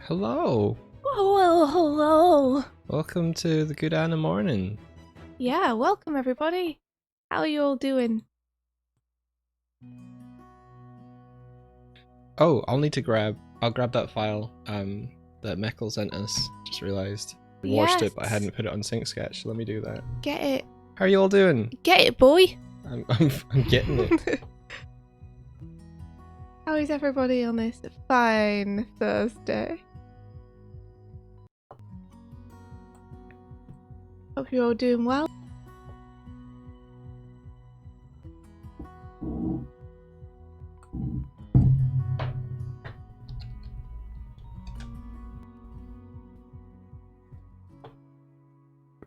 Hello. Hello, hello. Welcome to the Good Anna Morning. Yeah, welcome everybody. How are you all doing? Oh, I'll grab that file that Meckel sent us. Just realised. I watched it, but I hadn't put it on Sync Sketch. Let me do that. Get it. How are you all doing? Get it, boy. I'm getting it. How is everybody on this fine Thursday? Hope you're all doing well.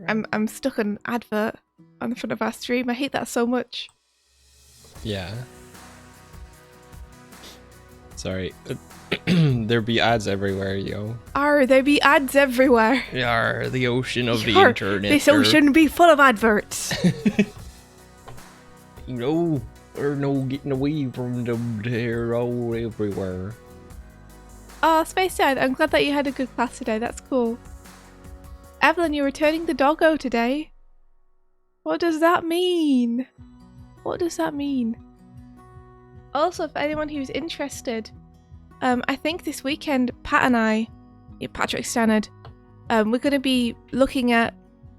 I'm stuck on an advert on the front of our stream. I hate that so much. Yeah. Sorry. There be ads everywhere, yo. There be ads everywhere. Yar, the ocean of the internet. This ocean be full of adverts. You know, there's no getting away from them. They're all everywhere. Oh, Space Dad, I'm glad that you had a good class today. That's cool. Evelyn, you're returning the doggo today. What does that mean? What does that mean? Also, for anyone who's interested, I think this weekend, Pat and I, Patrick Stannard, we're going to be looking at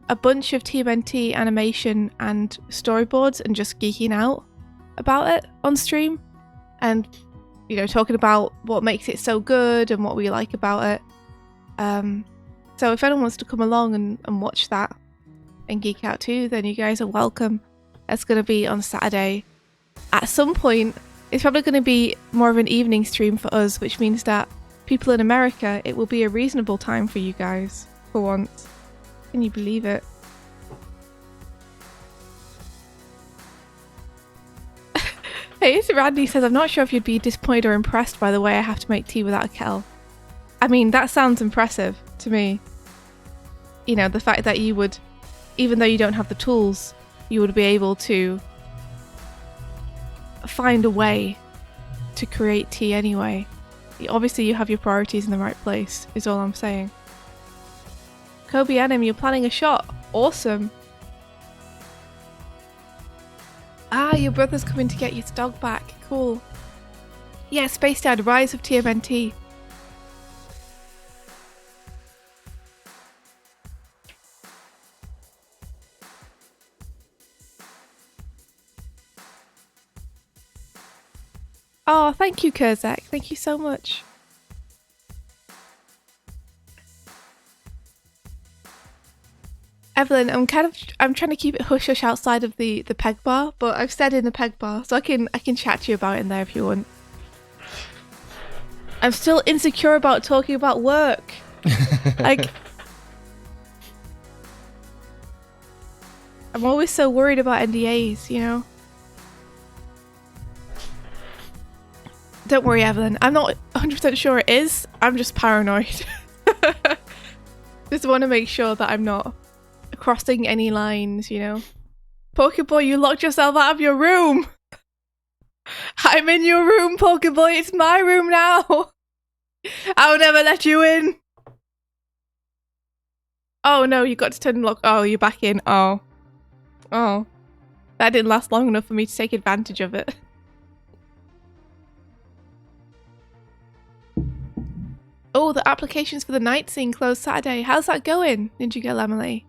a bunch of TMNT animation and storyboards and just geeking out about it on stream. And, you know, talking about what makes it so good and what we like about it. So if anyone wants to come along and watch that and geek out too, then you guys are welcome. That's going to be on Saturday. At some point, it's probably going to be more of an evening stream for us, which means that people in America, it will be a reasonable time for you guys, for once. Can you believe it? Hey, Randy says, I'm not sure if you'd be disappointed or impressed by the way I have to make tea without a kettle. I mean, that sounds impressive to me. You know, the fact that you would, even though you don't have the tools, you would be able to find a way to create tea anyway. Obviously, you have your priorities in the right place, is all I'm saying. Kobe Anim, you're planning a shot. Awesome. Ah, your brother's coming to get your dog back. Cool. Yeah, Space Dad, Rise of TMNT. Oh, thank you, Kurzak. Thank you so much. Evelyn, I'm trying to keep it hush hush outside of the peg bar, but I've said in the peg bar, so I can chat to you about it in there if you want. I'm still insecure about talking about work. Like, I'm always so worried about NDAs, you know? Don't worry, Evelyn. I'm not 100% sure it is. I'm just paranoid. Just want to make sure that I'm not crossing any lines, you know? Pokeboy, you locked yourself out of your room! I'm in your room, Pokeboy! It's my room now! I'll never let you in! Oh no, you got to turn the lock. Oh, you're back in. Oh. Oh. That didn't last long enough for me to take advantage of it. Oh, the applications for the night scene closed Saturday. How's that going, Ninja Girl Emily?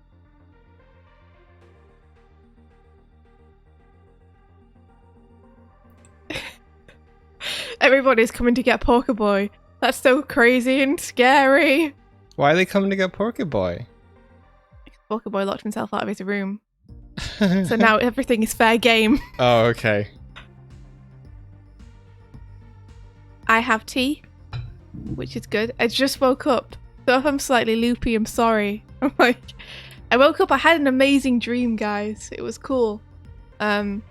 Everybody's coming to get Pokeboy. That's so crazy and scary. Why are they coming to get Pokeboy? Pokeboy locked himself out of his room. So now everything is fair game. Oh, okay. I have tea, which is good. I just woke up. So if I'm slightly loopy, I'm sorry. I woke up, I had an amazing dream, guys. It was cool. I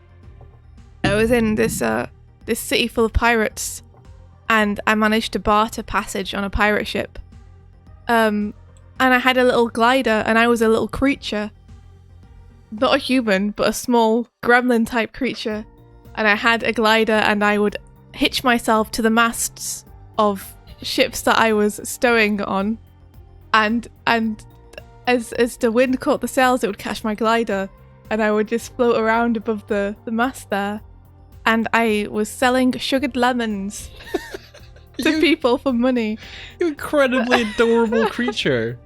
was in this city full of pirates, and I managed to barter passage on a pirate ship. And I had a little glider, and I was a little creature. Not a human, but a small gremlin type creature. And I had a glider, and I would hitch myself to the masts of ships that I was stowing on, and as the wind caught the sails, it would catch my glider, and I would just float around above the mast there, and I was selling sugared lemons to people for money. You incredibly adorable creature.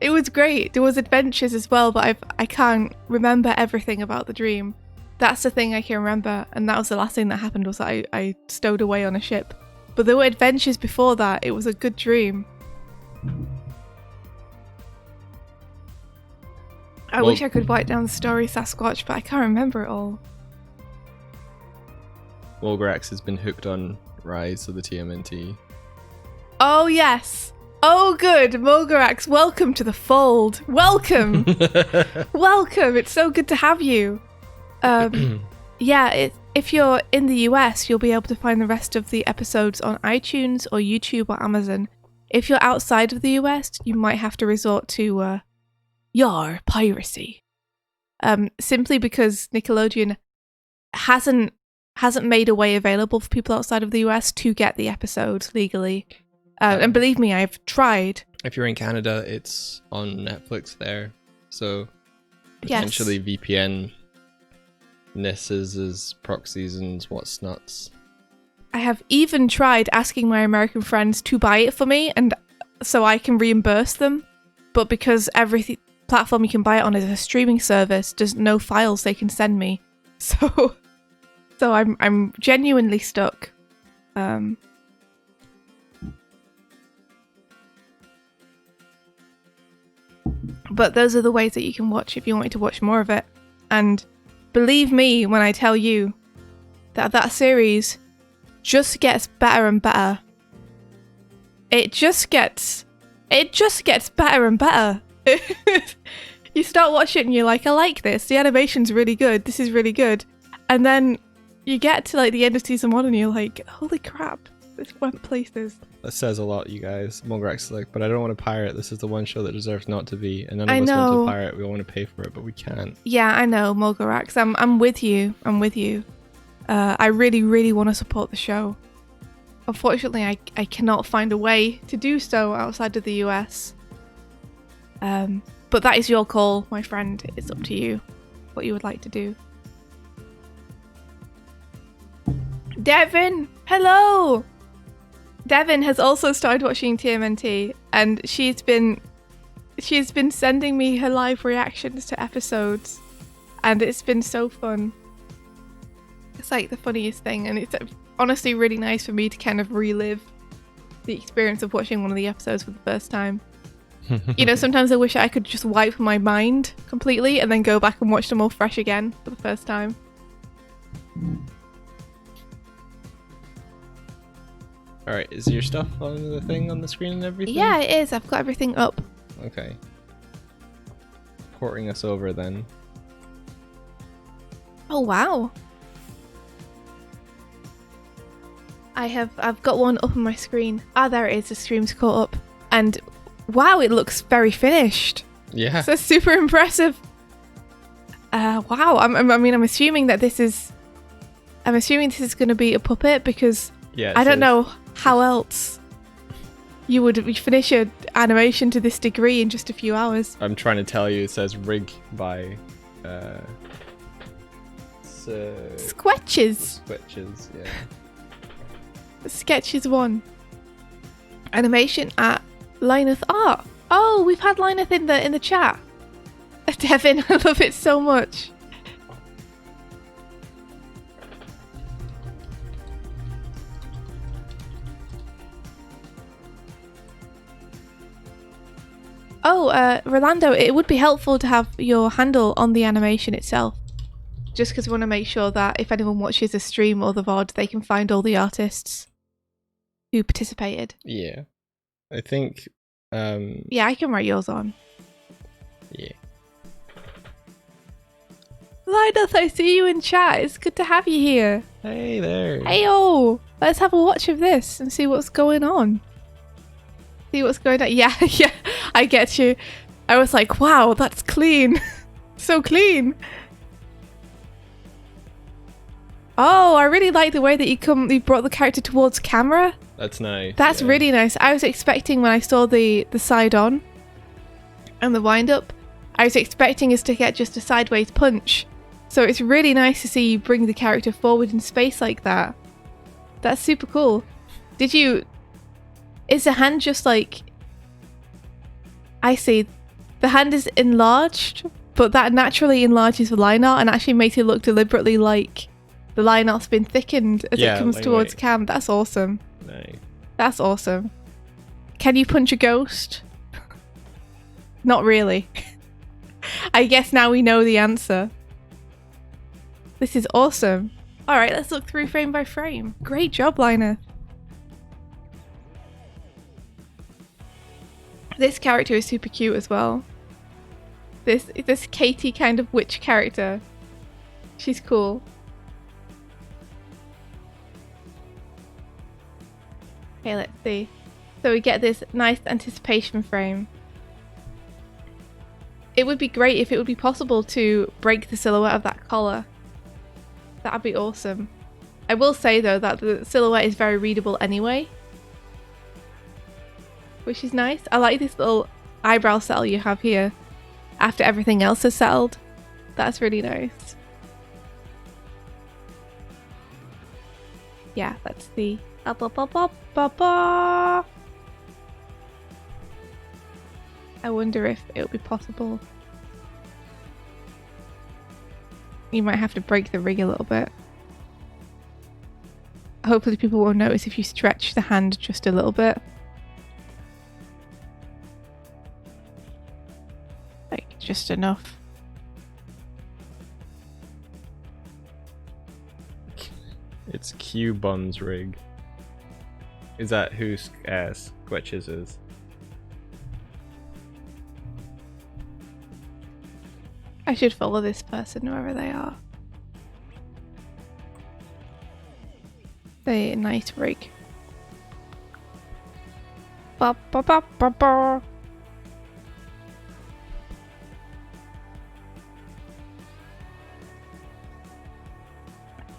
It was great. There was adventures as well, but I can't remember everything about the dream. That's the thing I can remember, and that was the last thing that happened, was that I stowed away on a ship. But there were adventures before that. It was a good dream. I wish I could write down the story, Sasquatch, but I can't remember it all. Mulgrax has been hooked on Rise of the TMNT. Oh, yes. Oh, good. Mulgarax, welcome to the fold. Welcome. Welcome. It's so good to have you. Yeah, if you're in the US, you'll be able to find the rest of the episodes on iTunes or YouTube or Amazon. If you're outside of the US, you might have to resort to your piracy. Simply because Nickelodeon hasn't made a way available for people outside of the US to get the episodes legally. And believe me, I've tried. If you're in Canada, it's on Netflix there. So potentially yes. VPN nesses, proxies, and what's nuts. I have even tried asking my American friends to buy it for me, and so I can reimburse them. But because every platform you can buy it on is a streaming service, there's no files they can send me. So I'm genuinely stuck. But those are the ways that you can watch if you want to watch more of it. And believe me when I tell you that series just gets better and better. It just gets better and better. You start watching and you're like, I like this. The animation's really good. This is really good. And then you get to like the end of season 1 and you're like, holy crap, this went places. That says a lot, you guys. Mulgrax is like, but I don't want to pirate. This is the one show that deserves not to be. And none of us want to pirate. We all want to pay for it, but we can't. Yeah, I know, Mulgrax. I'm with you. I'm with you. I really, really want to support the show. Unfortunately, I cannot find a way to do so outside of the US. But that is your call, my friend. It's up to you what you would like to do. Devin, hello! Devin has also started watching TMNT, and she's been sending me her live reactions to episodes, and it's been so fun. It's like the funniest thing, and it's honestly really nice for me to kind of relive the experience of watching one of the episodes for the first time. You know, sometimes I wish I could just wipe my mind completely and then go back and watch them all fresh again for the first time. Alright, is your stuff on the thing on the screen and everything? Yeah, it is. I've got everything up. Okay. Porting us over then. Oh wow. I've got one up on my screen. Ah, there it is. The stream's caught up. And wow, it looks very finished. Yeah. So super impressive. Wow. I'm assuming that this is going to be a puppet because yeah, I don't know how else you would finish your animation to this degree in just a few hours. I'm trying to tell you, it says rig by Sketches. Sketches, yeah. Sketches 1. Animation at Lineth Art. Oh, we've had Lineth in the chat. Devin, I love it so much. Oh, Rolando, it would be helpful to have your handle on the animation itself. Just because we want to make sure that if anyone watches the stream or the VOD, they can find all the artists who participated. Yeah. I think... yeah, I can write yours on. Yeah. Linus, I see you in chat. It's good to have you here. Hey there. Heyo! Let's have a watch of this and see what's going on. See what's going on. Yeah, yeah, I get you. I was like, wow, that's clean. So clean. Oh, I really like the way that you brought the character towards camera. That's nice. That's really nice. I was expecting when I saw the side on and the wind up, I was expecting us to get just a sideways punch. So it's really nice to see you bring the character forward in space like that. That's super cool. Is the hand just like... I see. The hand is enlarged, but that naturally enlarges the line art and actually makes it look deliberately like the line art's been thickened as it comes towards cam. That's awesome. Nice. That's awesome. Can you punch a ghost? Not really. I guess now we know the answer. This is awesome. Alright, let's look through frame by frame. Great job, Liner. This character is super cute as well. This Katie kind of witch character. She's cool. Okay, let's see. So we get this nice anticipation frame. It would be great if it would be possible to break the silhouette of that collar. That'd be awesome. I will say though that the silhouette is very readable anyway, which is nice. I like this little eyebrow settle you have here after everything else is settled. That's really nice. Yeah, let's see. I wonder if it would be possible. You might have to break the rig a little bit. Hopefully people won't notice if you stretch the hand just a little bit. Like, just enough. It's Q-Bun's rig. Is that who Squetches is? I should follow this person wherever they are. They nice rig. Ba ba ba ba ba.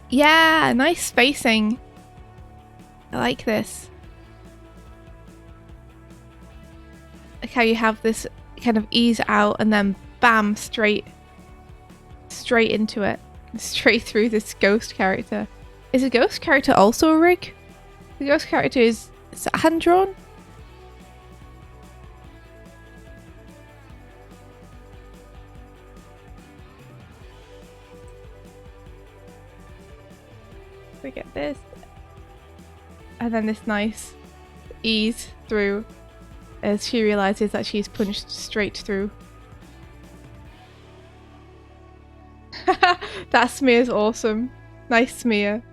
Yeah, nice spacing. I like this. Like how you have this kind of ease out and then bam, straight into it. Straight through this ghost character. Is a ghost character also a rig? The ghost character is that hand drawn? We get this. And then this nice ease through as she realizes that she's punched straight through. That smear's awesome. Nice smear.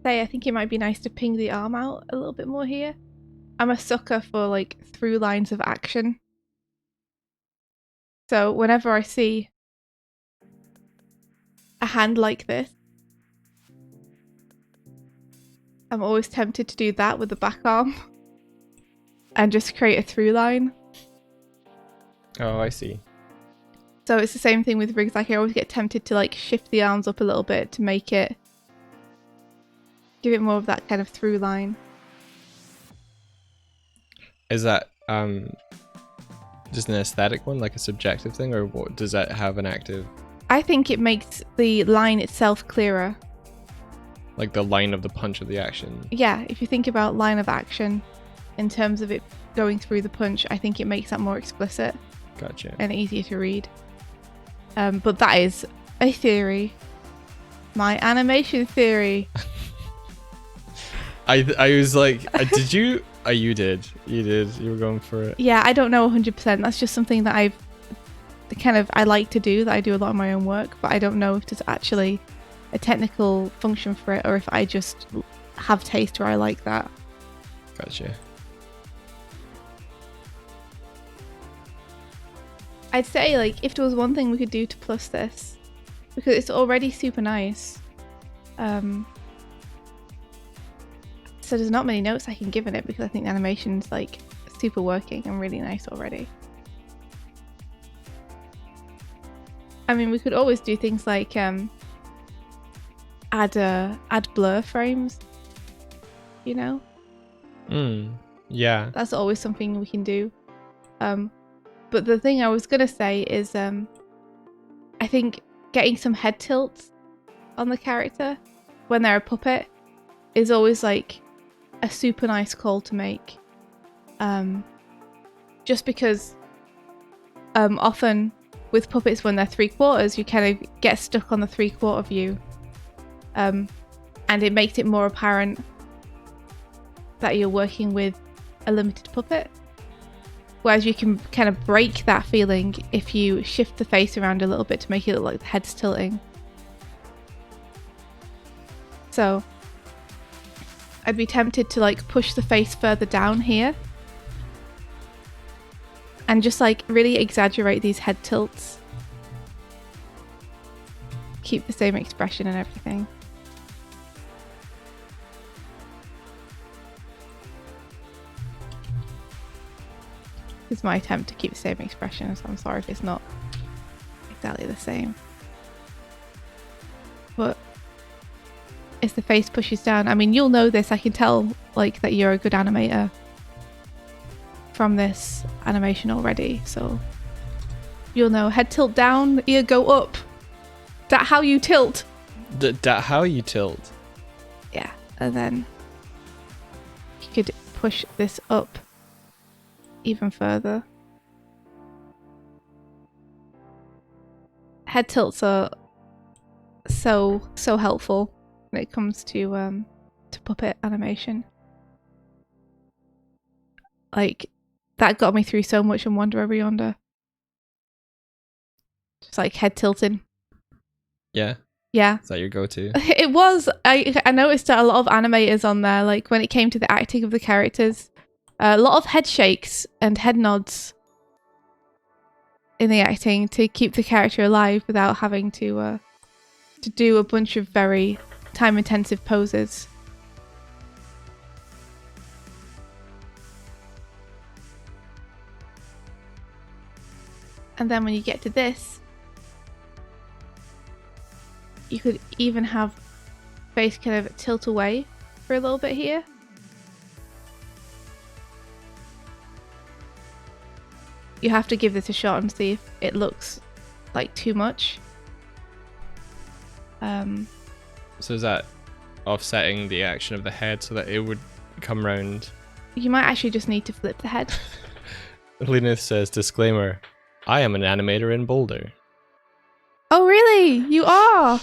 I think it might be nice to ping the arm out a little bit more here. I'm a sucker for like through lines of action. So whenever I see a hand like this, I'm always tempted to do that with the back arm and just create a through line. Oh, I see. So it's the same thing with rigs. Like I always get tempted to like shift the arms up a little bit to make it, give it more of that kind of through line. Is that just an aesthetic one, like a subjective thing, or what, does that have an active? I think it makes the line itself clearer. Like the line of the punch of the action. Yeah, if you think about line of action in terms of it going through the punch, I think it makes that more explicit. Gotcha. And easier to read. But that is a theory. My animation theory. I was like, did you? Oh, you did. You did. You were going for it. Yeah, I don't know 100%. That's just something that I like to do, that I do a lot of my own work, but I don't know if there's actually a technical function for it or if I just have taste where I like that. Gotcha. I'd say like if there was one thing we could do to plus this, because it's already super nice. So there's not many notes I can give in it because I think the animation's like super working and really nice already. I mean, we could always do things like add blur frames, you know? Yeah. That's always something we can do. But the thing I was gonna say is I think getting some head tilts on the character when they're a puppet is always like a super nice call to make. Just because often with puppets when they're 3/4, you kind of get stuck on the 3/4 view. And it makes it more apparent that you're working with a limited puppet. Whereas you can kind of break that feeling if you shift the face around a little bit to make it look like the head's tilting. So I'd be tempted to like push the face further down here and just like really exaggerate these head tilts. Keep the same expression and everything. This is my attempt to keep the same expression, so I'm sorry if it's not exactly the same. But as the face pushes down, I mean, you'll know this. I can tell like that you're a good animator from this animation already, so you'll know head tilt down, ear go up. That how you tilt. That how you tilt. Yeah, and then you could push this up even further. Head tilts are so helpful when it comes to puppet animation. Like that got me through so much in Wander Over Yonder. Just like head tilting. Yeah. Yeah. Is that your go-to? It was. I noticed that a lot of animators on there, like when it came to the acting of the characters, a lot of head shakes and head nods in the acting to keep the character alive without having to do a bunch of very time-intensive poses. And then when you get to this, you could even have face kind of tilt away for a little bit here. You have to give this a shot and see if it looks like too much. So is that offsetting the action of the head so that it would come round? You might actually just need to flip the head. Linus says, disclaimer, I am an animator in Boulder. Oh really? You are?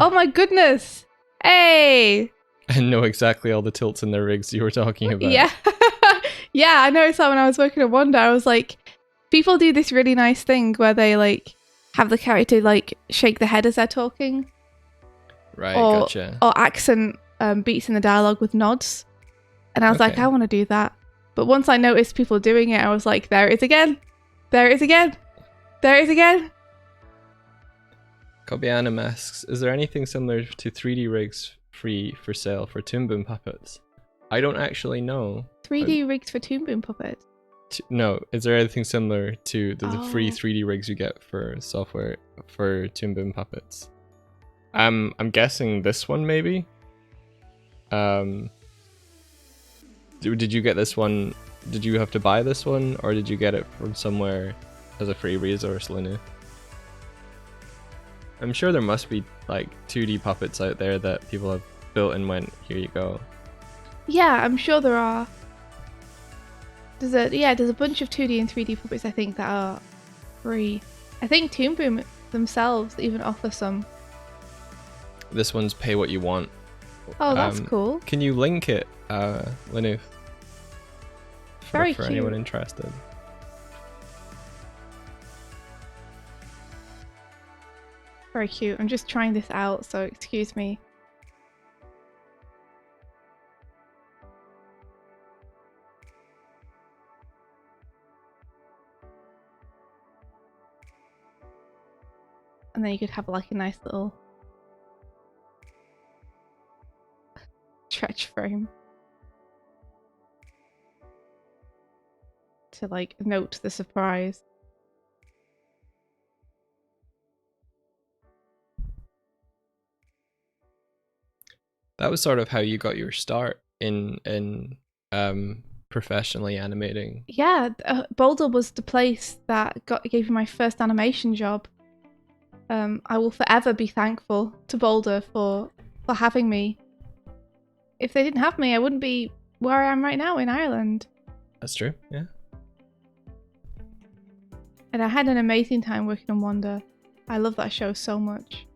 Oh my goodness. Hey! I know exactly all the tilts and the rigs you were talking about. Yeah. Yeah, I noticed that when I was working at Wonder. I was like, people do this really nice thing where they like have the character like shake the head as they're talking. Right, gotcha. Or accent beats in the dialogue with nods. And I was like, I want to do that. But once I noticed people doing it, I was like, there it is again. There it is again. There it is again. Kobiana asks, is there anything similar to 3D rigs free for sale for Toon Boom puppets? I don't actually know. 3D rigs for Toon Boom puppets? No, is there anything similar to the free 3D rigs you get for software for Toon Boom puppets? I'm guessing this one maybe? Did you get this one? Did you have to buy this one, or did you get it from somewhere as a free resource, Linu? I'm sure there must be like 2D puppets out there that people have built and went, here you go. Yeah, I'm sure there are. There's a bunch of 2D and 3D puppets I think that are free. I think Toon Boom themselves even offer some. This one's pay what you want. Oh, that's cool. Can you link it, Linu? Very for cute. anyone interested. Very cute. I'm just trying this out, so excuse me. And then you could have like a nice little stretch frame. To like note the surprise. That was sort of how you got your start in professionally animating. Yeah, Boulder was the place that gave me my first animation job. I will forever be thankful to Boulder for having me. If they didn't have me, I wouldn't be where I am right now in Ireland. That's true, yeah. And I had an amazing time working on Wonder. I love that show so much.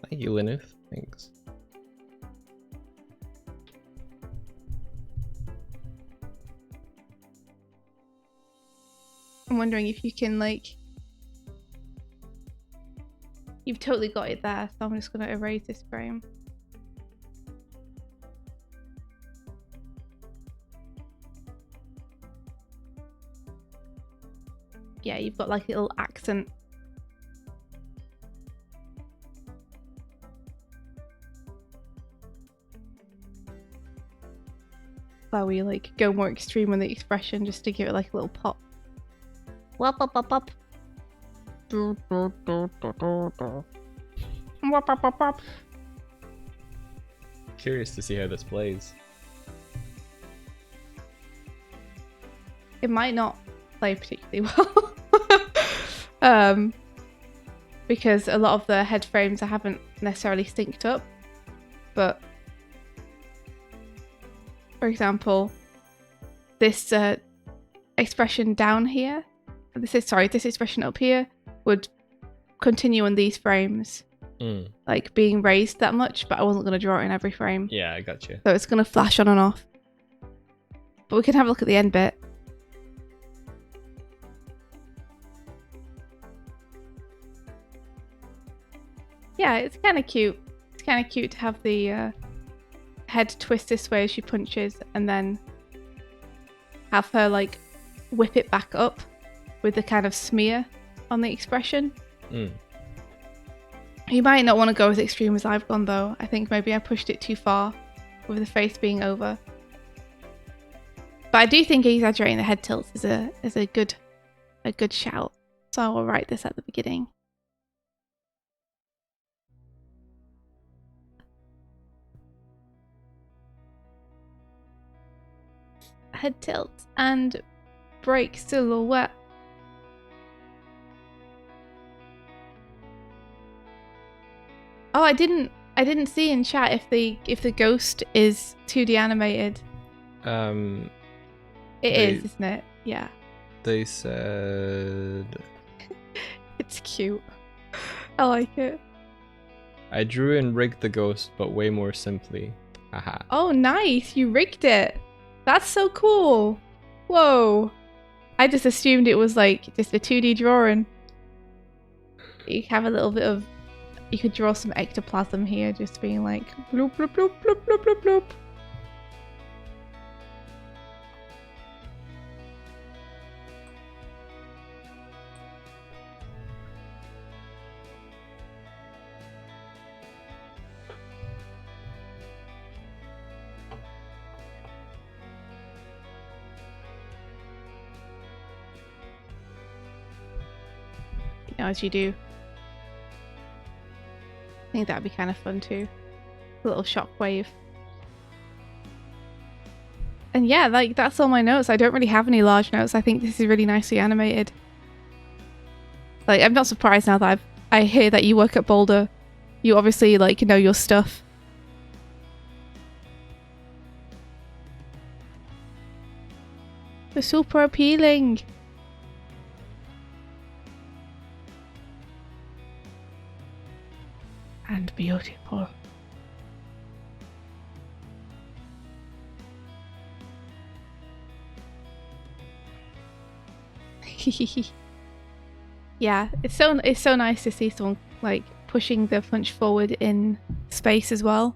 Thank you, Linus. Thanks. I'm wondering if you can, like... You've totally got it there, so I'm just going to erase this frame. Yeah, you've got like a little accent. Where we like go more extreme on the expression just to give it like a little pop. Wop wop wop wop. Wop wop wop wop. Curious to see how this plays. It might not play particularly well. Because a lot of the head frames I haven't necessarily synced up. But for example, this expression down here, this expression up here would continue on these frames, like being raised that much, but I wasn't going to draw it in every frame. Yeah, I got you. So it's going to flash on and off. But we can have a look at the end bit. Yeah, it's kind of cute. It's kind of cute to have the head twist this way as she punches, and then have her like whip it back up with the kind of smear on the expression. You might not want to go as extreme as I've gone though. I think maybe I pushed it too far with the face being over. But I do think exaggerating the head tilts is a good shout. So I will write this at the beginning. Head tilt and break silhouette. Oh, I didn't see in chat if the ghost is 2D animated. It is, isn't it? Yeah. They said it's cute. I like it. I drew and rigged the ghost, but way more simply. Haha. Oh, nice! You rigged it. That's so cool. Whoa. I just assumed it was like just a 2D drawing. You have a little bit of... You could draw some ectoplasm here, just being like bloop bloop bloop bloop bloop bloop bloop. You know, as you do. I think that'd be kind of fun too. A little shockwave. And yeah, like that's all my notes. I don't really have any large notes. I think this is really nicely animated. Like, I'm not surprised now that I hear that you work at Boulder. You obviously like know your stuff. They're super appealing. And beautiful. Yeah, it's so nice to see someone like pushing the punch forward in space as well.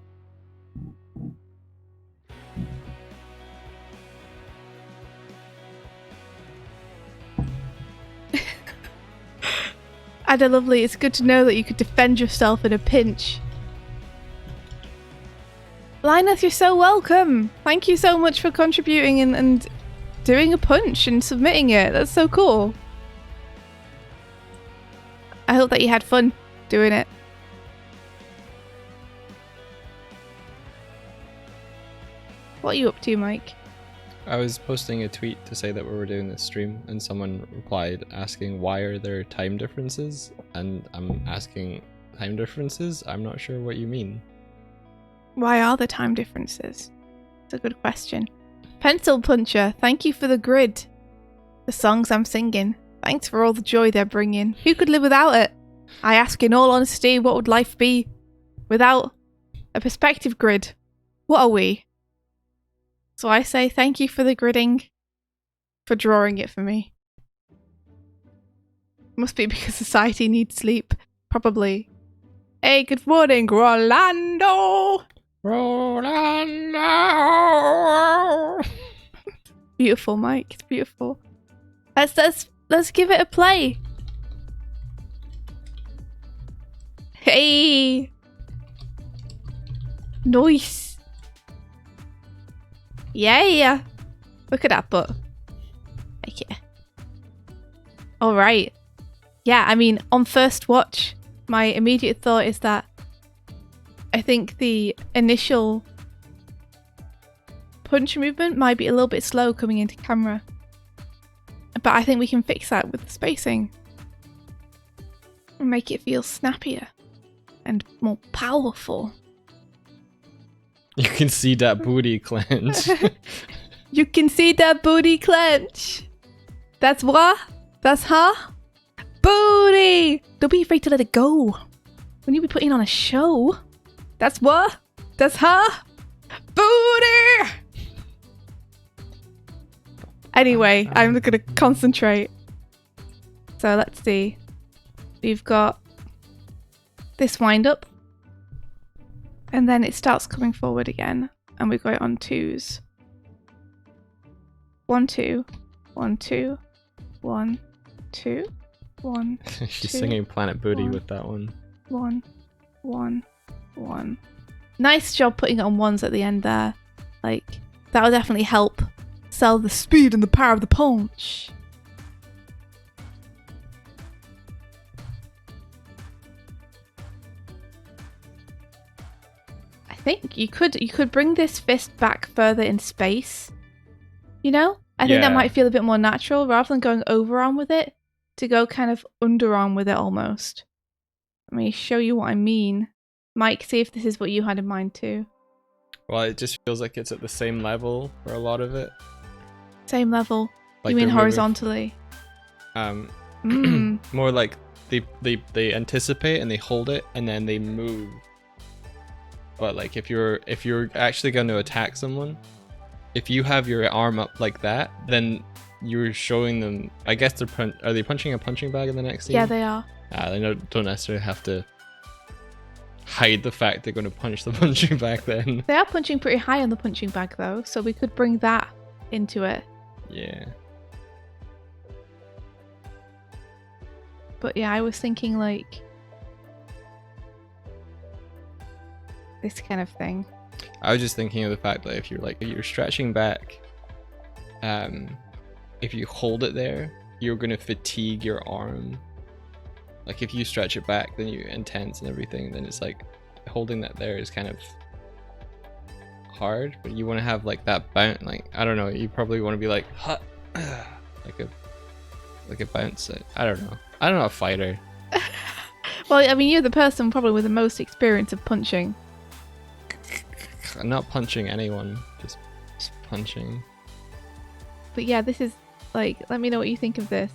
And a lovely, it's good to know that you could defend yourself in a pinch Linus, you're so welcome. Thank you so much for contributing and doing a punch and submitting it. That's so cool. I hope that you had fun doing it. What are you up to, Mike? I was posting a tweet to say that we were doing this stream, and someone replied asking why are there time differences, and I'm asking time differences? I'm not sure what you mean. Why are there time differences? It's a good question. Pencil Puncher, thank you for the grid. The songs I'm singing. Thanks for all the joy they're bringing. Who could live without it? I ask in all honesty, what would life be without a perspective grid? What are we? So I say thank you for the gridding, for drawing it for me. Must be because society needs sleep. Probably. Hey, good morning, Rolando! Rolando! Beautiful, Mike. It's beautiful. Let's give it a play. Hey! Nice. Yeah. Look at that butt. Okay. Alright. Yeah, I mean, on first watch, my immediate thought is that I think the initial punch movement might be a little bit slow coming into camera. But I think we can fix that with the spacing. And make it feel snappier and more powerful. You can see that booty clench. You can see that booty clench. That's what? That's her? Booty! Don't be afraid to let it go. When you be putting on a show. That's what? That's her? Booty! Anyway, I'm gonna concentrate. So let's see. We've got this wind up. And then it starts coming forward again. And we go it on twos. 1, 2, 1, 2, 1, 2, 1. She's 2, singing Planet Booty 1, with that one. 1, 1, 1. Nice job putting it on ones at the end there. Like, that'll definitely help sell the speed and the power of the punch. I think you could bring this fist back further in space. You know? I think that might feel a bit more natural rather than going overarm with it, to go kind of underarm with it almost. Let me show you what I mean. Mike, see if this is what you had in mind too. Well, it just feels like it's at the same level for a lot of it. Same level? Like you mean horizontally? More like they anticipate and they hold it and then they move. But like if you're actually going to attack someone, if you have your arm up like that, then you're showing them. I guess are they punching a punching bag in the next scene? Yeah, they are. They don't necessarily have to hide the fact they're going to punch the punching bag then. They are punching pretty high on the punching bag though, so we could bring that into it. Yeah. But yeah, I was thinking like this kind of thing. I was just thinking of the fact that if you're stretching back, if you hold it there, you're gonna fatigue your arm. Like if you stretch it back, then you're intense and everything. Then it's like holding that there is kind of hard. But you want to have like that bounce. Like I don't know. You probably want to be like, like a bounce. I don't know. I'm not a fighter. Well, I mean, you're the person probably with the most experience of punching. I'm not punching anyone, just punching. But yeah, this is like, let me know what you think of this.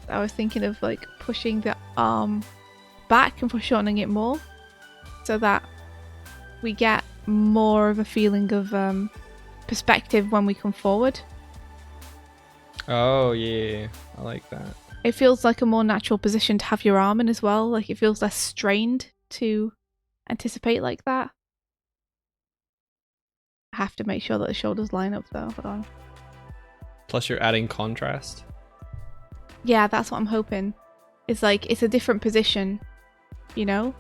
I was thinking of like pushing the arm back and foreshortening it more so that we get more of a feeling of perspective when we come forward. Oh yeah, I like that. It feels like a more natural position to have your arm in as well. Like it feels less strained to anticipate like that. I have to make sure that the shoulders line up though. Hold on. Plus you're adding contrast. Yeah, that's what I'm hoping. It's like, it's a different position, you know?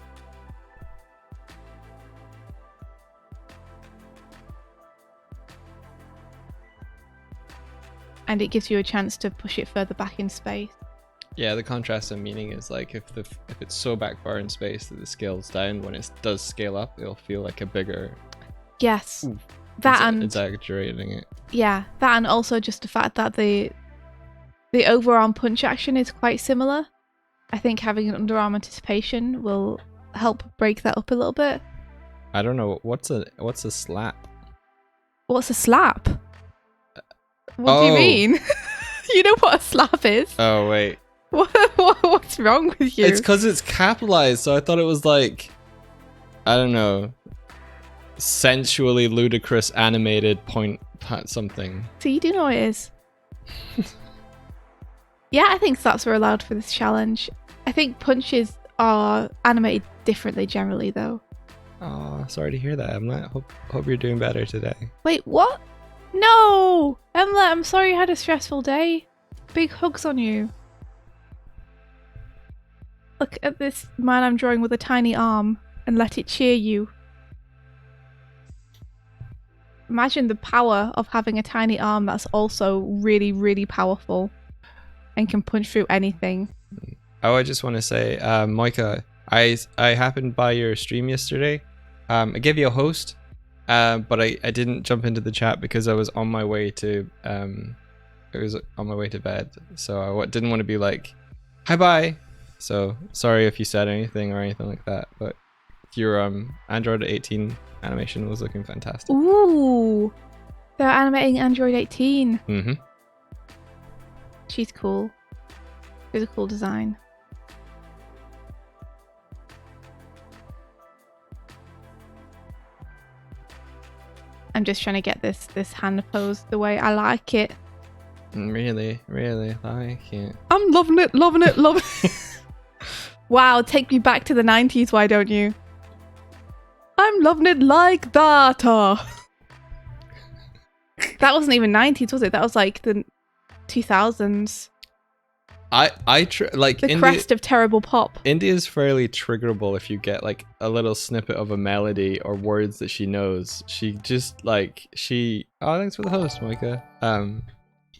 and it gives you a chance to push it further back in space. Yeah, the contrast and meaning is like if it's so back far in space that the scales down, when it does scale up, it'll feel like a bigger. Yes, Ooh, that and exaggerating it. yeah, that and also just the fact that the overarm punch action is quite similar. I think having an underarm anticipation will help break that up a little bit. I don't know what's a slap. What's a slap? What do you mean? You know what a slap is? Oh wait. What's wrong with you? It's because it's capitalized, so I thought it was like, I don't know, sensually ludicrous animated point something. So you do know what it is. Yeah, I think slaps were allowed for this challenge. I think punches are animated differently generally, though. Oh, sorry to hear that. Hope you're doing better today. Wait, what? No! Emma, I'm sorry you had a stressful day. Big hugs on you. Look at this man I'm drawing with a tiny arm and let it cheer you. Imagine the power of having a tiny arm that's also really, really powerful and can punch through anything. Oh, I just want to say, Moika, I happened by your stream yesterday. I gave you a host, but I didn't jump into the chat because I was on my way to bed, so I didn't want to be like, hi bye. So sorry if you said anything or anything like that, but your Android 18 animation was looking fantastic. Ooh, they're animating Android 18. Mm-hmm. She's cool. It's a cool design. I'm just trying to get this hand pose the way I like it. Really, really like it. I'm loving it, loving it, loving it. Wow, take me back to the 90s, why don't you? I'm loving it like that. That wasn't even 90s, was it? That was like the 2000s. Like the crest of terrible pop. India's fairly triggerable if you get like a little snippet of a melody or words that she knows. She just like oh, thanks for the host, Moika.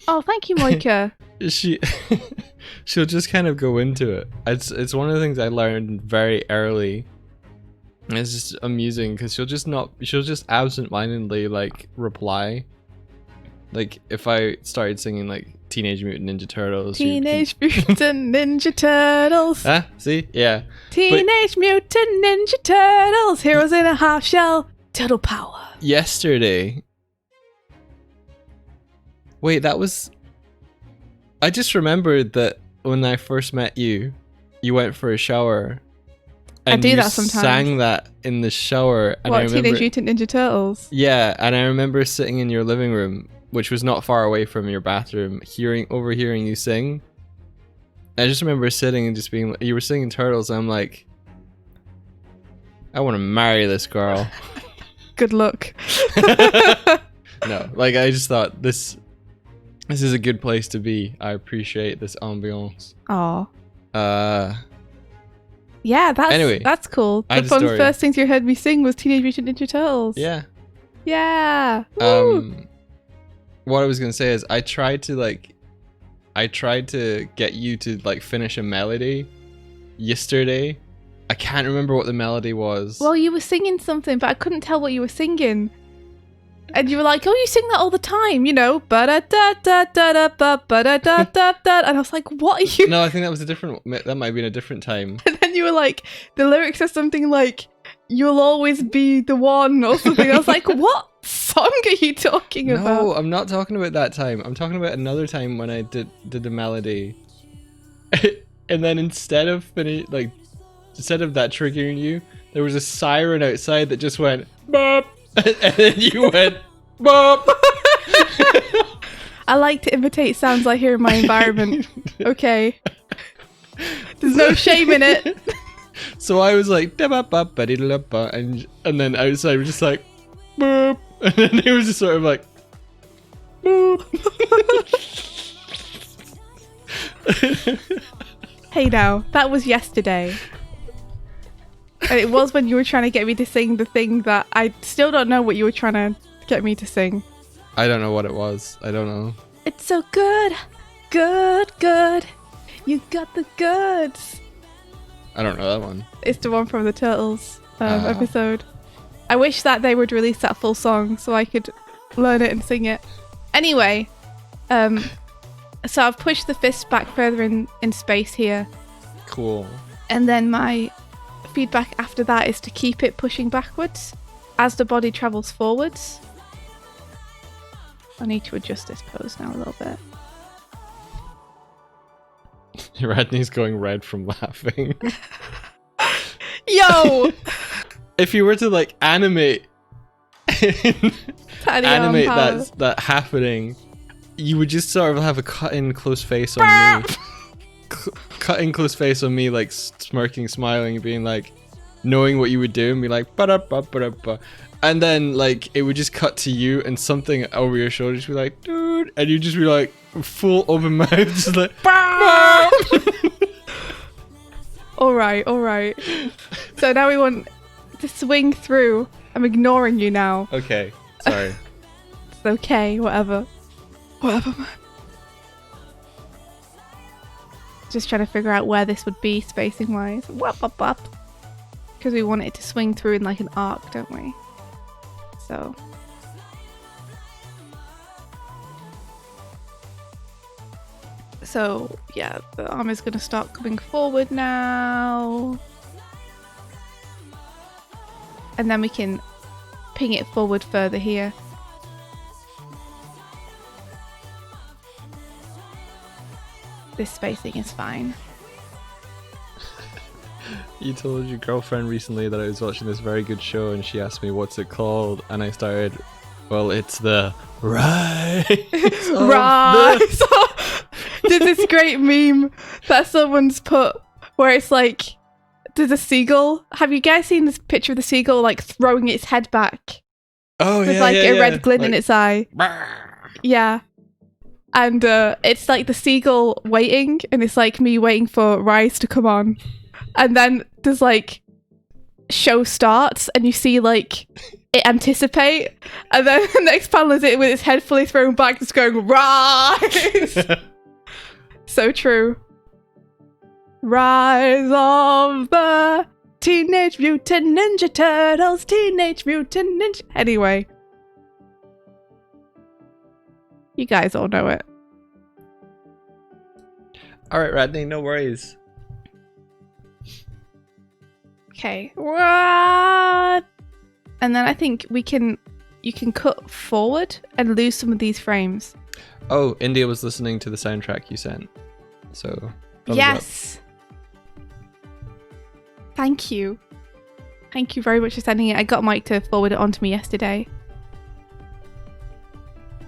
Oh, thank you, Moika. She'll just kind of go into it. It's one of the things I learned very early. And it's just amusing because she'll just absentmindedly like reply. Like if I started singing like Teenage Mutant Ninja Turtles. Teenage Mutant Ninja Turtles. Ah, see? Yeah. Teenage Mutant Ninja Turtles. Heroes in a half shell. Turtle power. Yesterday. Wait, that was... I just remembered that when I first met you, you went for a shower. And I do that sometimes. You sang that in the shower. And what, Teenage Mutant Ninja Turtles? Yeah, and I remember sitting in your living room, which was not far away from your bathroom, overhearing you sing. I just remember sitting and just being, you were singing Turtles, and I'm like, I want to marry this girl. Good luck. No, like I just thought this is a good place to be. I appreciate this ambiance. Aw. Yeah, that's cool. The first things you heard me sing was Teenage Mutant Ninja Turtles. Yeah. Yeah. Woo. What I was gonna say is I tried to get you to like finish a melody yesterday. I can't remember what the melody was. Well, you were singing something, but I couldn't tell what you were singing. And you were like, "Oh, you sing that all the time, you know." Ba-da-da-da-da-da-ba-ba-da-da-da-da. And I was like, "What are you?" No, I think that was a different. That might have been a different time. And then you were like, the lyrics are something like, "You'll always be the one" or something. I was like, "What song are you talking about?" No, I'm not talking about that time. I'm talking about another time when I did the melody. And then instead of that triggering you, there was a siren outside that just went bop, and then you went bop. I like to imitate sounds I hear in my environment. Okay. There's no shame in it. So I was like and then outside we're just like boop, and then it was just sort of like boop. Hey now, that was yesterday. And it was when you were trying to get me to sing the thing that I still don't know what you were trying to get me to sing. I don't know what it was. I don't know. It's so good. Good, good. You got the goods. I don't know that one. It's the one from the Turtles episode. I wish that they would release that full song so I could learn it and sing it. Anyway, so I've pushed the fist back further in space here. Cool. And then my feedback after that is to keep it pushing backwards as the body travels forwards. I need to adjust this pose now a little bit. Rodney's going red from laughing. Yo! If you were to like animate that happening, you would just sort of have a cut-in close face on me. Cut-in close face on me, like smirking, smiling, being like, knowing what you would do, and be like, ba-da-ba-ba-da-ba. And then like it would just cut to you, and something over your shoulder just be like, dude, and you'd just be like full open mouth, just like, all right. So now we want to swing through. I'm ignoring you now. Okay, sorry. It's okay, whatever, man. Just trying to figure out where this would be spacing wise. Because we want it to swing through in like an arc, don't we? So yeah, the arm is going to start coming forward now. And then we can ping it forward further here. This spacing is fine. You told your girlfriend recently that I was watching this very good show, and she asked me what's it called, and I started, well, it's the Rise. Rise. There's this great meme that someone's put where it's like, there's a seagull. Have you guys seen this picture of the seagull like throwing its head back? Oh, with yeah, like a red glint like, in its eye. Yeah. And it's like the seagull waiting, and it's like me waiting for Rise to come on. And then there's like show starts, and you see like it anticipate, and then the next panel is it with its head fully thrown back, just going Rise. So true. Rise of the Teenage Mutant Ninja Turtles, Teenage Mutant Ninja. Anyway, you guys all know it. All right, Rodney, no worries. Okay. What? And then I think you can cut forward and lose some of these frames. Oh, India was listening to the soundtrack you sent. So yes. Thank you. Thank you very much for sending it. I got Mike to forward it on to me yesterday.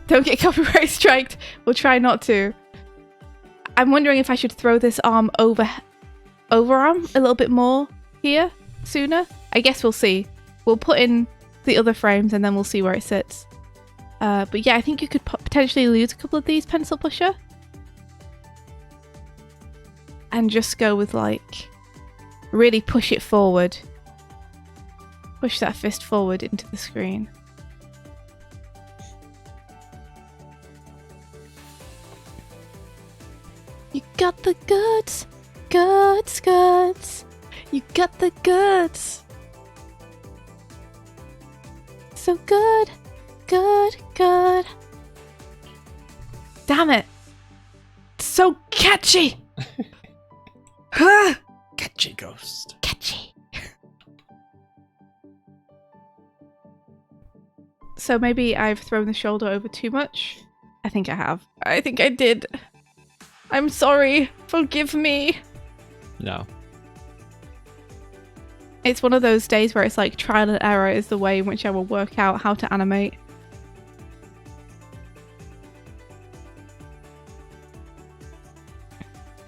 Don't get copyright striked. We'll try not to. I'm wondering if I should throw this arm overarm a little bit more here sooner. I guess we'll see. We'll put in the other frames and then we'll see where it sits. But yeah, I think you could potentially lose a couple of these pencil pusher. And just go with like, really push it forward. Push that fist forward into the screen. You got the goods, goods, goods. You got the goods. So good, good, good. Damn it. So catchy. Catchy ghost. Catchy. So maybe I've thrown the shoulder over too much. I think I have. I think I did. I'm sorry. Forgive me. No. It's one of those days where it's like trial and error is the way in which I will work out how to animate.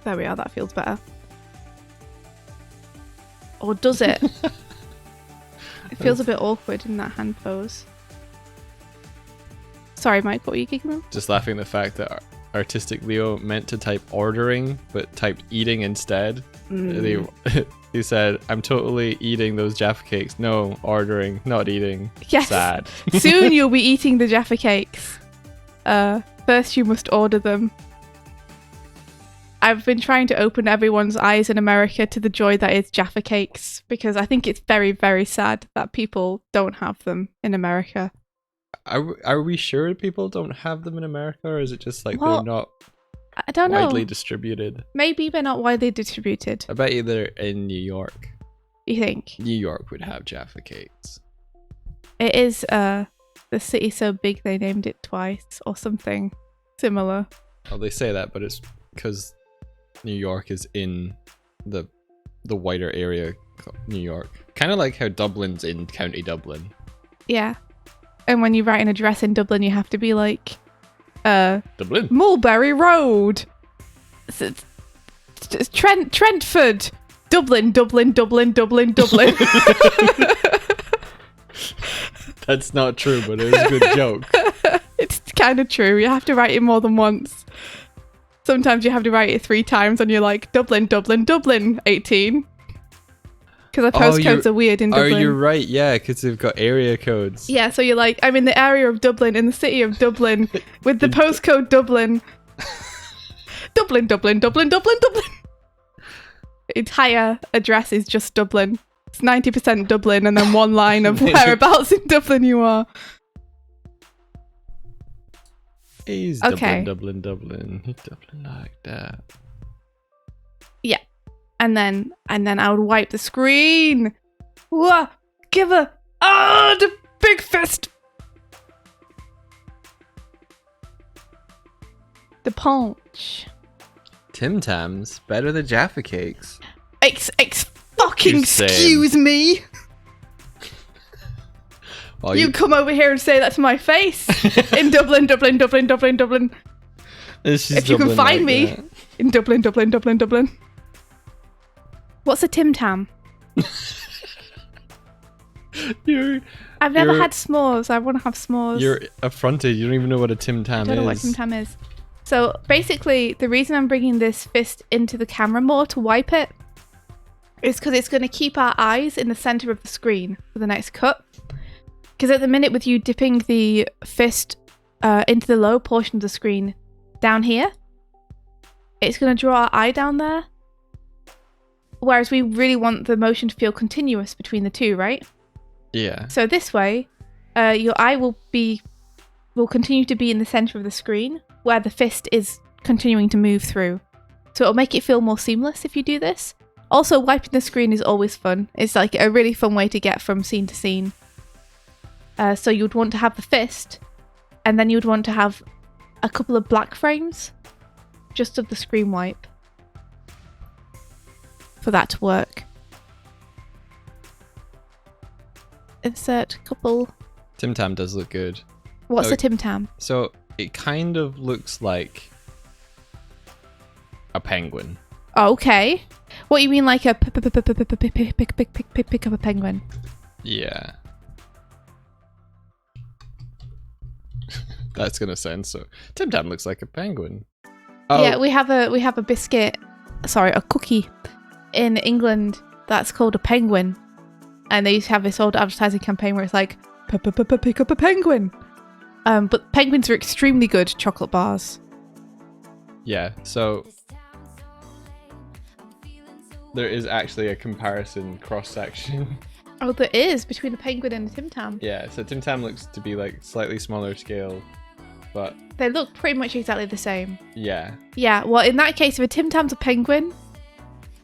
There we are. That feels better. Or does it? It feels a bit awkward in that hand pose. Sorry, Mike, what were you giggling? Just laughing at the fact that Artistic Leo meant to type ordering, but typed eating instead. He said, I'm totally eating those Jaffa cakes. No, ordering, not eating. Yes. Sad. Soon you'll be eating the Jaffa cakes. First, you must order them. I've been trying to open everyone's eyes in America to the joy that is Jaffa cakes, because I think it's very, very sad that people don't have them in America. Are we sure people don't have them in America, or is it just like Well, they're not I don't know. widely distributed? Maybe they're not widely distributed. I bet you they're in New York. You think? New York would have Jaffa cakes. It is, the city's so big they named it twice, or something similar. Well, they say that, but it's because New York is in the wider area called New York. Kind of like how Dublin's in County Dublin. Yeah. And when you write an address in Dublin, you have to be like, Dublin? Mulberry Road. It's Trentford. Dublin, Dublin, Dublin, Dublin, Dublin. That's not true, but it was a good joke. It's kind of true. You have to write it more than once. Sometimes you have to write it 3 times and you're like, Dublin, Dublin, Dublin, 18. Because the postcodes are weird in Dublin. Oh, you're right. Yeah, because they've got area codes. Yeah, so you're like, I'm in the area of Dublin, in the city of Dublin, with the postcode Dublin. Dublin, Dublin, Dublin, Dublin, Dublin. Entire address is just Dublin. It's 90% Dublin and then one line of whereabouts in Dublin you are. He's Okay. Dublin, Dublin, Dublin like that. Yeah. And then I would wipe the screen. Whoa, give her the big fist. The punch. Tim Tams, better than Jaffa cakes. Fucking excuse me. Well, You come over here and say that to my face in Dublin, Dublin, Dublin, Dublin, Dublin. If you can find me in Dublin, Dublin, Dublin, Dublin. What's a Tim Tam? I've never had s'mores. I want to have s'mores. You're affronted. You don't even know what a Tim Tam is. I don't know what Tim Tam is. So basically, the reason I'm bringing this fist into the camera more to wipe it is because it's going to keep our eyes in the center of the screen for the next cut. Because at the minute, with you dipping the fist into the lower portion of the screen down here, it's going to draw our eye down there. Whereas we really want the motion to feel continuous between the two, right? Yeah. So this way, your eye will continue to be in the center of the screen, where the fist is continuing to move through. So it'll make it feel more seamless if you do this. Also, wiping the screen is always fun. It's like a really fun way to get from scene to scene. So you'd want to have the fist, and then you'd want to have a couple of black frames just of the screen wipe for that to work. Insert couple. Tim Tam does look good. What's a Tim Tam? So it kind of looks like a penguin. Oh, okay. What you mean, like a pick up a penguin? Yeah. That's gonna sound so. Tim Tam looks like a penguin. Oh. Yeah, we have a biscuit. Sorry, a cookie in England that's called a penguin, and they used to have this old advertising campaign where it's like pick up a penguin. But penguins are extremely good chocolate bars. Yeah. So there is actually a comparison cross section. Oh, there is between a penguin and a Tim Tam. Yeah. So Tim Tam looks to be like slightly smaller scale, but They look pretty much exactly the same. yeah. Yeah, well, in that case, if a Tim Tam's a penguin,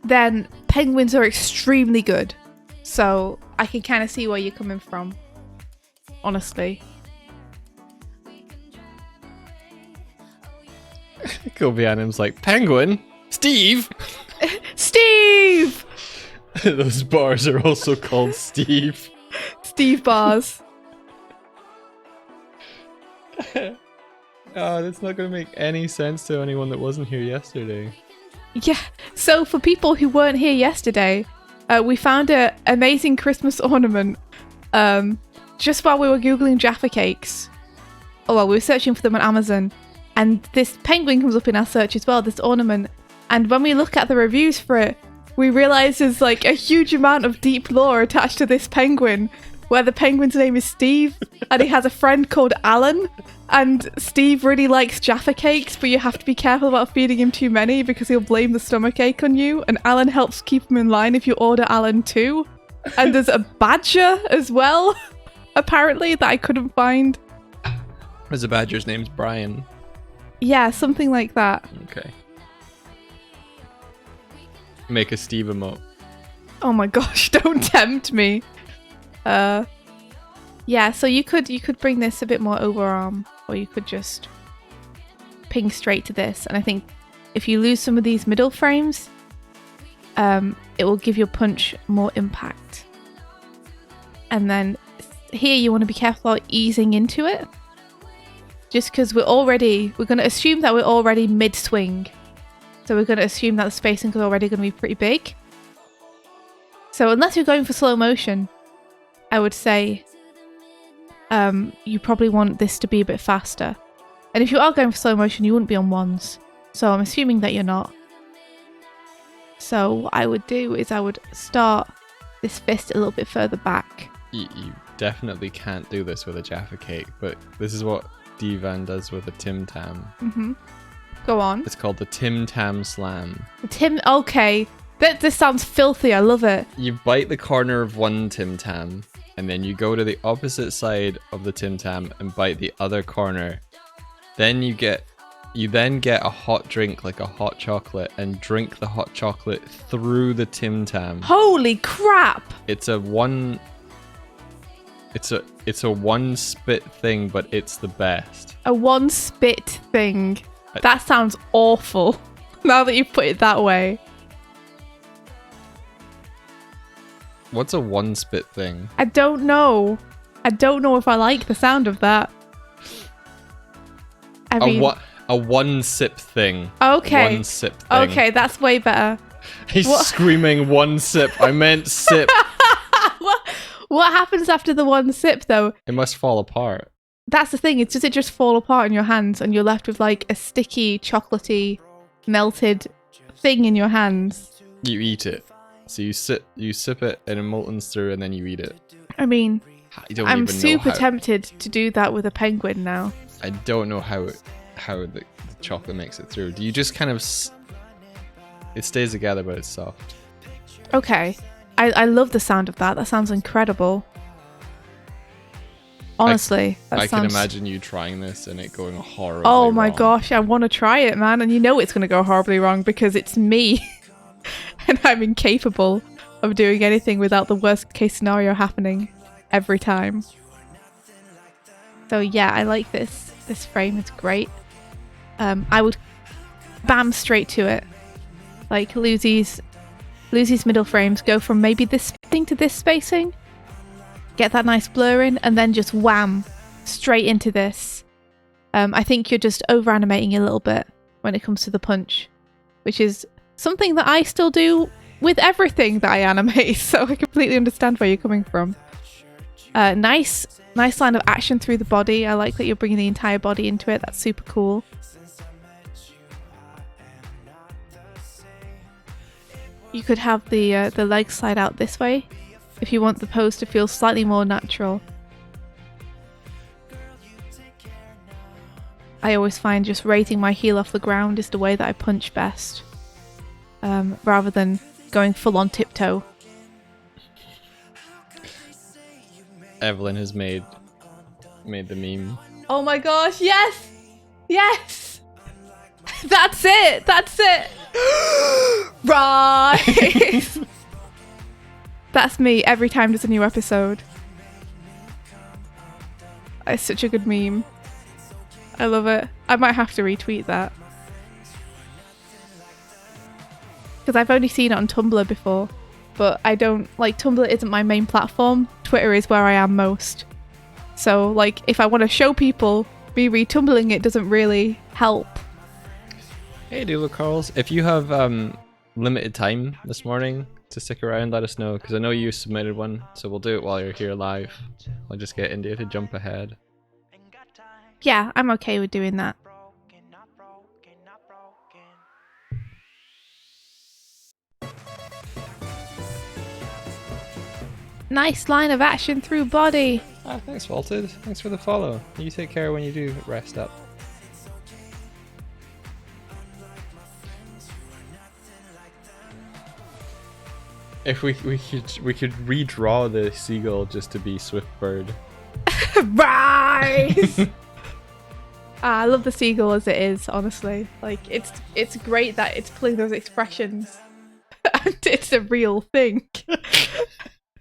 then penguins are extremely good. So I can kind of see where you're coming from, honestly. Kobe Anim's like, penguin? Steve? Steve! Those bars are also called Steve. Steve bars. Oh, that's not going to make any sense to anyone that wasn't here yesterday. Yeah, so for people who weren't here yesterday, we found an amazing Christmas ornament just while we were Googling Jaffa cakes. Oh, well, we were searching for them on Amazon. And this penguin comes up in our search as well, this ornament. And when we look at the reviews for it, we realise there's like a huge amount of deep lore attached to this penguin. where the penguin's name is Steve, and he has a friend called Alan, and Steve really likes Jaffa cakes, but you have to be careful about feeding him too many because he'll blame the stomachache on you, and Alan helps keep him in line if you order Alan too. And there's a badger as well, apparently, that I couldn't find. There's a badger's name's Brian. Yeah, something like that. Okay. Make a Steve emote. Oh my gosh, don't tempt me. Yeah, so you could bring this a bit more overarm, or you could just ping straight to this. And I think if you lose some of these middle frames, it will give your punch more impact. And then here you want to be careful about easing into it. Just because we're going to assume that we're already mid-swing. So we're going to assume that the spacing is already going to be pretty big. So unless you're going for slow motion, I would say you probably want this to be a bit faster. And if you are going for slow motion, you wouldn't be on ones. So I'm assuming that you're not. So what I would do is I would start this fist a little bit further back. You definitely can't do this with a Jaffa cake, but this is what Divan does with a Tim Tam. Mm-hmm. Go on. It's called the Tam Slam. Okay. This sounds filthy. I love it. You bite the corner of one Tim Tam, and then you go to the opposite side of the Tim Tam and bite the other corner. Then you then get a hot drink, like a hot chocolate, and drink the hot chocolate through the Tim Tam. Holy crap! It's a one spit thing, but it's the best. A one spit thing. That sounds awful. Now that you put it that way. What's a one spit thing? I don't know. I don't know if I like the sound of that. I mean, a one sip thing. Okay. One sip thing. Okay, that's way better. He's screaming one sip. I meant sip. What happens after the one sip though? It must fall apart. That's the thing. Does it just fall apart in your hands and you're left with like a sticky, chocolatey, melted thing in your hands? You eat it. So you sip it and it moltens through and then you eat it. I mean, I'm even super tempted to do that with a penguin now. I don't know how the chocolate makes it through. Do you just kind of... It stays together, but it's soft. Okay. I love the sound of that. That sounds incredible. Honestly, I can imagine you trying this and it going horribly Oh my wrong. gosh, I want to try it, man. And you know it's going to go horribly wrong because it's me. And I'm incapable of doing anything without the worst case scenario happening every time. So yeah, I like this. This frame is great. I would bam straight to it. Like lose these middle frames, go from maybe this spacing to this spacing. Get that nice blur in, and then just wham, straight into this. I think you're just over animating a little bit when it comes to the punch, which is something that I still do with everything that I animate, so I completely understand where you're coming from. Nice line of action through the body. I like that you're bringing the entire body into it. That's super cool. You could have the legs slide out this way if you want the pose to feel slightly more natural. I always find just raising my heel off the ground is the way that I punch best, rather than going full on tiptoe. Evelyn has made the meme. Oh my gosh, yes! Yes! That's it! That's it! Right! That's me every time there's a new episode. It's such a good meme. I love it. I might have to retweet that. Because I've only seen it on Tumblr before. But I don't... Like, Tumblr isn't my main platform. Twitter is where I am most. So, like, if I want to show people, me retumbling it doesn't really help. Hey, Doodle Carls. If you have limited time this morning to stick around, let us know. Because I know you submitted one. So we'll do it while you're here live. I'll just get India to jump ahead. Yeah, I'm okay with doing that. Nice line of action through body. Ah, thanks, Walter. Thanks for the follow. You take care when you do rest up. If we could redraw the seagull just to be Swiftbird. Rise! I love the seagull as it is, honestly. Like, it's great that it's pulling those expressions. And it's a real thing.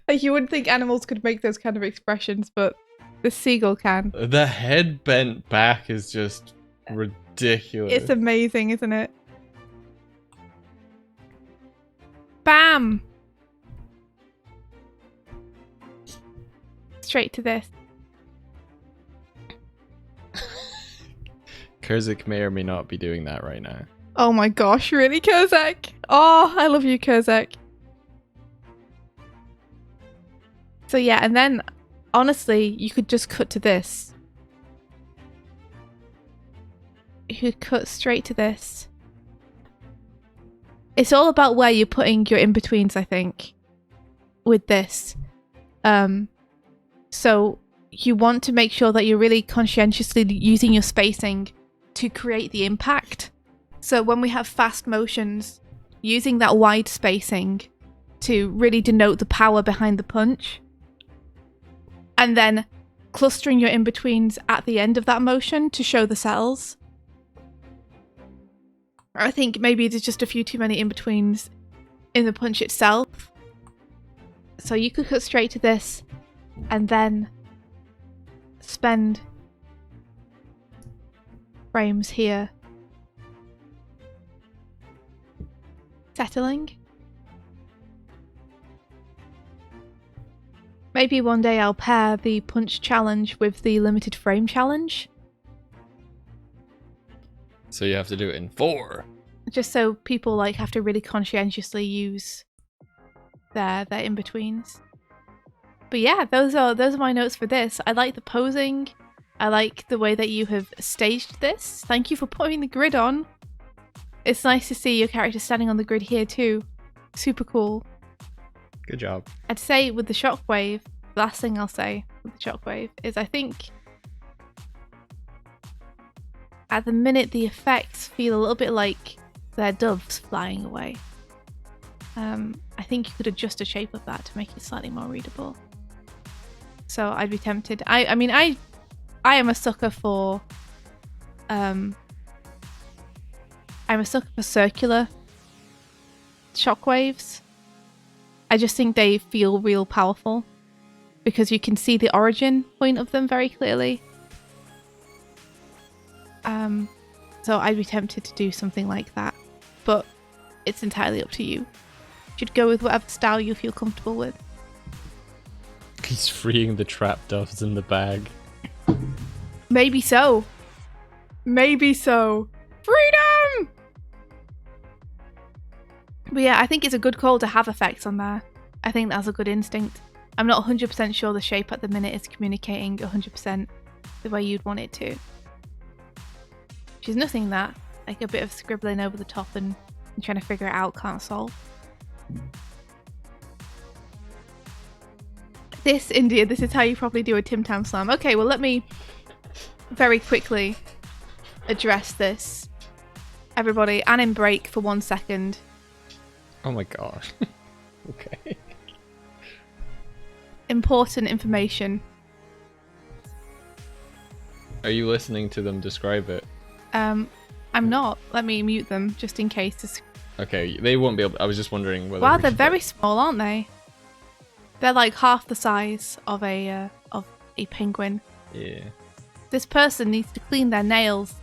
Like, you wouldn't think animals could make those kind of expressions, but the seagull can. The head bent back is just ridiculous. It's amazing, isn't it? Bam! Straight to this. Kurzik may or may not be doing that right now. Oh my gosh, really, Kurzak? Oh, I love you, Kurzak. So yeah, and then, honestly, you could just cut to this. You could cut straight to this. It's all about where you're putting your in-betweens, I think, with this. So you want to make sure that you're really conscientiously using your spacing to create the impact. So when we have fast motions, using that wide spacing to really denote the power behind the punch, and then clustering your in-betweens at the end of that motion to show the cells. I think maybe there's just a few too many in-betweens in the punch itself. So you could cut straight to this and then spend frames here settling. Maybe one day I'll pair the punch challenge with the limited frame challenge. So you have to do it in 4. Just so people like have to really conscientiously use their in-betweens. But yeah, those are my notes for this. I like the posing. I like the way that you have staged this. Thank you for putting the grid on. It's nice to see your character standing on the grid here too. Super cool. Good job. I'd say with the shockwave, the last thing I'll say with the shockwave is I think at the minute the effects feel a little bit like they're doves flying away. I think you could adjust the shape of that to make it slightly more readable. So I'd be tempted. I mean I am a sucker for I'm a sucker for circular shockwaves. I just think they feel real powerful because you can see the origin point of them very clearly. So I'd be tempted to do something like that, but it's entirely up to you. You should go with whatever style you feel comfortable with. He's freeing the trap doves in the bag. Maybe so. Maybe so. Freedom! But yeah, I think it's a good call to have effects on there. I think that's a good instinct. I'm not 100% sure the shape at the minute is communicating 100% the way you'd want it to. Which is nothing that, like a bit of scribbling over the top and trying to figure it out can't solve. This, India, this is how you probably do a Tam Slam. Okay, well let me very quickly address this. Everybody, anim break for 1 second. Oh my gosh. Okay. Important information. Are you listening to them describe it? I'm not. Let me mute them just in case. Okay, they won't be able. I was just wondering whether. Wow, they're very small, aren't they? They're like half the size of a penguin. Yeah. This person needs to clean their nails.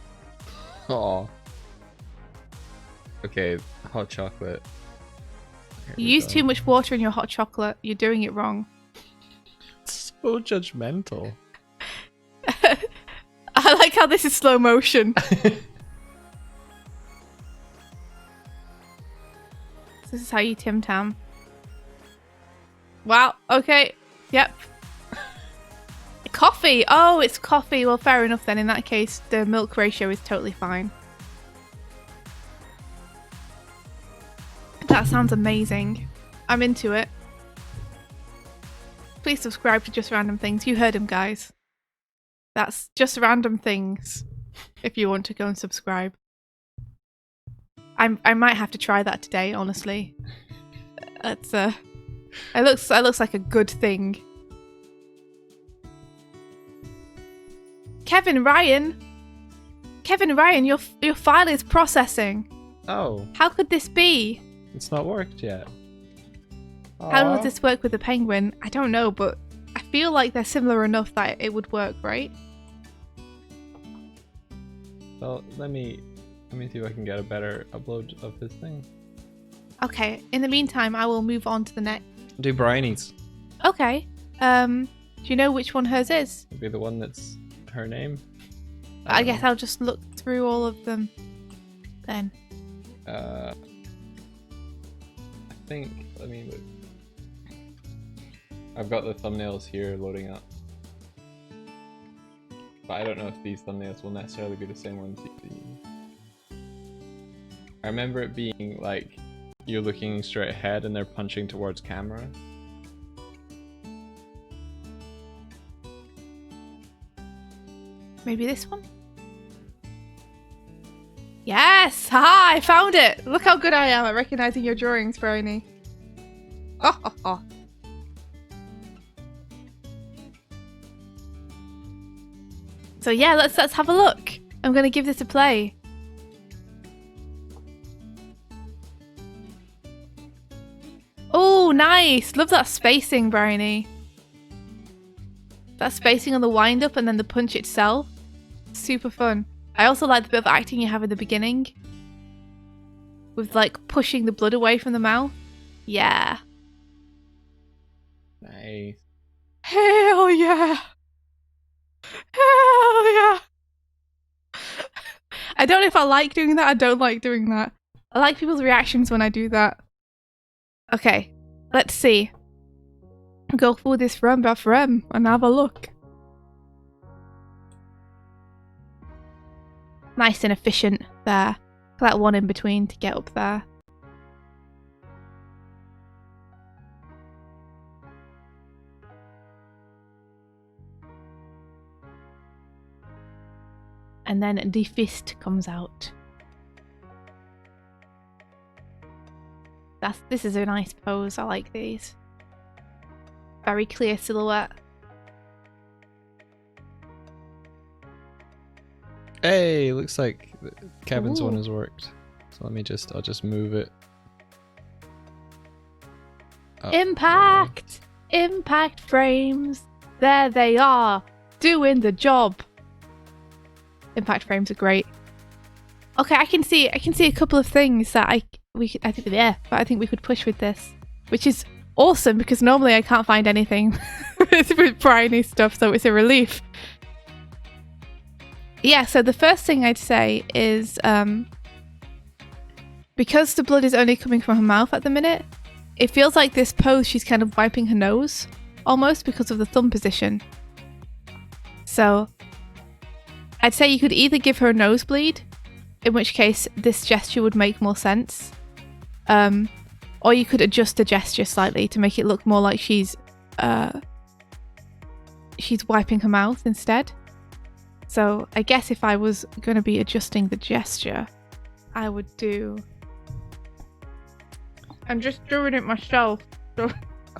Oh. Okay, hot chocolate. You use too much water in your hot chocolate. You're doing it wrong. So judgmental. I like how this is slow motion. This is how you Tim Tam. Wow, okay. Yep. Coffee! Oh, it's coffee. Well, fair enough then. In that case, the milk ratio is totally fine. That sounds amazing. I'm into it. please subscribe to Just Random Things. You heard him, guys. That's Just Random Things. If you want to go and subscribe. I might have to try that today, honestly. It's it looks like a good thing. Kevin Ryan, your file is processing. Oh. How could this be? It's not worked yet. How Aw. does this work with the penguin? I don't know, but I feel like they're similar enough that it would work, right? Well, let me see if I can get a better upload of this thing. Okay. In the meantime, I will move on to the next. Do Bryony's. Okay. Do you know which one hers is? It'd be the one that's her name. I guess I'll just look through all of them then. I think, let me look. I've got the thumbnails here loading up. But I don't know if these thumbnails will necessarily be the same ones you see. I remember it being like, you're looking straight ahead and they're punching towards camera. Maybe this one? Yes! Haha! I found it! Look how good I am at recognizing your drawings, Bryony. Oh, oh, oh. So yeah, let's have a look. I'm gonna give this a play. Oh, nice! Love that spacing, Bryony. That spacing on the wind up and then the punch itself. Super fun. I also like the bit of acting you have at the beginning. With like pushing the blood away from the mouth. Yeah. Nice. Hell yeah! Hell yeah! I don't know if I like doing that. I don't like doing that. I like people's reactions when I do that. Okay, let's see. Go through this frame by frame and have a look. Nice and efficient there. That one in between to get up there. And then the fist comes out. This is a nice pose. I like these. Very clear silhouette. Hey, looks like Kevin's one Ooh. has worked. So I'll just move it. Up. Impact! Impact frames! There they are! Doing the job! Impact frames are great. Okay, I can see a couple of things that I think we could push with this. Which is awesome because normally I can't find anything with Bryony stuff, so it's a relief. Yeah, so the first thing I'd say is because the blood is only coming from her mouth at the minute, it feels like this pose she's kind of wiping her nose almost because of the thumb position. So I'd say you could either give her a nosebleed, in which case this gesture would make more sense, or you could adjust the gesture slightly to make it look more like she's wiping her mouth instead. So I guess if I was going to be adjusting the gesture, I would do... I'm just doing it myself. So...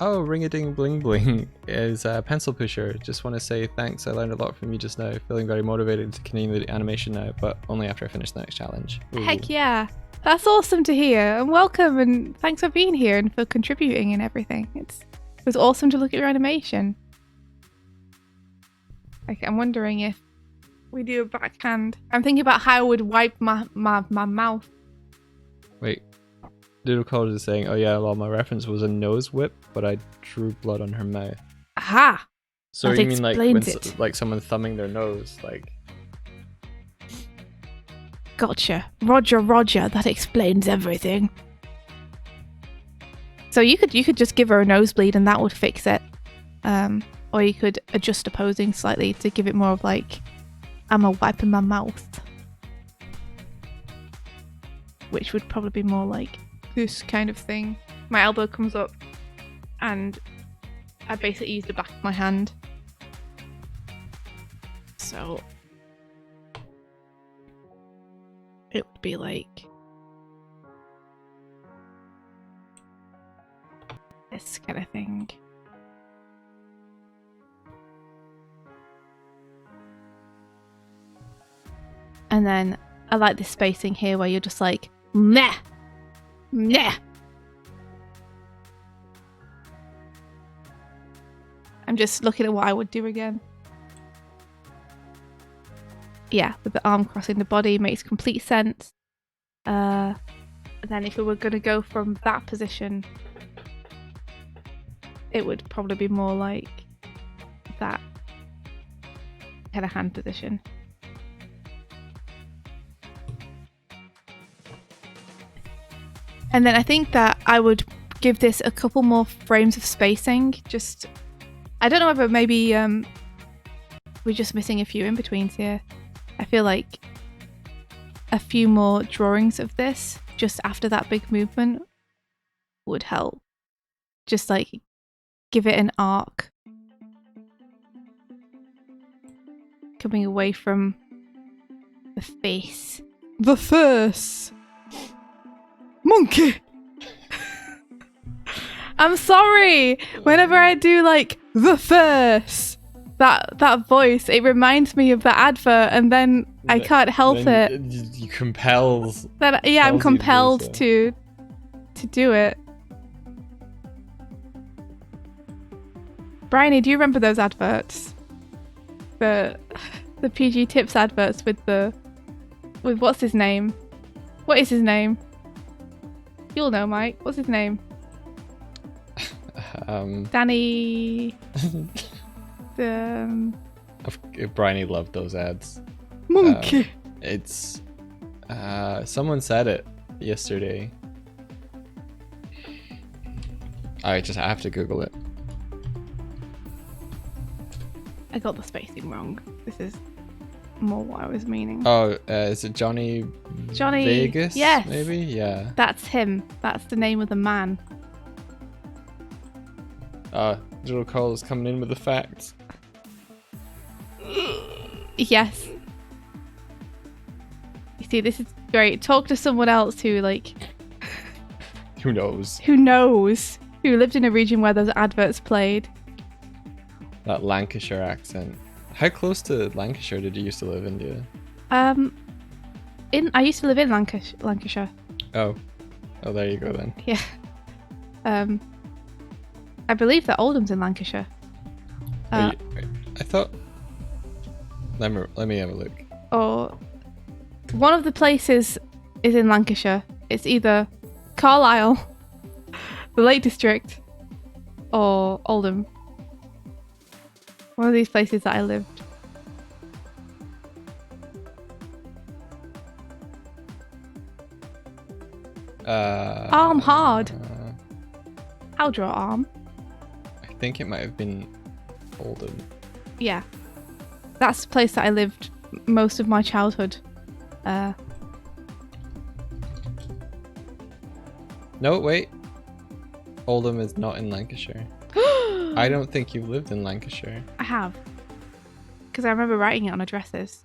Oh, Ring-a-Ding Bling Bling is a pencil pusher. Just want to say thanks. I learned a lot from you just now. Feeling very motivated to continue the animation now, but only after I finish the next challenge. Ooh. Heck yeah. That's awesome to hear. And welcome and thanks for being here and for contributing and everything. It was awesome to look at your animation. Like, I'm wondering if we do a backhand. I'm thinking about how I would wipe my mouth. Wait. Doodle Code is saying, oh yeah, well, my reference was a nose whip, but I drew blood on her mouth. Aha! So That you mean like when explains it. like someone thumbing their nose, like... Gotcha. Roger, that explains everything. So you could just give her a nosebleed and that would fix it. Or you could adjust the posing slightly to give it more of like, I'm a wiping my mouth. Which would probably be more like this kind of thing. My elbow comes up and I basically use the back of my hand. So it would be like this kind of thing. And then I like this spacing here where you're just like, meh, meh. I'm just looking at what I would do again. Yeah, with the arm crossing the body makes complete sense. And then if we were going to go from that position, it would probably be more like that kind of hand position. And then I think that I would give this a couple more frames of spacing. Just, I don't know whether maybe we're just missing a few in-betweens here. I feel like a few more drawings of this just after that big movement would help. Just like give it an arc. Coming away from the face. The face! Monkey! I'm sorry! Whenever I do like the face, that voice, it reminds me of the advert, and then I can't help it. You compels. I'm compelled to do it. Bryony, do you remember those adverts? The PG Tips adverts with what's his name? What is his name? You'll know, Mike. What's his name? Danny. Bryony loved those ads. Monkey. It's someone said it yesterday. I have to Google it. I got the spacing wrong. This is more what I was meaning. Oh, is it Johnny Vegas? Yes. Maybe? Yeah. That's him. That's the name of the man. Little Cole's coming in with the facts. Yes. You see, this is great. Talk to someone else who, like... Who knows? Who knows? Who lived in a region where those adverts played. That Lancashire accent. How close to Lancashire did you used to live in, India? I used to live in Lancashire. Oh, there you go then. Yeah. I believe that Oldham's in Lancashire. I thought. Let me have a look. Or one of the places is in Lancashire. It's either Carlisle, the Lake District, or Oldham. One of these places that I lived. Arm hard. I'll draw arm. I think it might have been Oldham. Yeah. That's the place that I lived most of my childhood. No, wait. Oldham is not in Lancashire. I don't think you've lived in Lancashire. I have. Because I remember writing it on addresses.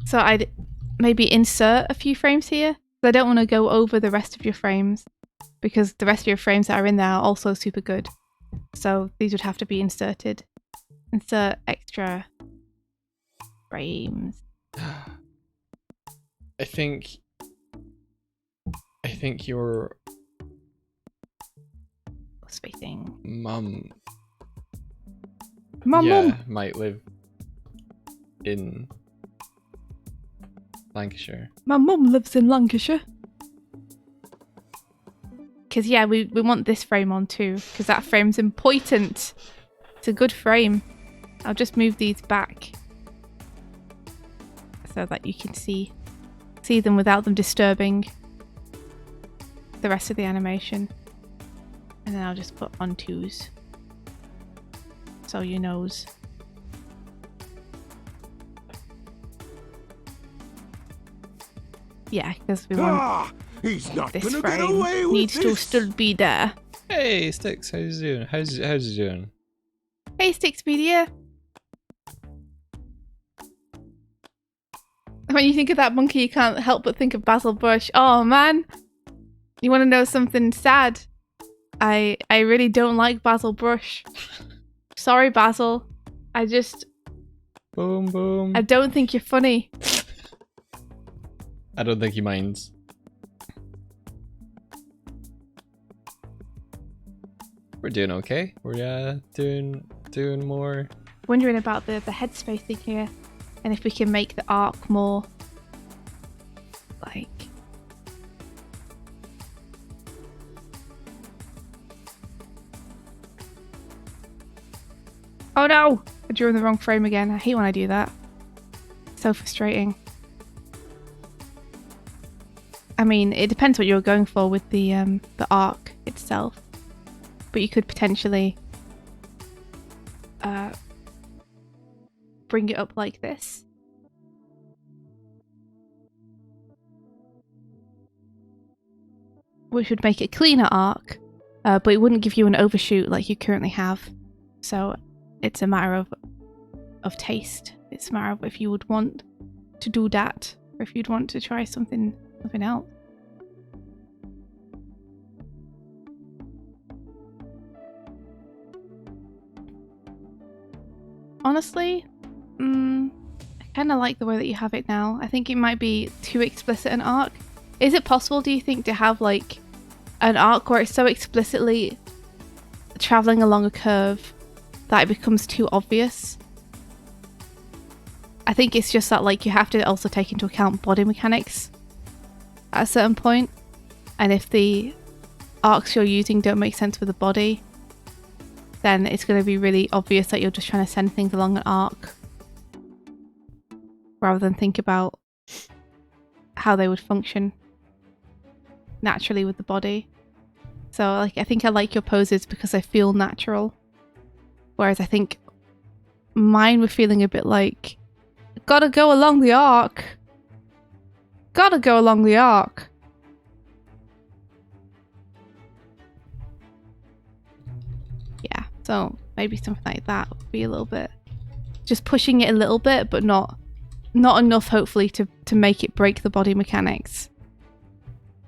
So I'd maybe insert a few frames here. I don't want to go over the rest of your frames, because the rest of your frames that are in there are also super good. So these would have to be inserted. Insert extra frames. I think your spacing. Mum might live in Lancashire. My mum lives in Lancashire. Because yeah, we want this frame on too, because that frame's important. It's a good frame. I'll just move these back so that you can see them without them disturbing the rest of the animation. And then I'll just put on twos. So you knows. Yeah, because we want... He's not This gonna get frame away with needs to this. still be there. Hey, Sticks, how's you doing? How's you doing? Hey, Sticks Media. When you think of that monkey, you can't help but think of Basil Brush. Oh man, you want to know something sad? I really don't like Basil Brush. Sorry, Basil. I Boom, boom. I don't think you're funny. I don't think he minds. We're doing okay. We're doing more. Wondering about the headspace thing here, and if we can make the arc more like. Oh no! I drew in the wrong frame again. I hate when I do that. So frustrating. I mean, it depends what you're going for with the arc itself, but you could potentially bring it up like this. Which would make it a cleaner arc, but it wouldn't give you an overshoot like you currently have. So it's a matter of taste. It's a matter of if you would want to do that, or if you'd want to try something else. Honestly, I kind of like the way that you have it now. I think it might be too explicit an arc. Is it possible, do you think, to have like an arc where it's so explicitly traveling along a curve that it becomes too obvious? I think it's just that like you have to also take into account body mechanics at a certain point, and if the arcs you're using don't make sense with the body, then it's going to be really obvious that you're just trying to send things along an arc rather than think about how they would function naturally with the body. So like I think I like your poses because they feel natural, whereas I think mine were feeling a bit like gotta go along the arc. Gotta go along the arc. Yeah, so maybe something like that would be a little bit, just pushing it a little bit, but not enough hopefully to make it break the body mechanics.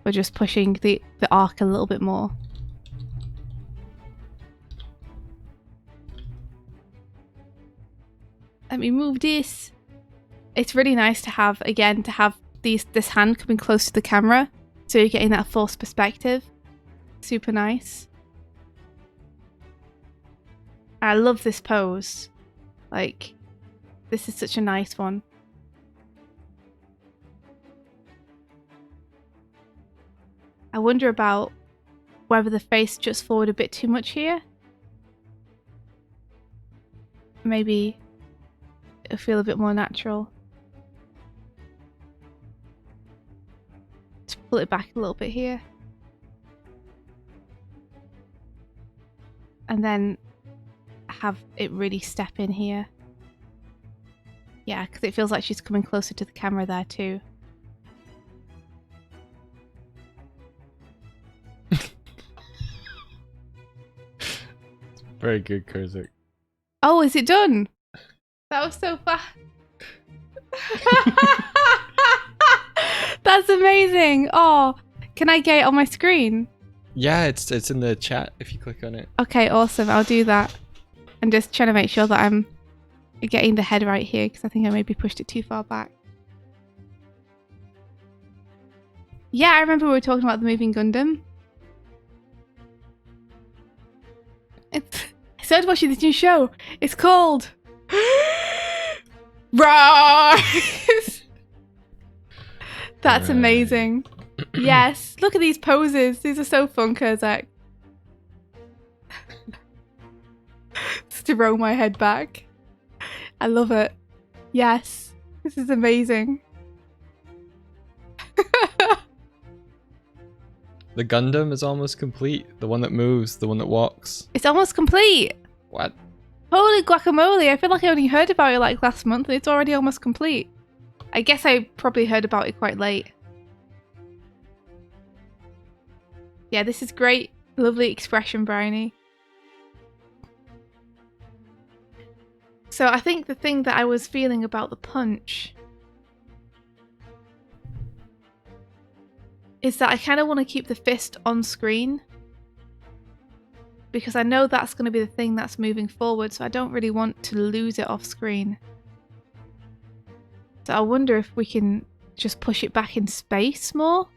But just pushing the arc a little bit more. Let me move this. It's really nice to have, again, this hand coming close to the camera, so you're getting that forced perspective. Super nice. I love this pose. Like, this is such a nice one. I wonder about whether the face juts forward a bit too much here. Maybe it'll feel a bit more natural. Let's pull it back a little bit here. And then have it really step in here. Yeah, because it feels like she's coming closer to the camera there too. Very good, Kurzik. Oh, is it done? That was so fast. That's amazing. Oh, can I get it on my screen? Yeah, it's in the chat if you click on it. Okay, awesome. I'll do that. I'm just trying to make sure that I'm getting the head right here because I think I maybe pushed it too far back. Yeah, I remember we were talking about the moving Gundam. I started watching this new show. It's called Rise. That's amazing. Yes, look at these poses. These are so fun, Kurzak. Just to roll my head back. I love it. Yes, this is amazing. The Gundam is almost complete. The one that moves, the one that walks. It's almost complete. What? Holy guacamole. I feel like I only heard about it like last month and it's already almost complete. I guess I probably heard about it quite late. Yeah, this is great. Lovely expression, Bryony. So I think the thing that I was feeling about the punch is that I kind of want to keep the fist on screen, because I know that's going to be the thing that's moving forward, so I don't really want to lose it off screen. So I wonder if we can just push it back in space more?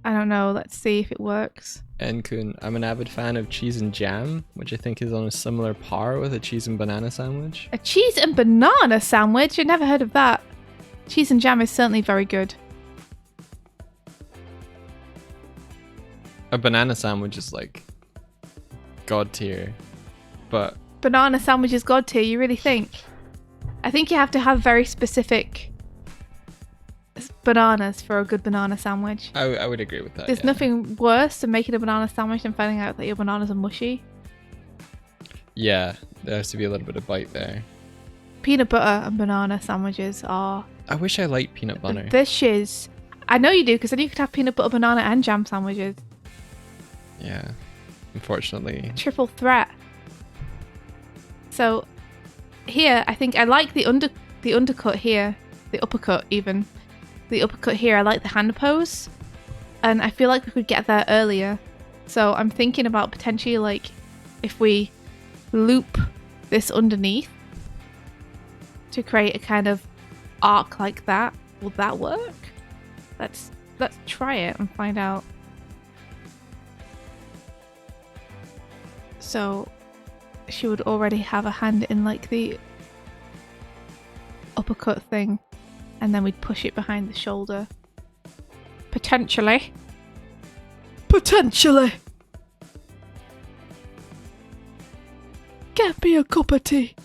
I don't know, let's see if it works. Enkun, I'm an avid fan of cheese and jam, which I think is on a similar par with a cheese and banana sandwich. A cheese and banana sandwich? I never heard of that. Cheese and jam is certainly very good. A banana sandwich is like god tier, but Banana sandwich is god tier, you really think? I think you have to have very specific bananas for a good banana sandwich. I would agree with that. There's nothing worse than making a banana sandwich and finding out that your bananas are mushy. Yeah, there has to be a little bit of bite there. Peanut butter and banana sandwiches are... I wish I liked peanut butter. The shiz. I know you do, because then you could have peanut butter, banana and jam sandwiches. Yeah, unfortunately. Triple threat. So here, I think I like the undercut here, the uppercut even. The uppercut here, I like the hand pose, and I feel like we could get there earlier. So I'm thinking about potentially, like, if we loop this underneath to create a kind of arc like that, will that work? Let's try it and find out. So she would already have a hand in like the uppercut thing, and then we'd push it behind the shoulder. Potentially. Potentially. Get me a cup of tea.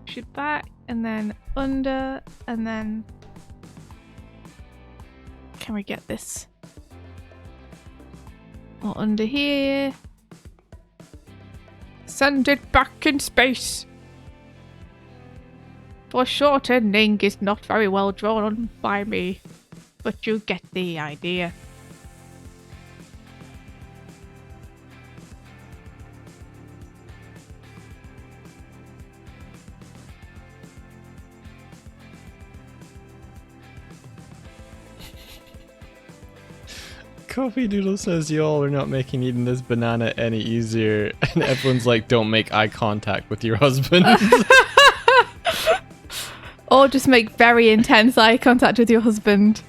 Push it back, and then under, and then... Can we get this? Or under here. Send it back in space. For short ending is not very well drawn by me, but you get the idea. Coffee Doodle says y'all are not making eating this banana any easier, and everyone's like, don't make eye contact with your husband. Or just make very intense eye contact with your husband.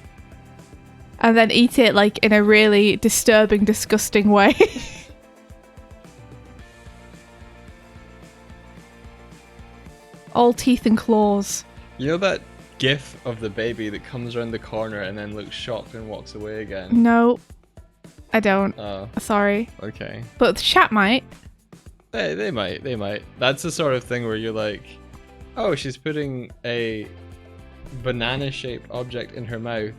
And then eat it like in a really disturbing, disgusting way. All teeth and claws. You know that gif of the baby that comes around the corner and then looks shocked and walks away again? No, I don't. Oh. Sorry. Okay. But the chat might. They might. That's the sort of thing where you're like, oh, she's putting a banana-shaped object in her mouth,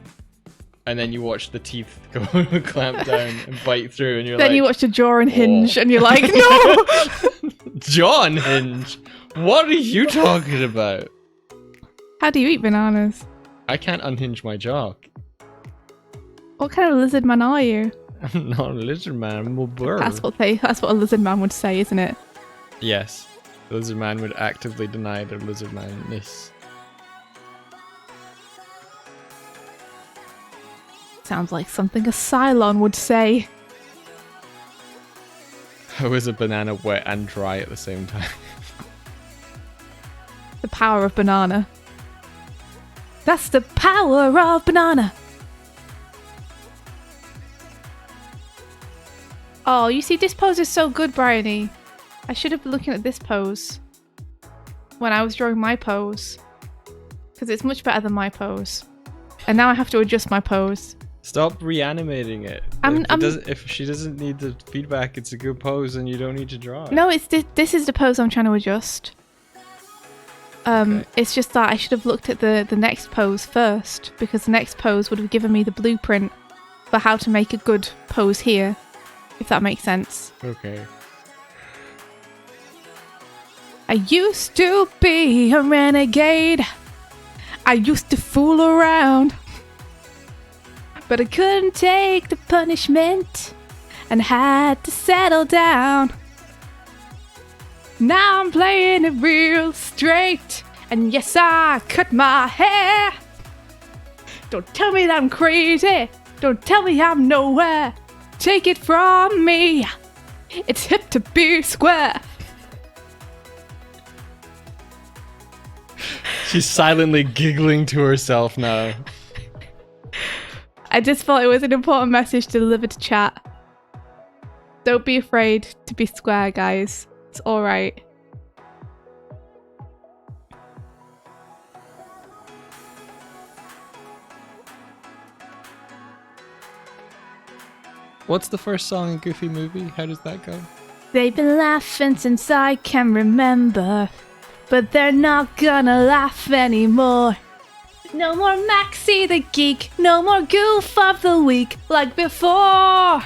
and then you watch the teeth go clamp down and bite through, and you're then like... you watch the jaw unhinge, oh. and you're like, no! Jaw unhinge? What are you talking about? How do you eat bananas? I can't unhinge my jaw. What kind of lizard man are you? I'm not a lizard man, I'm a bird. That's what a lizard man would say, isn't it? Yes. The lizard man would actively deny their lizard man-ness. Sounds like something a Cylon would say. How is a banana wet and dry at the same time? The power of banana. That's the power of banana. Oh, you see, this pose is so good, Bryony. I should have been looking at this pose when I was drawing my pose, because it's much better than my pose. And now I have to adjust my pose. Stop reanimating it. If she doesn't need the feedback, it's a good pose and you don't need to draw it. No, this is the pose I'm trying to adjust. Okay. It's just that I should have looked at the next pose first, because the next pose would have given me the blueprint for how to make a good pose here, if that makes sense. Okay. I used to be a renegade. I used to fool around. But I couldn't take the punishment and had to settle down. Now I'm playing it real straight. And yes, I cut my hair. Don't tell me that I'm crazy. Don't tell me I'm nowhere. Take it from me. It's hip to be square. She's silently giggling to herself now. I just thought it was an important message to deliver to chat. Don't be afraid to be square, guys. It's alright. What's the first song in Goofy Movie? How does that go? They've been laughing since I can remember, but they're not gonna laugh anymore. No more Maxie the Geek, no more Goof of the Week like before.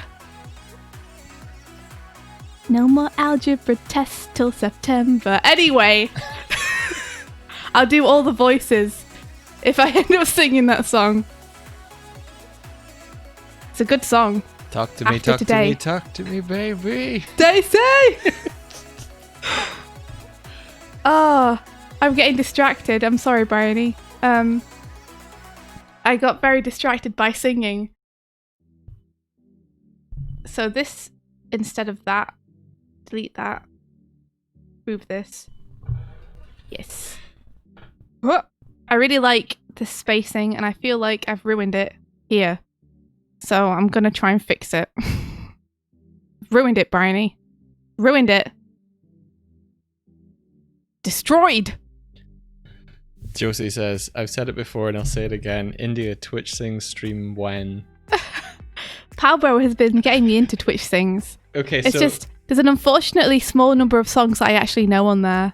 No more algebra tests till September. Anyway, I'll do all the voices if I end up singing that song. It's a good song. Talk to me, After talk today. to me, talk to me, baby. Daisy! Oh, I'm getting distracted. I'm sorry, Bryony. I got very distracted by singing. So this, instead of that, delete that. Move this. Yes. Oh, I really like the spacing and I feel like I've ruined it here. So I'm gonna try and fix it. Ruined it, Bryony. Ruined it. Destroyed. Josie says, I've said it before and I'll say it again. India, Twitch sings stream when? Palbro has been getting me into Twitch things. Okay, It's so just, there's an unfortunately small number of songs that I actually know on there.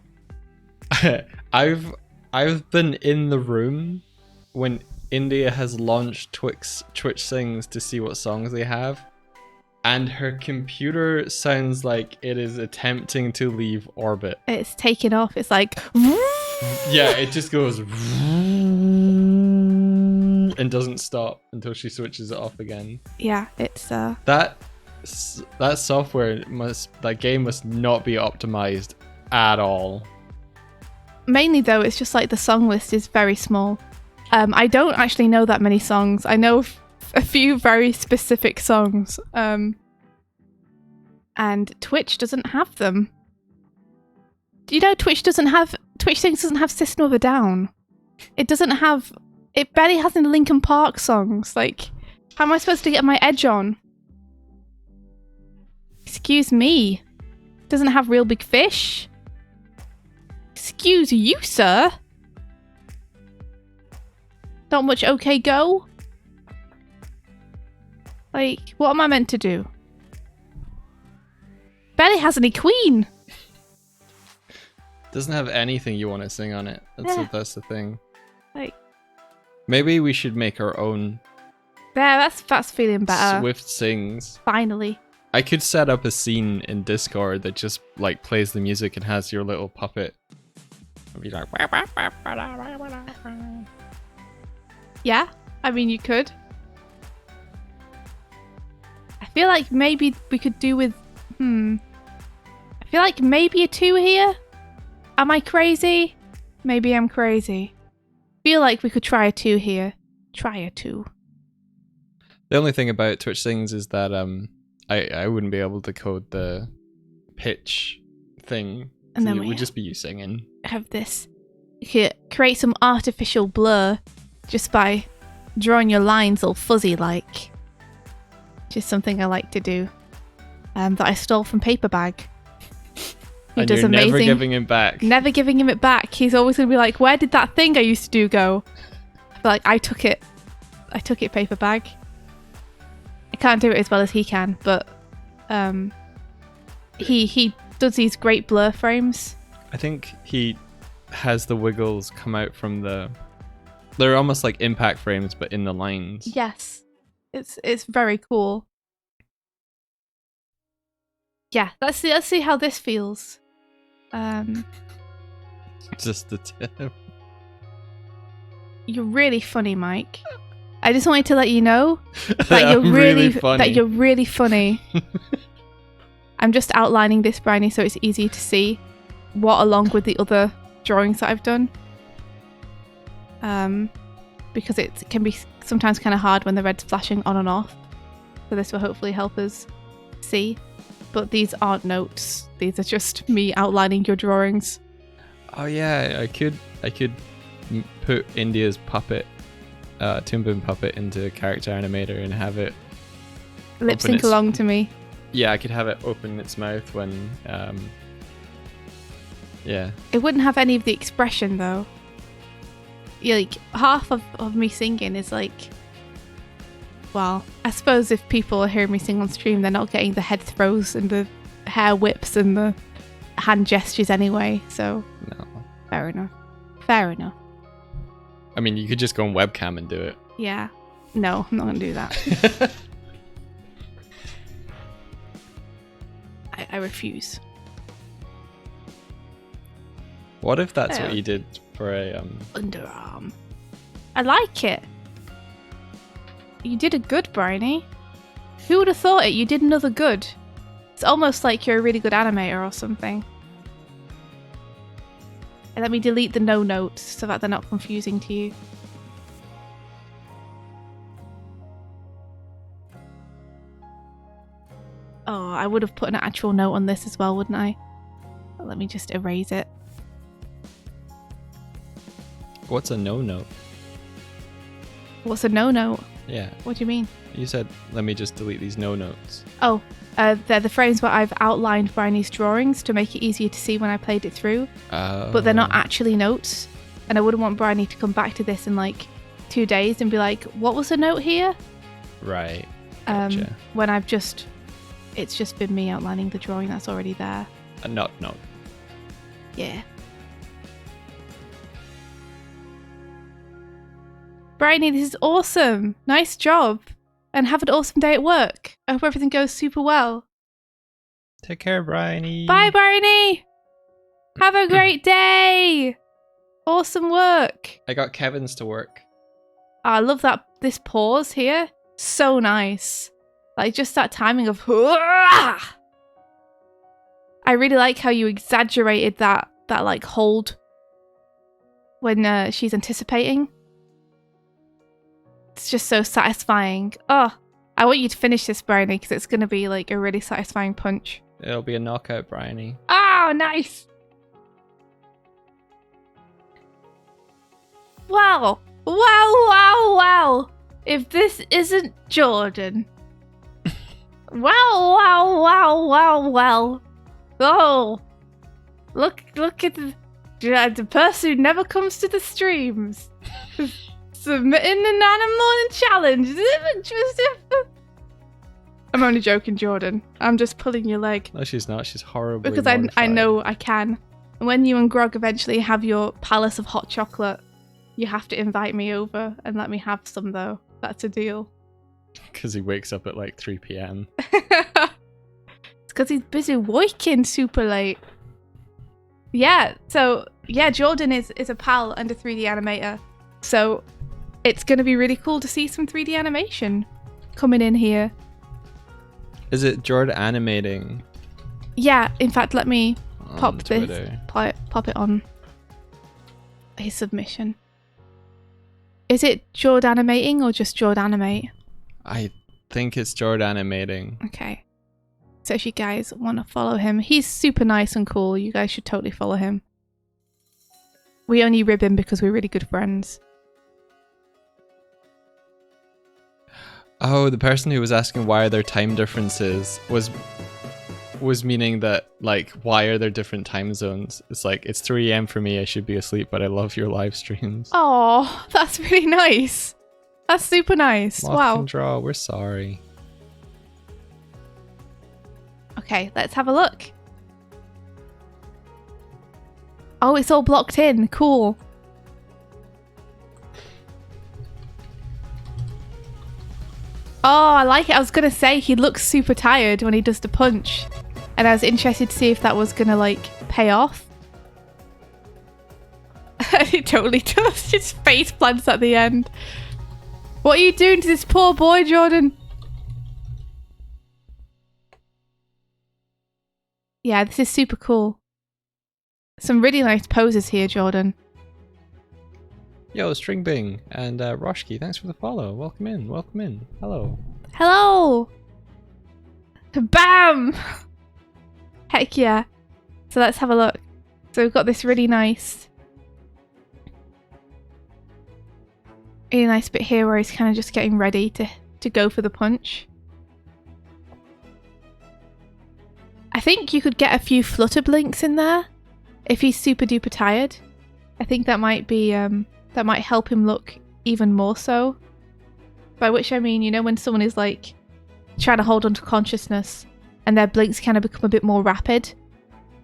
I've been in the room when India has launched Twitch sings to see what songs they have, and her computer sounds like it is attempting to leave orbit. It's taken off. It's like... Yeah, it just goes and doesn't stop until she switches it off again. Yeah, it's... That software that game must not be optimized at all. Mainly though, it's just like the song list is very small. I don't actually know that many songs. I know a few very specific songs. And Twitch doesn't have them. Do you know Twitch Things doesn't have System of a Down? It barely has any Linkin Park songs. Like, how am I supposed to get my edge on? Excuse me. Doesn't have Real Big Fish? Excuse you, sir. Not much OK Go? Like, what am I meant to do? Barely has any Queen. Doesn't have anything you want to sing on it. That's the thing. Like, maybe we should make our own. there, that's feeling better. Swift sings. Finally. I could set up a scene in Discord that just like plays the music and has your little puppet. It'd be like. Yeah, I mean, you could. I feel like maybe we could do with... I feel like maybe a 2 here? Am I crazy? Maybe I'm crazy. Feel like we could try a 2 here. Try a 2. The only thing about Twitch Sings is that I wouldn't be able to code the pitch thing. And So then it we would just be you singing. have this. You could create some artificial blur just by drawing your lines all fuzzy like. Just something I like to do. That I stole from Paperbag. He And does you're amazing. never giving him back. Never giving him it back. He's always going to be like, where did that thing I used to do go? But like, I took it, Paperbag. I can't do it as well as he can, but he does these great blur frames. I think he has the wiggles come out from the... They're almost like impact frames, but in the lines. Yes. It's very cool. Yeah, let's see how this feels. Just the tip. You're really funny, Mike. I just wanted to let you know that I'm you're really funny. that you're really funny. I'm just outlining this, Bryony, so it's easy to see what along with the other drawings that I've done. Because it can be sometimes kind of hard when the red's flashing on and off. So this will hopefully help us see. But these aren't notes. These are just me outlining your drawings. Oh yeah, I could put India's puppet, Toon Boom puppet into Character Animator and have it lip sync along to me. Yeah, I could have it open its mouth when, yeah. It wouldn't have any of the expression though. Yeah, like half of me singing is like, well, I suppose if people are hearing me sing on stream, they're not getting the head throws and the hair whips and the hand gestures anyway. So No. fair enough. Fair enough. I mean, you could just go on webcam and do it. Yeah. No, I'm not gonna do that. I refuse. What if that's Oh. what you did for a Underarm. I like it. You did a good, Bryony. Who would have thought it? You did another good. It's almost like you're a really good animator or something. And let me delete the no notes so that they're not confusing to you. Oh, I would have put an actual note on this as well, wouldn't I? But let me just erase it. What's a no-note? What's a no note? Yeah, What do you mean? you said, let me just delete these no-notes. Oh, they're the frames where I've outlined Bryony's drawings to make it easier to see when I played it through. But they're not actually notes. And I wouldn't want Bryony to come back to this in like 2 days and be like, what was the note here? Right, gotcha. When it's just been me outlining the drawing that's already there. A no. Yeah. Bryony, this is awesome. Nice job. And have an awesome day at work. I hope everything goes super well. Take care, Bryony. Bye, Bryony. Have a great day. Awesome work. I got Kevin's to work. I love this pause here. So nice. Like just that timing of I really like how you exaggerated that like hold when she's anticipating. It's just so satisfying. Oh, I want you to finish this, Bryony, because it's going to be like a really satisfying punch. It'll be a knockout, Bryony. Oh, nice. Wow. Wow. If this isn't Jordan. Wow. Oh. Look at the person who never comes to the streams. Submitting an animorning challenge. I'm only joking, Jordan. I'm just pulling your leg. No, she's not. She's horribly Because mortified. I know I can. And when you and Grog eventually have your palace of hot chocolate, you have to invite me over and let me have some, though. That's a deal. Because he wakes up at like 3 p.m. It's because he's busy working super late. Yeah, so, yeah, Jordan is a pal and a 3D animator. So it's going to be really cool to see some 3D animation coming in here. Is it Jordan animating? Yeah, in fact, let me on Twitter? pop it on his submission. Is it Jord animating or just Jord animate? I think it's Jordan animating. Okay. So if you guys want to follow him, he's super nice and cool. You guys should totally follow him. We only rib him because we're really good friends. Oh, the person who was asking why are there time differences was meaning that, like, why are there different time zones? It's like, it's 3 a.m. for me, I should be asleep, but I love your live streams. Oh, that's really nice. That's super nice. Moth Wow. can draw, we're sorry. Okay, let's have a look. Oh, it's all blocked in. Cool. Oh, I like it. I was going to say he looks super tired when he does the punch. And I was interested to see if that was going to, like, pay off. It totally does. Just face plants at the end. What are you doing to this poor boy, Jordan? Yeah, this is super cool. Some really nice poses here, Jordan. Yo, String Bing and Roshki, thanks for the follow. Welcome in, welcome in. Hello. Hello! Bam! Heck yeah. So let's have a look. So we've got this really nice bit here where he's kind of just getting ready to go for the punch. I think you could get a few flutter blinks in there if he's super duper tired. I think that might be that might help him look even more so. By which I mean, you know, when someone is like trying to hold on to consciousness and their blinks kind of become a bit more rapid.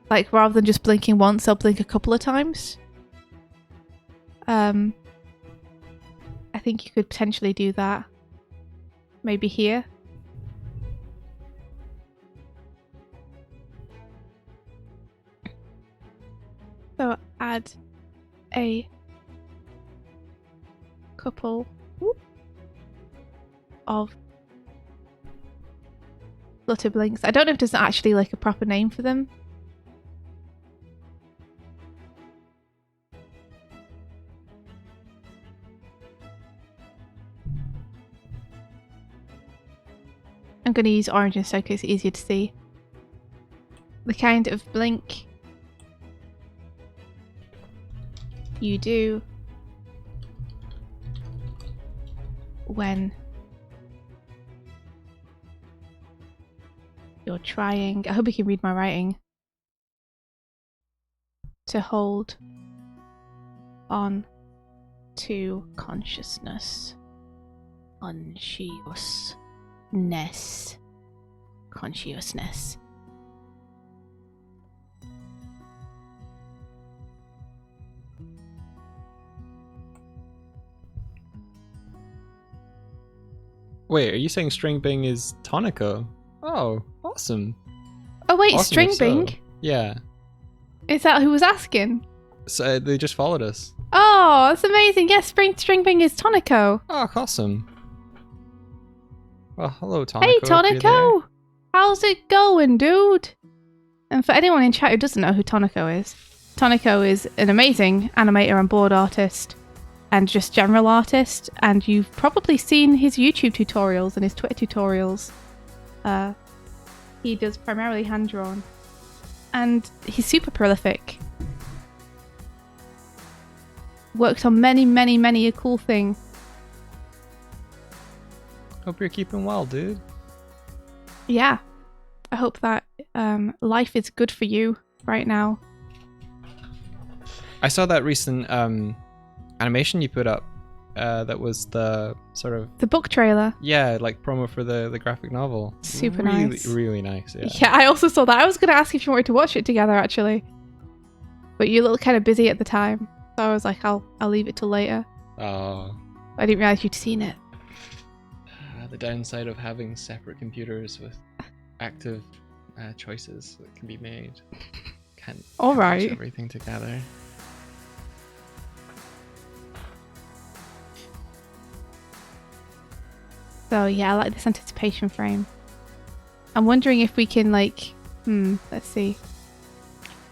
Like rather than just blinking once, they'll blink a couple of times. I think you could potentially do that. Maybe here. So add a couple of flutter blinks. I don't know if there's actually like a proper name for them. I'm going to use orange instead because it's easier to see. The kind of blink you do when you're trying, I hope you can read my writing, to hold on to consciousness. Consciousness. Wait, are you saying String Bing is Tonico? Oh, awesome. Oh wait, Awesome String if so. Bing? Yeah. Is that who was asking? So they just followed us. Oh, that's amazing. Yes, String Bing is Tonico. Oh, awesome. Well, hello, Tonico. Hey, if you're there. Tonico! How's it going, dude? And for anyone in chat who doesn't know who Tonico is an amazing animator and board artist and just general artist, and you've probably seen his YouTube tutorials and his Twitter tutorials. He does primarily hand-drawn, and he's super prolific. Worked on many a cool thing. Hope you're keeping well, dude. Yeah, I hope that life is good for you right now. I saw that recent animation you put up. That was the sort of The book trailer. yeah, like promo for the graphic novel. Super really, nice. Really nice. Yeah. Yeah, I also saw that. I was going to ask if you wanted to watch it together, actually. But you looked kind of busy at the time. So I was like, I'll leave it till later. Oh. I didn't realize you'd seen it. The downside of having separate computers with active choices that can be made. Can't All watch right. everything together. So yeah, I like this anticipation frame. I'm wondering if we can like, let's see.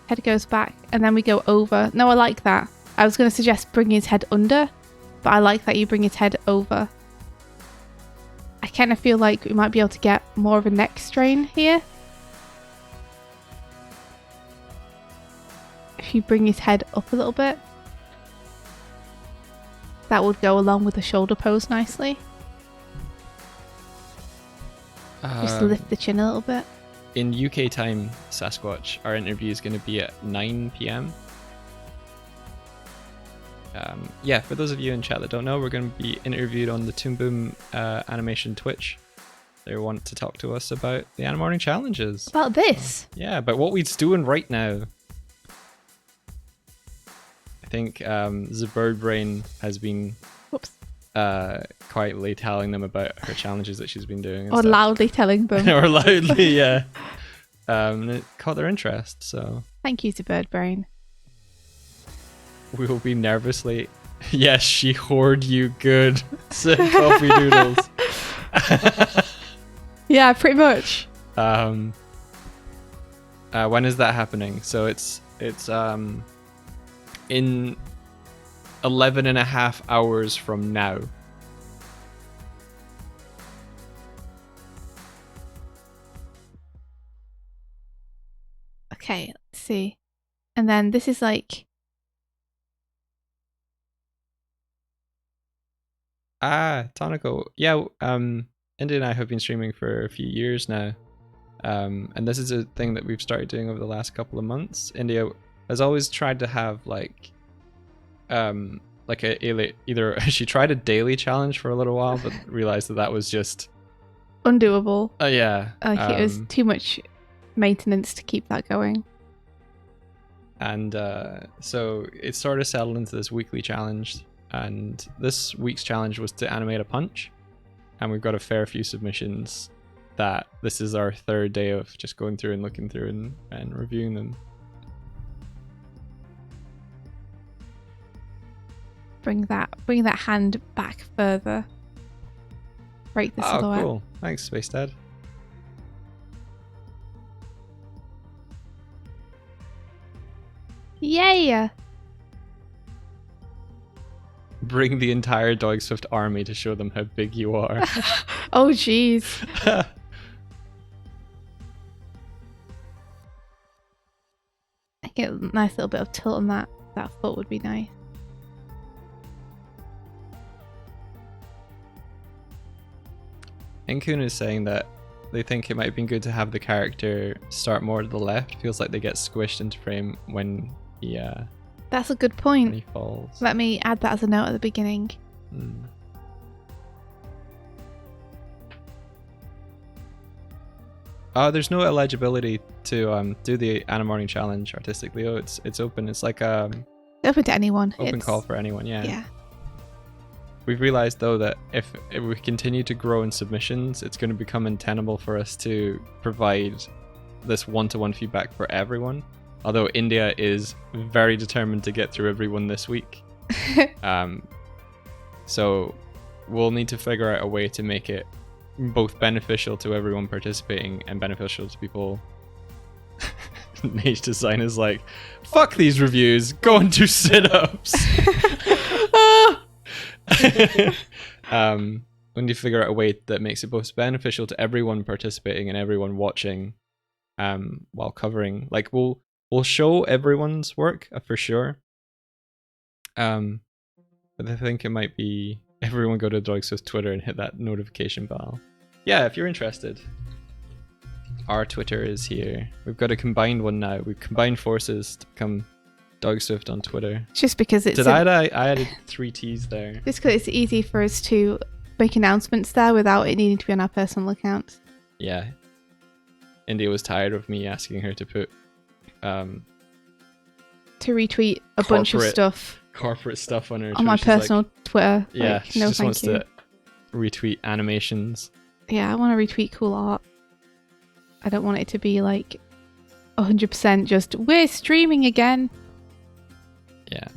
Head goes back and then we go over. No, I like that. I was going to suggest bringing his head under, but I like that you bring his head over. I kind of feel like we might be able to get more of a neck strain here. If you bring his head up a little bit. That would go along with the shoulder pose nicely. Just lift the chin a little bit. In UK time, Sasquatch, our interview is going to be at 9 p.m. Yeah, for those of you in chat that don't know, we're going to be interviewed on the Toon Boom animation Twitch. They want to talk to us about the Animorning challenges. About this? Yeah, but what we're doing right now. I think the bird brain has been quietly telling them about her challenges that she's been doing. Or loudly telling them. Or loudly, yeah. And it caught their interest, so. Thank you to Bird Brain. we will be nervously. Yes, she hoard you good. Coffee doodles. Yeah, pretty much. When is that happening? So it's in 11 and a half hours from now. Okay, let's see. And then this is like... Tanako. Yeah, India and I have been streaming for a few years now. And this is a thing that we've started doing over the last couple of months. India has always tried to have either she tried a daily challenge for a little while, but realized that was just undoable. Yeah. Like it was too much maintenance to keep that going. And so it sort of settled into this weekly challenge. And this week's challenge was to animate a punch. And we've got a fair few submissions that this is our third day of just going through and looking through and reviewing them. Bring that hand back further. Break the silhouette. Oh, cool. Thanks, Space Dad. Yay! Bring the entire Doig Swift army to show them how big you are. Oh, jeez. I get a nice little bit of tilt on that foot would be nice. Inkun is saying that they think it might have been good to have the character start more to the left. Feels like they get squished into frame when he that's a good point. when he falls. Let me add that as a note at the beginning. There's no eligibility to do the Animorning challenge artistically. Oh, it's open. It's like open to anyone. Open call for anyone. Yeah. We've realized though that if we continue to grow in submissions, it's going to become untenable for us to provide this one-to-one feedback for everyone. Although India is very determined to get through everyone this week. So we'll need to figure out a way to make it both beneficial to everyone participating and beneficial to people. Nage Design is like, fuck these reviews, go and do sit-ups. We need to figure out a way that makes it both beneficial to everyone participating and everyone watching while covering. Like we'll show everyone's work for sure. But I think it might be everyone go to Doig Swift Twitter and hit that notification bell. Yeah, if you're interested. Our Twitter is here. We've got a combined one now. We've combined forces to become Doig Swift on Twitter. Just because it's... I added 3 T's there. Just because it's easy for us to make announcements there without it needing to be on our personal accounts. Yeah. India was tired of me asking her to put... to retweet a bunch of stuff. Corporate stuff on her on my personal Twitter. Yeah, like, she no, just wants you. to retweet animations. Yeah, I want to retweet cool art. I don't want it to be like 100% just, we're streaming again. Yeah.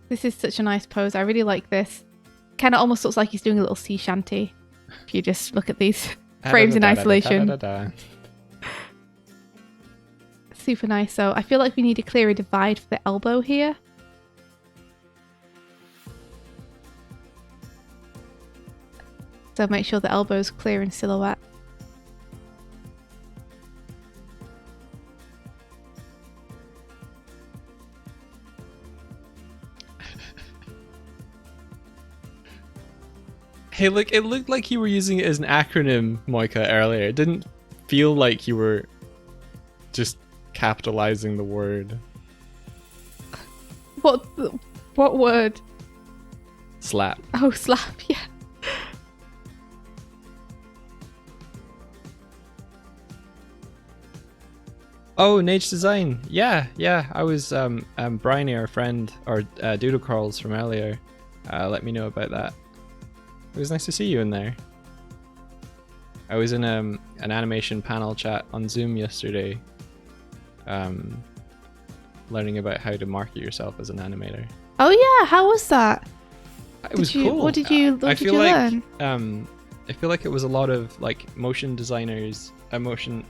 This is such a nice pose. I really like this. Kind of almost looks like he's doing a little sea shanty. If you just look at these frames in isolation. Super nice. So I feel like we need to clear a divide for the elbow here. So make sure the elbow's clear in silhouette. Hey, look, it looked like you were using it as an acronym, Moika, earlier. It didn't feel like you were just capitalizing the word. What word? Slap. Oh, slap, yeah. Oh, Nage Design. Yeah. I was Bryony, our friend, or Doodle Crawls from earlier. Let me know about that. was nice to see you in there. I was in an animation panel chat on Zoom yesterday, learning about how to market yourself as an animator. Oh yeah, how was that? It was cool. What did you learn? I feel like it was a lot of like motion designers, motion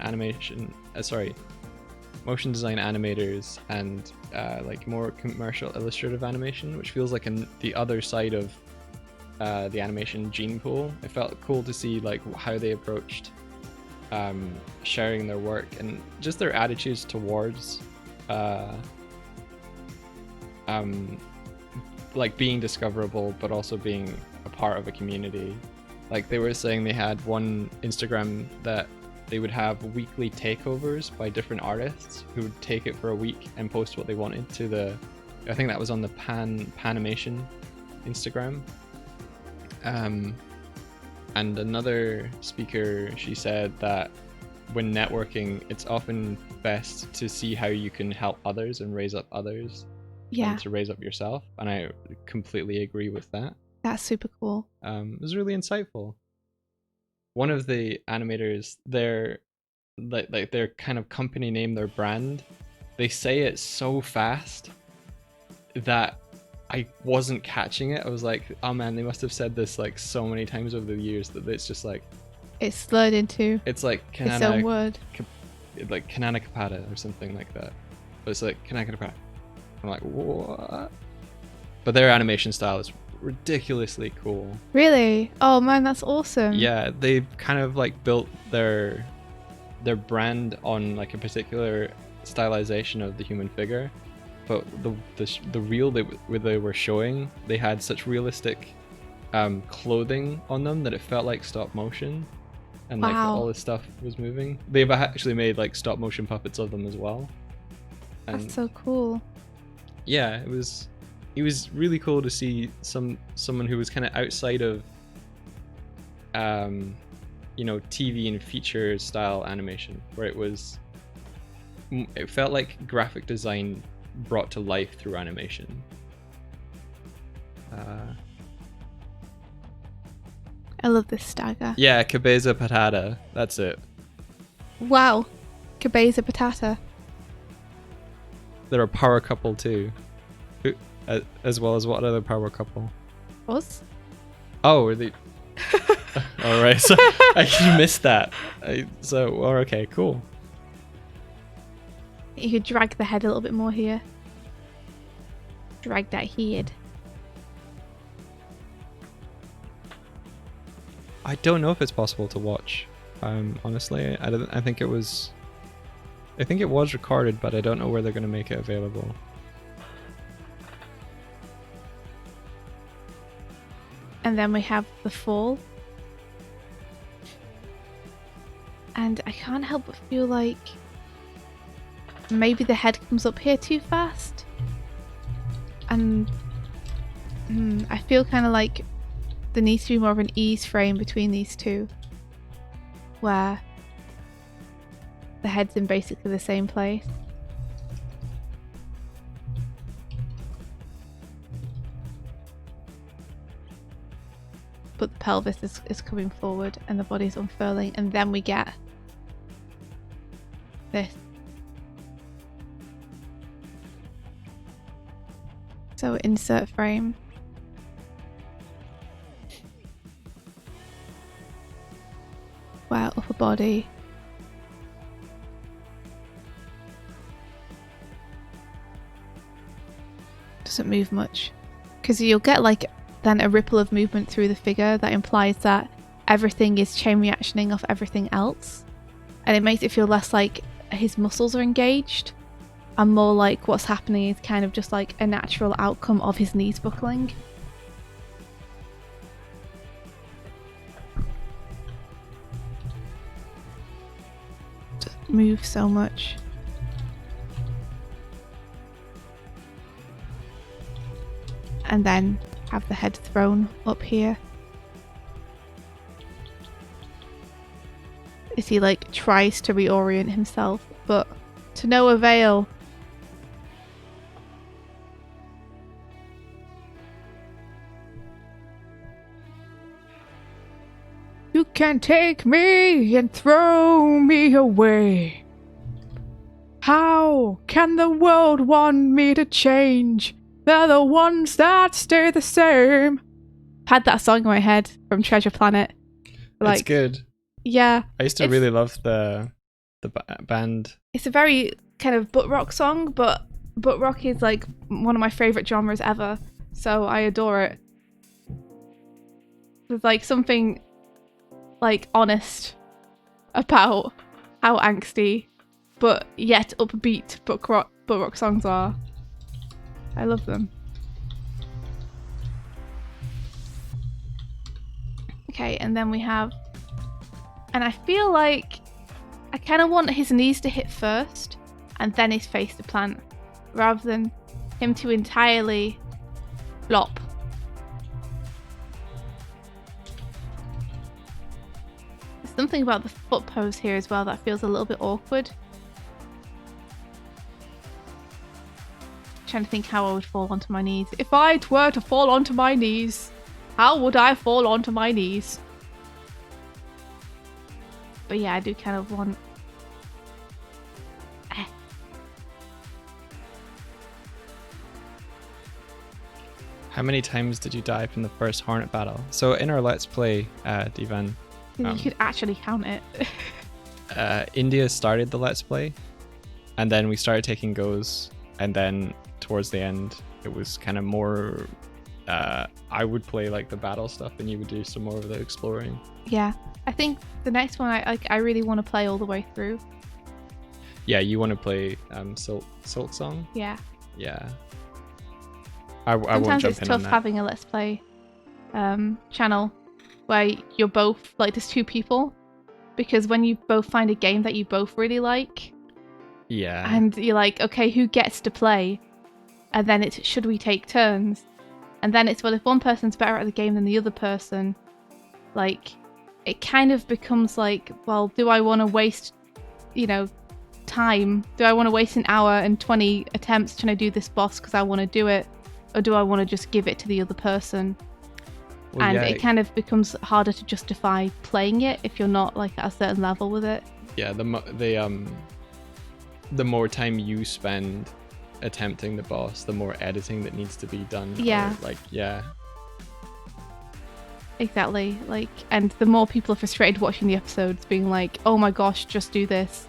design animators, and like more commercial illustrative animation, which feels like the other side of the animation gene pool. It felt cool to see like how they approached sharing their work and just their attitudes towards like being discoverable, but also being a part of a community. Like they were saying they had one Instagram that they would have weekly takeovers by different artists who would take it for a week and post what they wanted to the, I think that was on the Panimation Instagram. And another speaker, she said that when networking, it's often best to see how you can help others and raise up others than to raise up yourself. And I completely agree with that. That's super cool. It was really insightful. One of the animators, their kind of company name, their brand, they say it so fast that I wasn't catching it. I was like, oh man, they must have said this like so many times over the years that it's just like it's slurred into. It's like its own word, like Kananakapada or something like that. But it's like Kananakapada. I'm like, what? But their animation style is ridiculously cool. Really? Oh man, that's awesome. Yeah, they've kind of like built their brand on like a particular stylization of the human figure, but the reel they were showing, they had such realistic clothing on them that it felt like stop motion, and like all this stuff was moving. They've actually made like stop motion puppets of them as well. And that's so cool. Yeah, it was really cool to see someone who was kind of outside of TV and feature style animation, where it felt like graphic design brought to life through animation. I love this stagger. Yeah, Cabeza Patata, that's it. Wow, Cabeza Patata. They're a power couple too. As well as what other power couple? Us? Oh, are they? All right, so I missed that. Okay, cool. You could drag the head a little bit more here. Drag that head. I don't know if it's possible to watch. Honestly, I think it was recorded, but I don't know where they're going to make it available. And then we have the fall. And I can't help but feel like maybe the head comes up here too fast. And I feel kind of like there needs to be more of an ease frame between these two, where the head's in basically the same place. But the pelvis is coming forward and the body's unfurling, and then we get this. So insert frame. Wow, upper body. Doesn't move much. Because you'll get like then a ripple of movement through the figure that implies that everything is chain reactioning off everything else. And it makes it feel less like his muscles are engaged and more like what's happening is kind of just like a natural outcome of his knees buckling. Just move so much. And then have the head thrown up here. As he like tries to reorient himself, but to no avail. can take me and throw me away. How can the world want me to change? They're the ones that stay the same. Had that song in my head from Treasure Planet. It's good. Yeah. I used to really love the band. It's a very kind of butt rock song, but butt rock is like one of my favorite genres ever. So I adore it. There's like something like honest about how angsty but yet upbeat butt rock songs are. I love them. Okay, and then we have, and I feel like I kind of want his knees to hit first and then his face to plant, rather than him to entirely flop. There's something about the foot pose here as well that feels a little bit awkward. Trying to think how I would fall onto my knees. If I were to fall onto my knees, how would I fall onto my knees? But yeah, I do kind of want... How many times did you die from the first Hornet battle? So in our Let's Play, Divan... you could actually count it. India started the Let's Play, and then we started taking goes, and then towards the end, it was kind of more... I would play like the battle stuff, and you would do some more of the exploring. Yeah, I think the next one I really want to play all the way through. Yeah, you want to play Silk Song? Yeah. Yeah. I won't Sometimes jump in on that. it's tough having a Let's Play channel where you're both, like, there's two people, because when you both find a game that you both really like, yeah, and you're like, okay, who gets to play? And then it's, should we take turns? And then it's, well, if one person's better at the game than the other person, like, it kind of becomes like, well, do I want to waste, time? Do I want to waste an hour and 20 attempts trying to do this boss because I want to do it? Or do I want to just give it to the other person? Well, and yeah, it kind of becomes harder to justify playing it if you're not like at a certain level with it. Yeah, the more time you spend attempting the boss, the more editing that needs to be done. Yeah. Yeah. Exactly. Like, and the more people are frustrated watching the episodes, being like, "Oh my gosh, just do this."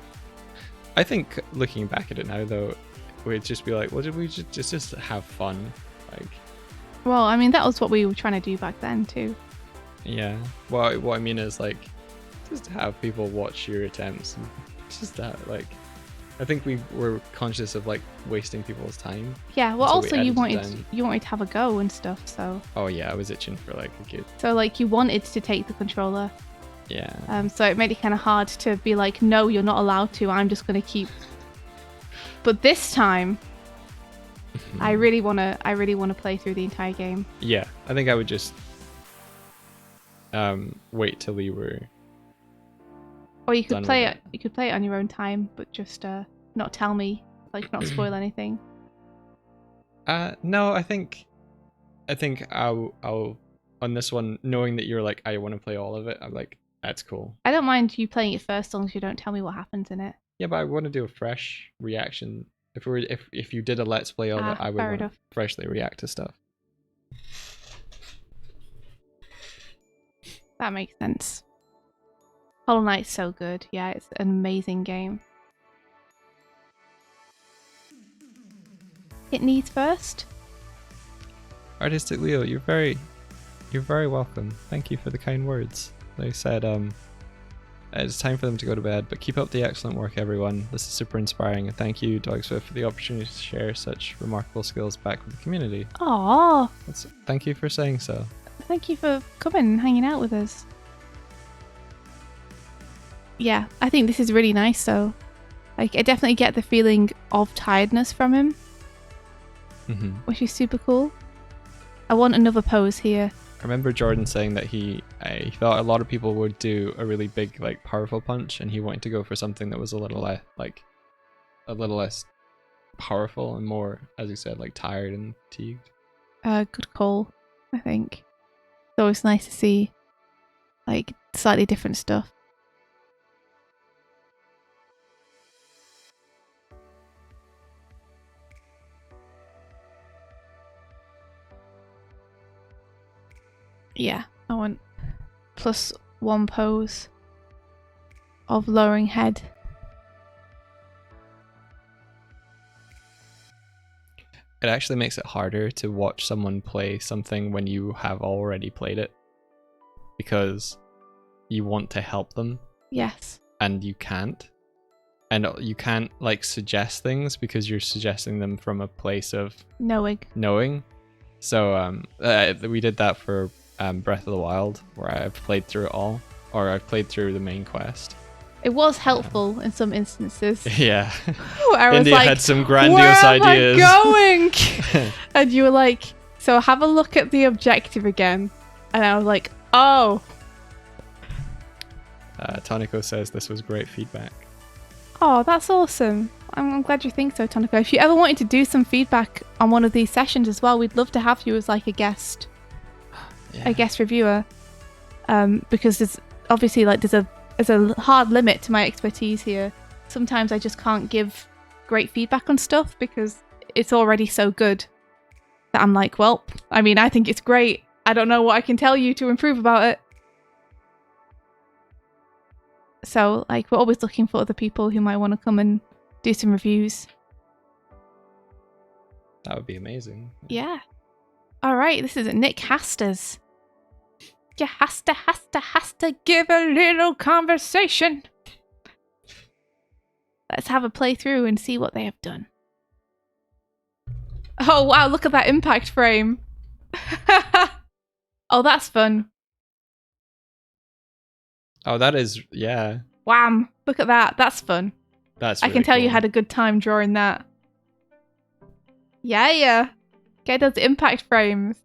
I think looking back at it now, though, we'd just be like, "Well, did we just have fun?" Like. Well, I mean, that was what we were trying to do back then too. Yeah. Well, what I mean is like, just to have people watch your attempts, and just that, like, I think we were conscious of like wasting people's time. Yeah. Well, so also you wanted them. to have a go and stuff, so. Oh yeah, I was itching for like a good. So like you wanted to take the controller. Yeah. So it made it kind of hard to be like, no, you're not allowed to. I'm just gonna keep. But this time, I really wanna play through the entire game. Yeah, I think I would just wait till we were. Or you could play it. You could play it on your own time, but just not tell me, like not spoil anything. No, I think I'll on this one, knowing that you're like, I want to play all of it. I'm like, that's cool. I don't mind you playing it first, as long as you don't tell me what happens in it. Yeah, but I want to do a fresh reaction. If you did a Let's Play of it, I would want to freshly react to stuff. That makes sense. Hollow Knight's so good. Yeah, it's an amazing game. Hit knees first. Artistic Leo, you're very welcome. Thank you for the kind words. They said it's time for them to go to bed, but keep up the excellent work, everyone. This is super inspiring, and thank you, Doig, for the opportunity to share such remarkable skills back with the community. Aww. Thank you for saying so. Thank you for coming and hanging out with us. Yeah, I think this is really nice, though. Like, I definitely get the feeling of tiredness from him, which is super cool. I want another pose here. I remember Jordan saying that he thought a lot of people would do a really big, like, powerful punch, and he wanted to go for something that was a little less powerful and more, as you said, like tired and fatigued. Good call, I think. It's always nice to see like slightly different stuff. Yeah, I want +1 pose of lowering head. It actually makes it harder to watch someone play something when you have already played it, because you want to help them. Yes. And you can't. And you can't like suggest things because you're suggesting them from a place of knowing. So we did that for Breath of the Wild, where I've played through it all, or I've played through the main quest. It was helpful in some instances. Yeah. India had some grandiose ideas. Where am I going? And you were like, so have a look at the objective again. And I was like, oh. Tonico says this was great feedback. Oh, that's awesome. I'm glad you think so, Tonico. If you ever wanted to do some feedback on one of these sessions as well, we'd love to have you as like a guest. Yeah. A guest reviewer. Because there's obviously like there's a hard limit to my expertise here. Sometimes I just can't give great feedback on stuff because it's already so good that I'm like, well, I mean, I think it's great. I don't know what I can tell you to improve about it. So, like, we're always looking for other people who might want to come and do some reviews. That would be amazing. Yeah. All right, this is Nick Hasters. You has to give a little conversation. Let's have a playthrough and see what they have done. Oh wow, look at that impact frame. Oh, that's fun. Oh, that is, yeah. Wham! Look at that. That's fun. That's really I can tell cool. You had a good time drawing that. Yeah. Get those impact frames.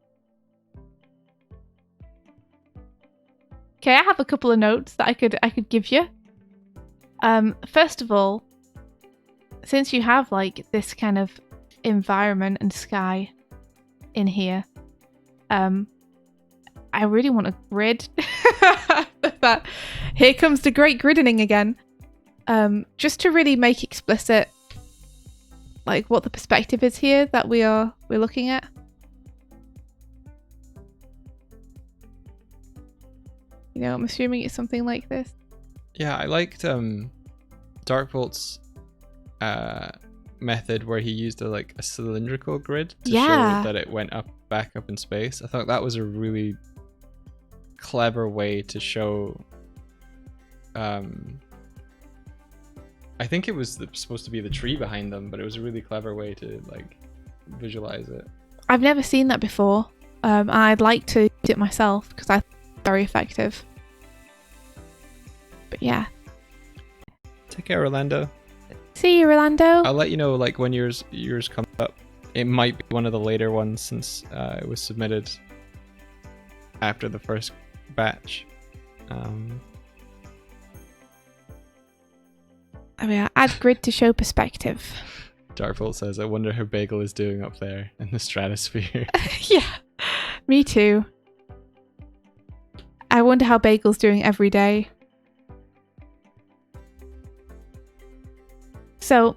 Okay, I have a couple of notes that I could give you. First of all, since you have like this kind of environment and sky in here, I really want a grid. Here comes the great gridding again. Just to really make explicit like what the perspective is here that we're looking at. You know, I'm assuming it's something like this. Yeah, I liked Darkbolt's method where he used a cylindrical grid to show that it went back up in space. I thought that was a really clever way to show. I think it was supposed to be the tree behind them, but it was a really clever way to like visualize it. I've never seen that before. I'd like to do it myself because I think it's very effective. But yeah. Take care, Orlando. See you, Orlando. I'll let you know like when yours comes up. It might be one of the later ones since it was submitted after the first batch. I mean, add grid to show perspective. Darkbolt says, I wonder how Bagel is doing up there in the stratosphere. Yeah, me too. I wonder how Bagel's doing every day. So,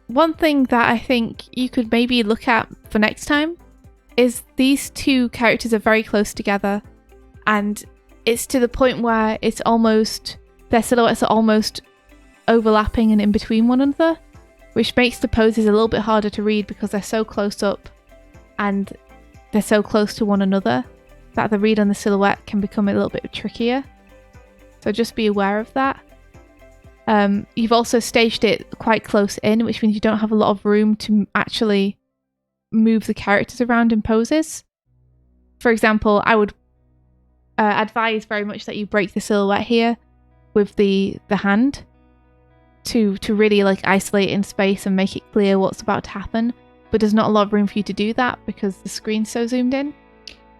one thing that I think you could maybe look at for next time is these two characters are very close together, and it's to the point where it's almost, their silhouettes are almost overlapping and in between one another, which makes the poses a little bit harder to read because they're so close up and they're so close to one another that the read on the silhouette can become a little bit trickier. So just be aware of that. You've also staged it quite close in, which means you don't have a lot of room to actually move the characters around in poses. For example, I would advise very much that you break the silhouette here with the hand to really like isolate in space and make it clear what's about to happen, but there's not a lot of room for you to do that because the screen's so zoomed in.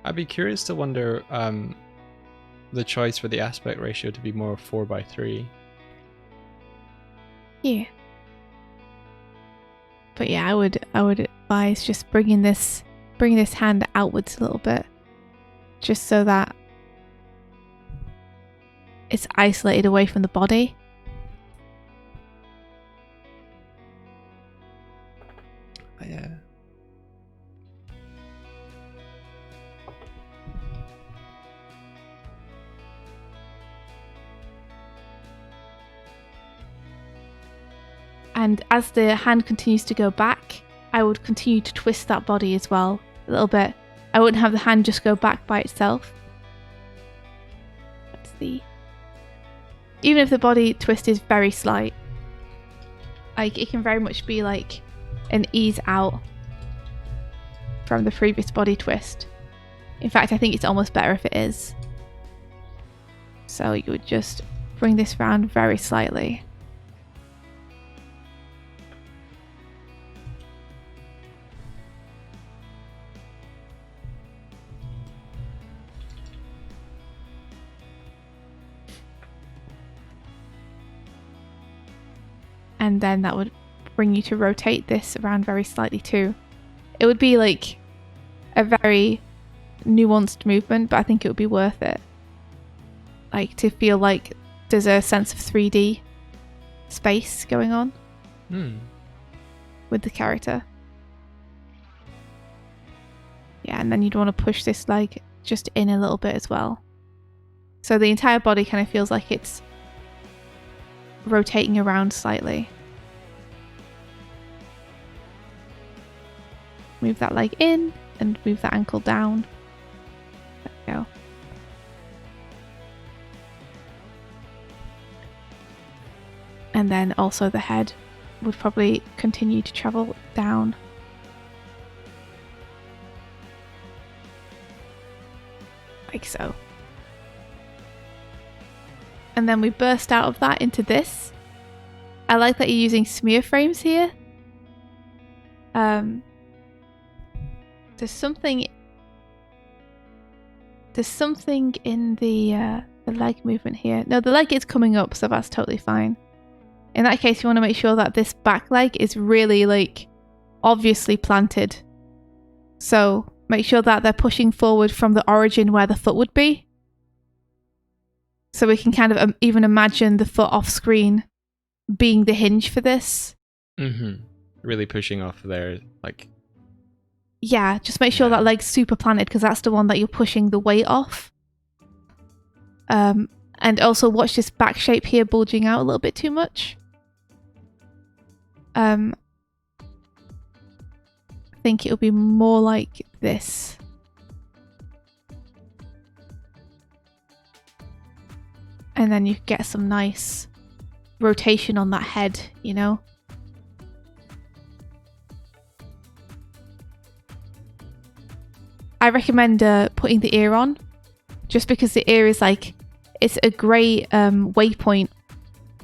I'd be curious to wonder the choice for the aspect ratio to be more 4:3. Yeah. But yeah, I would advise just bringing this hand outwards a little bit, just so that it's isolated away from the body. Yeah. And as the hand continues to go back, I would continue to twist that body as well a little bit. I wouldn't have the hand just go back by itself. Let's see. Even if the body twist is very slight, like it can very much be like an ease out from the previous body twist. In fact, I think it's almost better if it is. So you would just bring this round very slightly. And then that would bring you to rotate this around very slightly too. It would be like a very nuanced movement, but I think it would be worth it. Like to feel like there's a sense of 3D space going on with the character. Yeah, and then you'd want to push this leg just in a little bit as well. So the entire body kind of feels like it's rotating around slightly. Move that leg in and move that ankle down. There we go. And then also the head would probably continue to travel down. Like so. And then we burst out of that into this. I like that you're using smear frames here. There's something in the leg movement here. No, the leg is coming up, so that's totally fine. In that case, you want to make sure that this back leg is really like obviously planted. So make sure that they're pushing forward from the origin where the foot would be. So we can kind of even imagine the foot off screen being the hinge for this. Really pushing off there, like. Yeah, just make sure that leg's super planted because that's the one that you're pushing the weight off. And also watch this back shape here bulging out a little bit too much. I think it'll be more like this. And then you get some nice rotation on that head, you know? I recommend putting the ear on, just because the ear is like, it's a great waypoint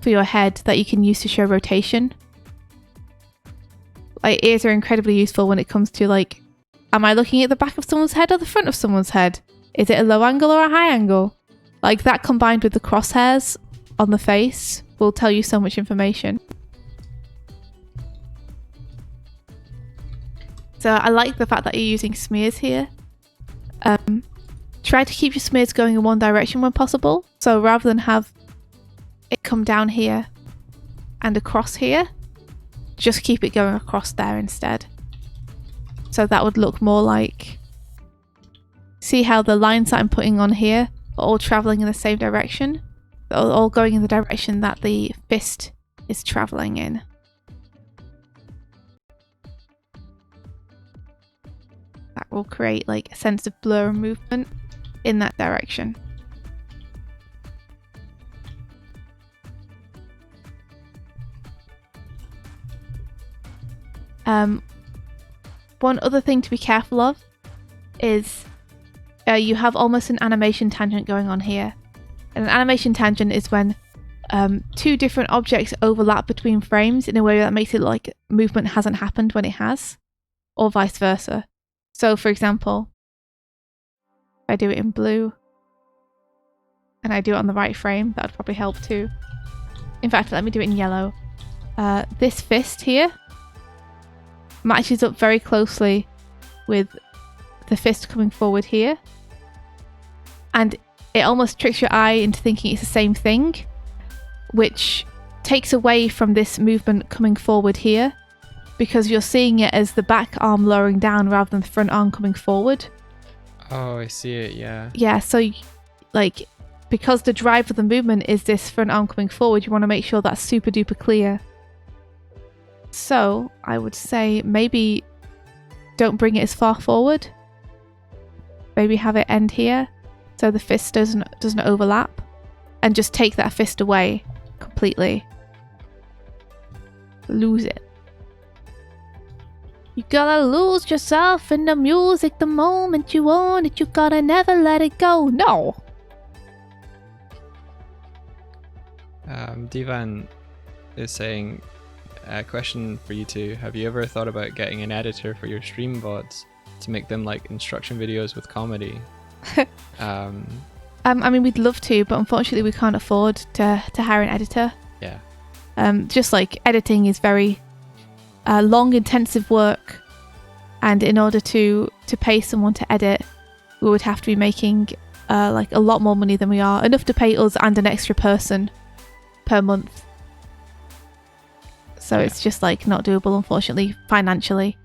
for your head that you can use to show rotation. Like, ears are incredibly useful when it comes to like, am I looking at the back of someone's head or the front of someone's head? Is it a low angle or a high angle? Like that combined with the crosshairs on the face will tell you so much information. So I like the fact that you're using smears here. Try to keep your smears going in one direction when possible. So rather than have it come down here and across here, just keep it going across there instead. So that would look more like, see how the lines that I'm putting on here are all traveling in the same direction? They're all going in the direction that the fist is traveling in. That will create like a sense of blur and movement in that direction. One other thing to be careful of is you have almost an animation tangent going on here. And an animation tangent is when two different objects overlap between frames in a way that makes it look like movement hasn't happened when it has, or vice versa. So for example, if I do it in blue and I do it on the right frame, that would probably help too. In fact, let me do it in yellow. This fist here matches up very closely with the fist coming forward here. And it almost tricks your eye into thinking it's the same thing, which takes away from this movement coming forward here, because you're seeing it as the back arm lowering down rather than the front arm coming forward. Oh, I see it, yeah. Yeah, so like, because the drive of the movement is this front arm coming forward, you want to make sure that's super duper clear. So I would say maybe don't bring it as far forward. Maybe have it end here so the fist doesn't overlap, and just take that fist away completely. Lose it. You gotta lose yourself in the music the moment you own it. You gotta never let it go. No. Divan is saying, a question for you two. Have you ever thought about getting an editor for your stream VODs to make them like instruction videos with comedy? I mean, we'd love to, but unfortunately we can't afford to hire an editor. Yeah. Just like editing is very long, intensive work, and in order to pay someone to edit, we would have to be making like a lot more money than we are, enough to pay us and an extra person per month. So it's just like not doable, unfortunately, financially.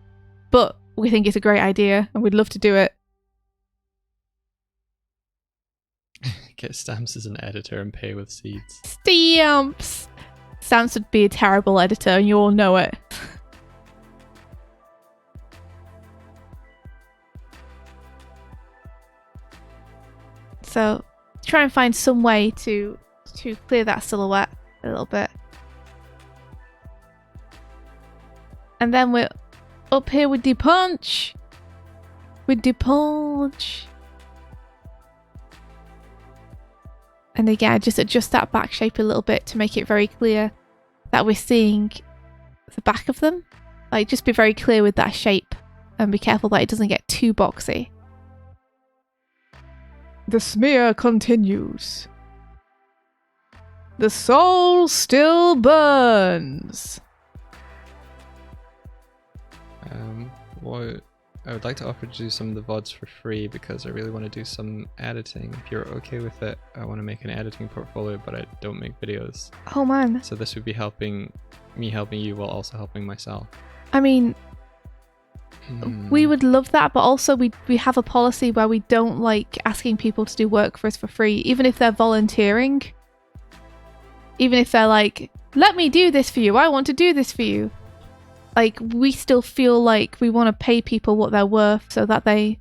But we think it's a great idea and we'd love to do it. Get Stamps as an editor and pay with seeds. Stamps! Stamps would be a terrible editor and you all know it. So try and find some way to clear that silhouette a little bit. And then we're up here with the punch. With the punch. And again, just adjust that back shape a little bit to make it very clear that we're seeing the back of them. Like, just be very clear with that shape and be careful that it doesn't get too boxy. The smear continues. The soul still burns. Well, I would like to offer to do some of the VODs for free because I really want to do some editing. If you're okay with it, I want to make an editing portfolio, but I don't make videos. Oh man. So this would be helping you while also helping myself. I mean, we would love that, but also we have a policy where we don't like asking people to do work for us for free, even if they're volunteering. Even if they're like, let me do this for you, I want to do this for you. Like, we still feel like we want to pay people what they're worth so that they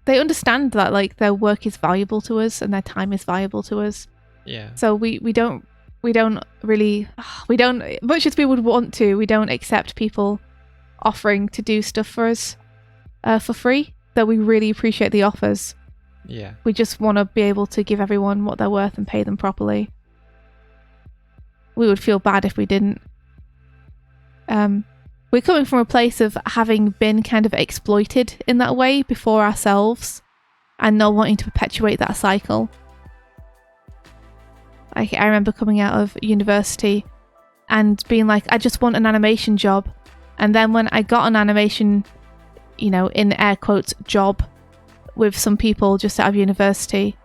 understand that like their work is valuable to us and their time is valuable to us. Yeah. So we don't really, much as we would want to, we don't accept people offering to do stuff for us for free, though we really appreciate the offers. Yeah. We just want to be able to give everyone what they're worth and pay them properly. We would feel bad if we didn't. We're coming from a place of having been kind of exploited in that way before ourselves and not wanting to perpetuate that cycle. Like, I remember coming out of university and being like, I just want an animation job. And then when I got an animation, you know, in air quotes, job with some people just out of university,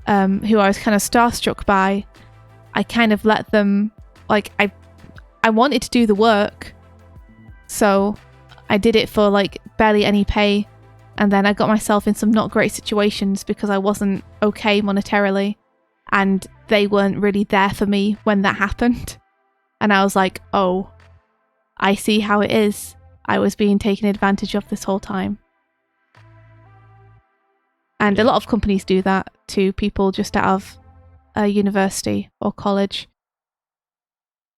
who I was kind of starstruck by, I kind of let them, like, I wanted to do the work, so I did it for like barely any pay, and then I got myself in some not great situations because I wasn't okay monetarily, and they weren't really there for me when that happened. And I was like, oh, I see how it is. I was being taken advantage of this whole time. And a lot of companies do that to people just out of university or college.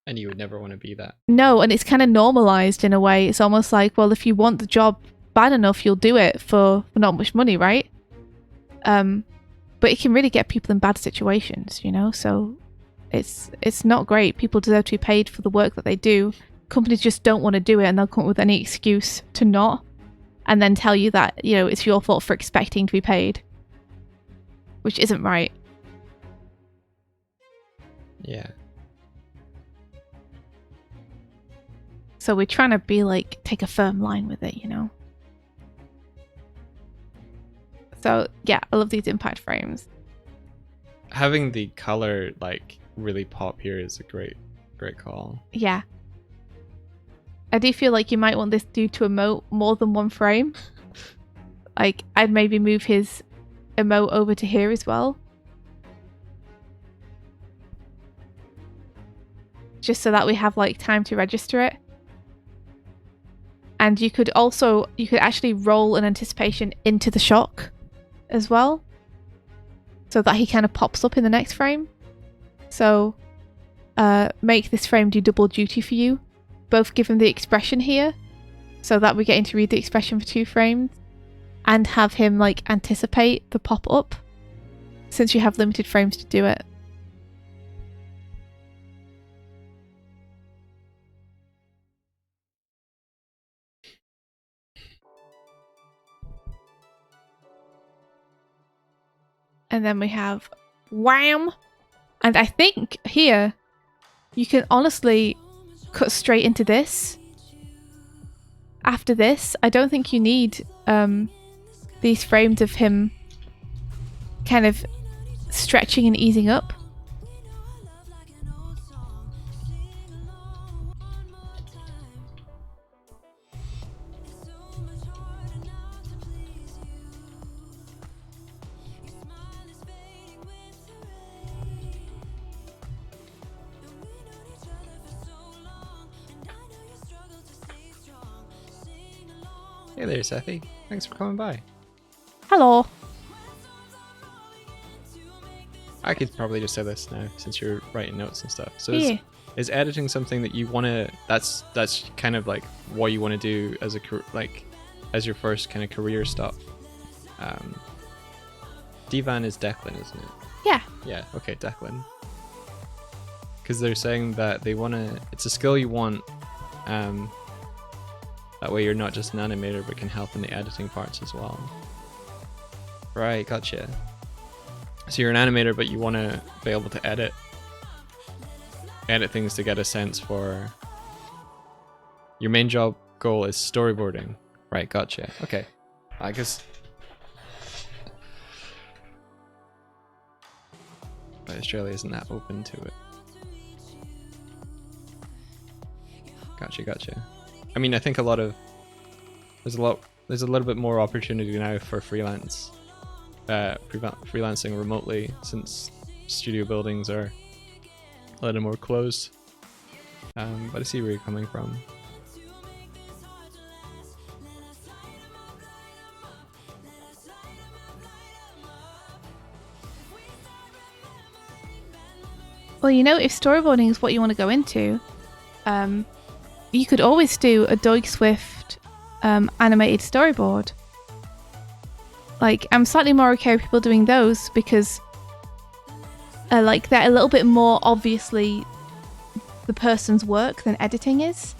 And you would never want to be that. No, and it's kind of normalized in a way. It's almost like, well, if you want the job bad enough, you'll do it for not much money, right? But it can really get people in bad situations, you know? So it's not great. People deserve to be paid for the work that they do. Companies just don't want to do it, and they'll come up with any excuse to not, and then tell you that, you know, it's your fault for expecting to be paid, which isn't right. Yeah. So we're trying to be like, take a firm line with it, you know? So yeah, I love these impact frames. having the color like really pop here is a great call. Yeah. I do feel like you might want this dude to emote more than one frame. Like, I'd maybe move his emote over to here as well. Just so that we have like time to register it. And you could actually roll an anticipation into the shock as well. So that he kind of pops up in the next frame. So make this frame do double duty for you. Both give him the expression here, so that we're getting to read the expression for 2 frames, and have him like anticipate the pop-up, since you have limited frames to do it. And then we have wham! And I think here you can honestly cut straight into this. After this, I don't think you need these frames of him kind of stretching and easing up. Hey there, Sephi. Thanks for coming by. Hello. I could probably just say this now since you're writing notes and stuff. So Yeah. is editing something that you want to? That's kind of like what you want to do as as your first kind of career stuff. Divan is Declan, isn't it? Yeah. Yeah. Okay, Declan. Because they're saying that they want to. It's a skill you want. That way you're not just an animator, but can help in the editing parts as well. Right, gotcha. So you're an animator, but you want to be able to edit things to get a sense for... Your main job goal is storyboarding. Right, gotcha. Okay. I guess... But Australia isn't that open to it. Gotcha. I mean, I think there's a little bit more opportunity now for freelancing remotely, since studio buildings are a little more closed. But I see where you're coming from. Well, you know, if storyboarding is what you want to go into, you could always do a Doig Swift animated storyboard. Like, I'm slightly more okay with people doing those because like they're a little bit more obviously the person's work than editing is.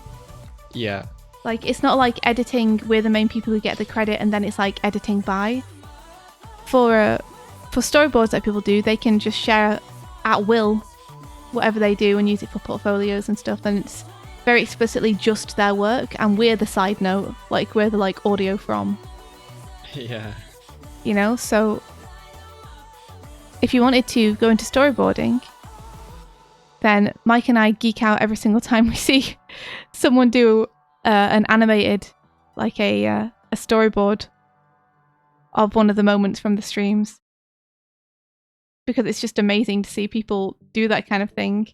Yeah. Like, it's not like editing, we're the main people who get the credit and then it's like editing by. For storyboards that people do, they can just share at will whatever they do and use it for portfolios and stuff, then it's very explicitly just their work and we're the side note, like we're the like audio from. Yeah. You know, so if you wanted to go into storyboarding, then Mike and I geek out every single time we see someone do an animated, like a storyboard of one of the moments from the streams. Because it's just amazing to see people do that kind of thing.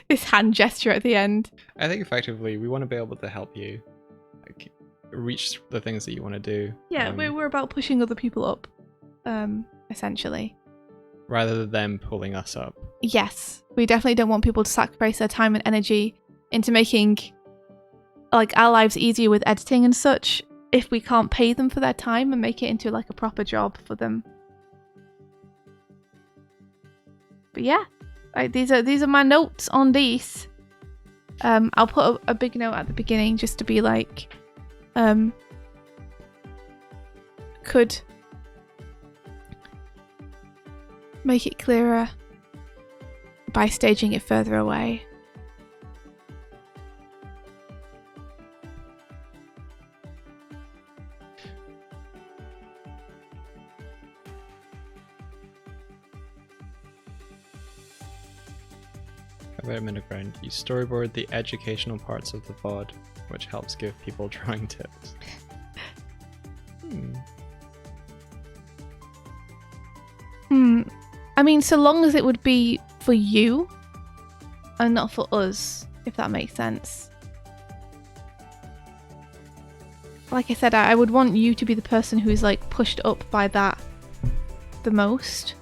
This hand gesture at the end. I think effectively we want to be able to help you like reach the things that you want to do. Yeah, we're about pushing other people up, essentially. Rather than them pulling us up. Yes, we definitely don't want people to sacrifice their time and energy into making like our lives easier with editing and such if we can't pay them for their time and make it into like a proper job for them. But yeah, like these are my notes on these. I'll put a big note at the beginning just to be like, could make it clearer by staging it further away. About a middle ground. You storyboard the educational parts of the VOD, which helps give people drawing tips. I mean, so long as it would be for you and not for us, if that makes sense. Like I said, I would want you to be the person who's like pushed up by that the most.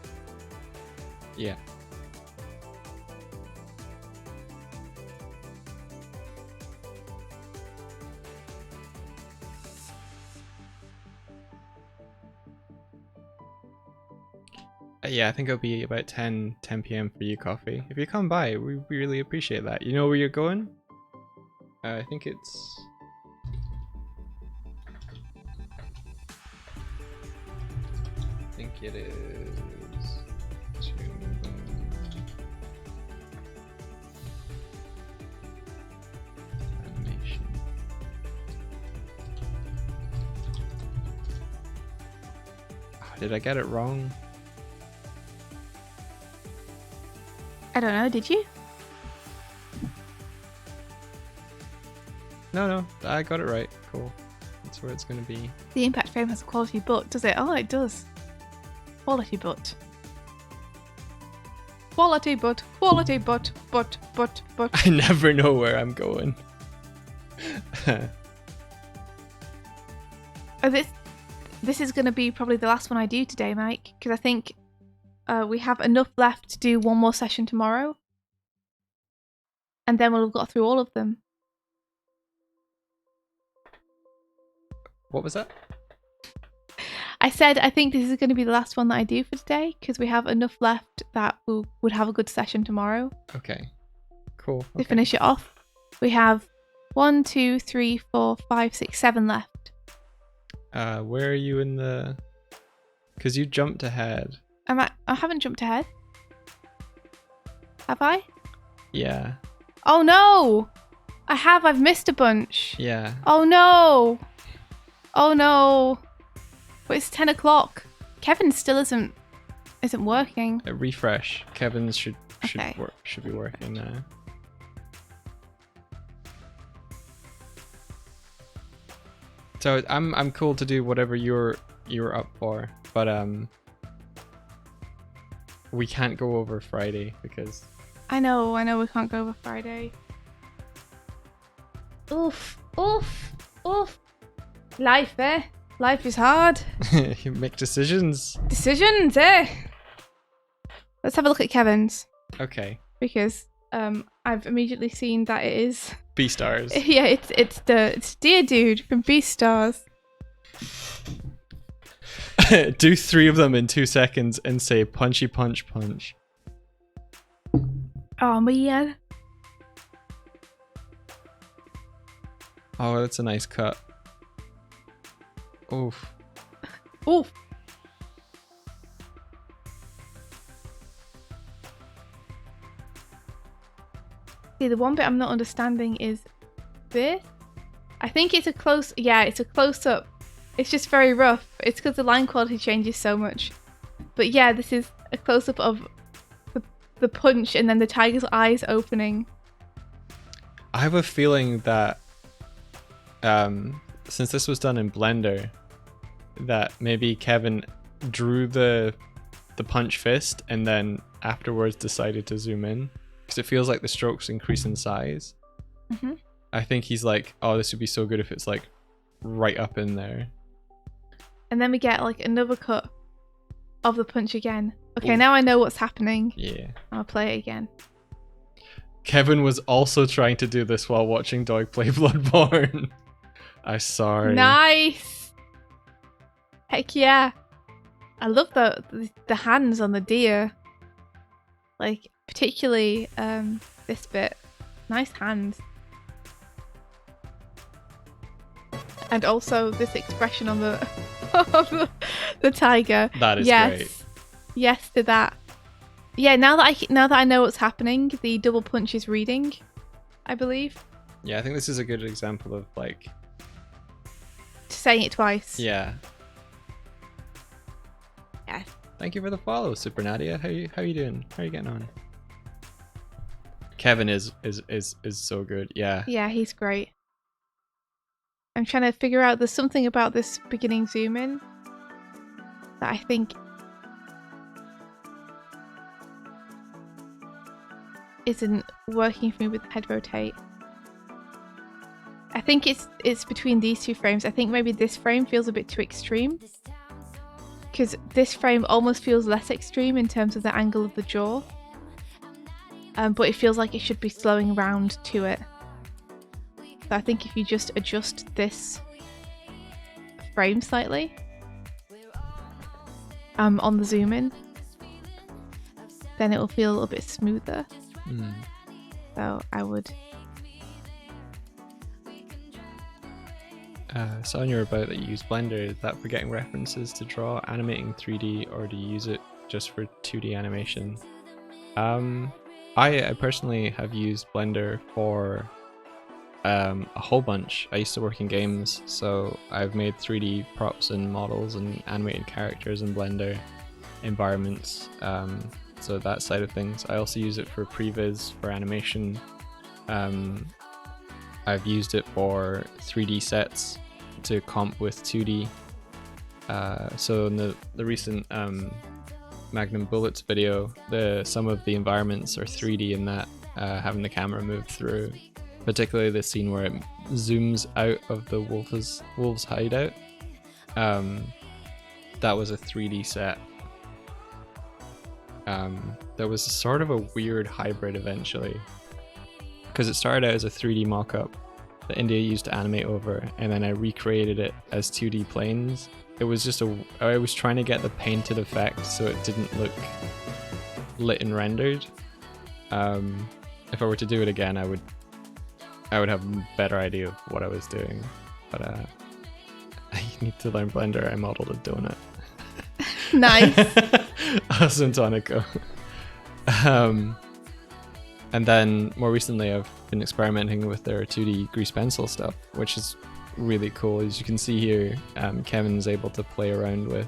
Yeah. Yeah, I think it'll be about 10 p.m. for you, Coffee. If you come by, we really appreciate that. You know where you're going? I think it's... I think it is... Animation. Oh, did I get it wrong? I don't know, did you? No, I got it right. Cool. That's where it's going to be. The impact frame has a quality butt, does it? Oh, it does. Quality butt. Quality butt. Quality butt. Butt. I never know where I'm going. Oh, this is going to be probably the last one I do today, Mike, because I think we have enough left to do one more session tomorrow. And then we'll have got through all of them. What was that? I said I think this is going to be the last one that I do for today because we have enough left that we would have a good session tomorrow. Okay. Cool. To finish it off. We have 1, 2, 3, 4, 5, 6, 7 left. Where are you in the... Because you jumped ahead. I haven't jumped ahead. Have I? Yeah. Oh no! I have. I've missed a bunch. Yeah. Oh no! Oh no! But it's 10 o'clock. Kevin still isn't working. Refresh. Kevin's should Okay. should be working now. So I'm cool to do whatever you're up for, but we can't go over Friday because I know we can't go over Friday. Oof. Life, eh? Life is hard. you make decisions. Decisions, eh? Let's have a look at Kevin's. Okay. Because I've immediately seen that it is B-stars. Yeah, it's Dear Dude from Beastars. Do 3 of them in 2 seconds and say punchy punch punch. Oh man. Oh, that's a nice cut. Oof. Oof. See, the one bit I'm not understanding is this. I think it's a close... Yeah, it's a close-up. It's just very rough. It's because the line quality changes so much. But yeah, this is a close-up of the punch and then the tiger's eyes opening. I have a feeling that since this was done in Blender, that maybe Kevin drew the punch fist and then afterwards decided to zoom in because it feels like the strokes increase in size. Mm-hmm. I think he's like, oh, this would be so good if it's like right up in there. And then we get like another cut of the punch again. Okay, Ooh. now I know what's happening. Yeah. I'll play it again. Kevin was also trying to do this while watching Doig play Bloodborne. I'm sorry. Nice. Heck yeah. I love the hands on the deer. Like particularly this bit. Nice hands. And also this expression on the the tiger. That is yes. great. Yes to that. Yeah, now that I know what's happening, the double punch is reading, I believe. Yeah, I think this is a good example of like saying it twice. Yeah. Yes. Thank you for the follow, Super Nadia. How you doing? How are you getting on? Kevin is so good. Yeah. Yeah, he's great. I'm trying to figure out, there's something about this beginning zoom in that I think isn't working for me with head rotate. I think it's between these two frames. I think maybe this frame feels a bit too extreme, because this frame almost feels less extreme in terms of the angle of the jaw, but it feels like it should be slowing round to it. So I think if you just adjust this frame slightly on the zoom in, then it will feel a little bit smoother. So I would. So on your about that you use Blender, is that for getting references to draw, animating 3D, or do you use it just for 2D animation? I personally have used Blender for a whole bunch. I used to work in games, so I've made 3D props and models and animated characters in Blender environments. So that side of things. I also use it for previs, for animation. I've used it for 3D sets to comp with 2D. So in the recent Magnum Bullets video, some of the environments are 3D in that, having the camera move through. Particularly the scene where it zooms out of the wolf's hideout. That was a 3D set. There was sort of a weird hybrid eventually, because it started out as a 3D mock-up that India used to animate over, and then I recreated it as 2D planes. It was just I was trying to get the painted effect so it didn't look lit and rendered. If I were to do it again, I would have a better idea of what I was doing, but I need to learn Blender. I modeled a donut. Nice. Awesome, Tonico. And then more recently I've been experimenting with their 2D grease pencil stuff, which is really cool. As you can see here, Kevin's able to play around with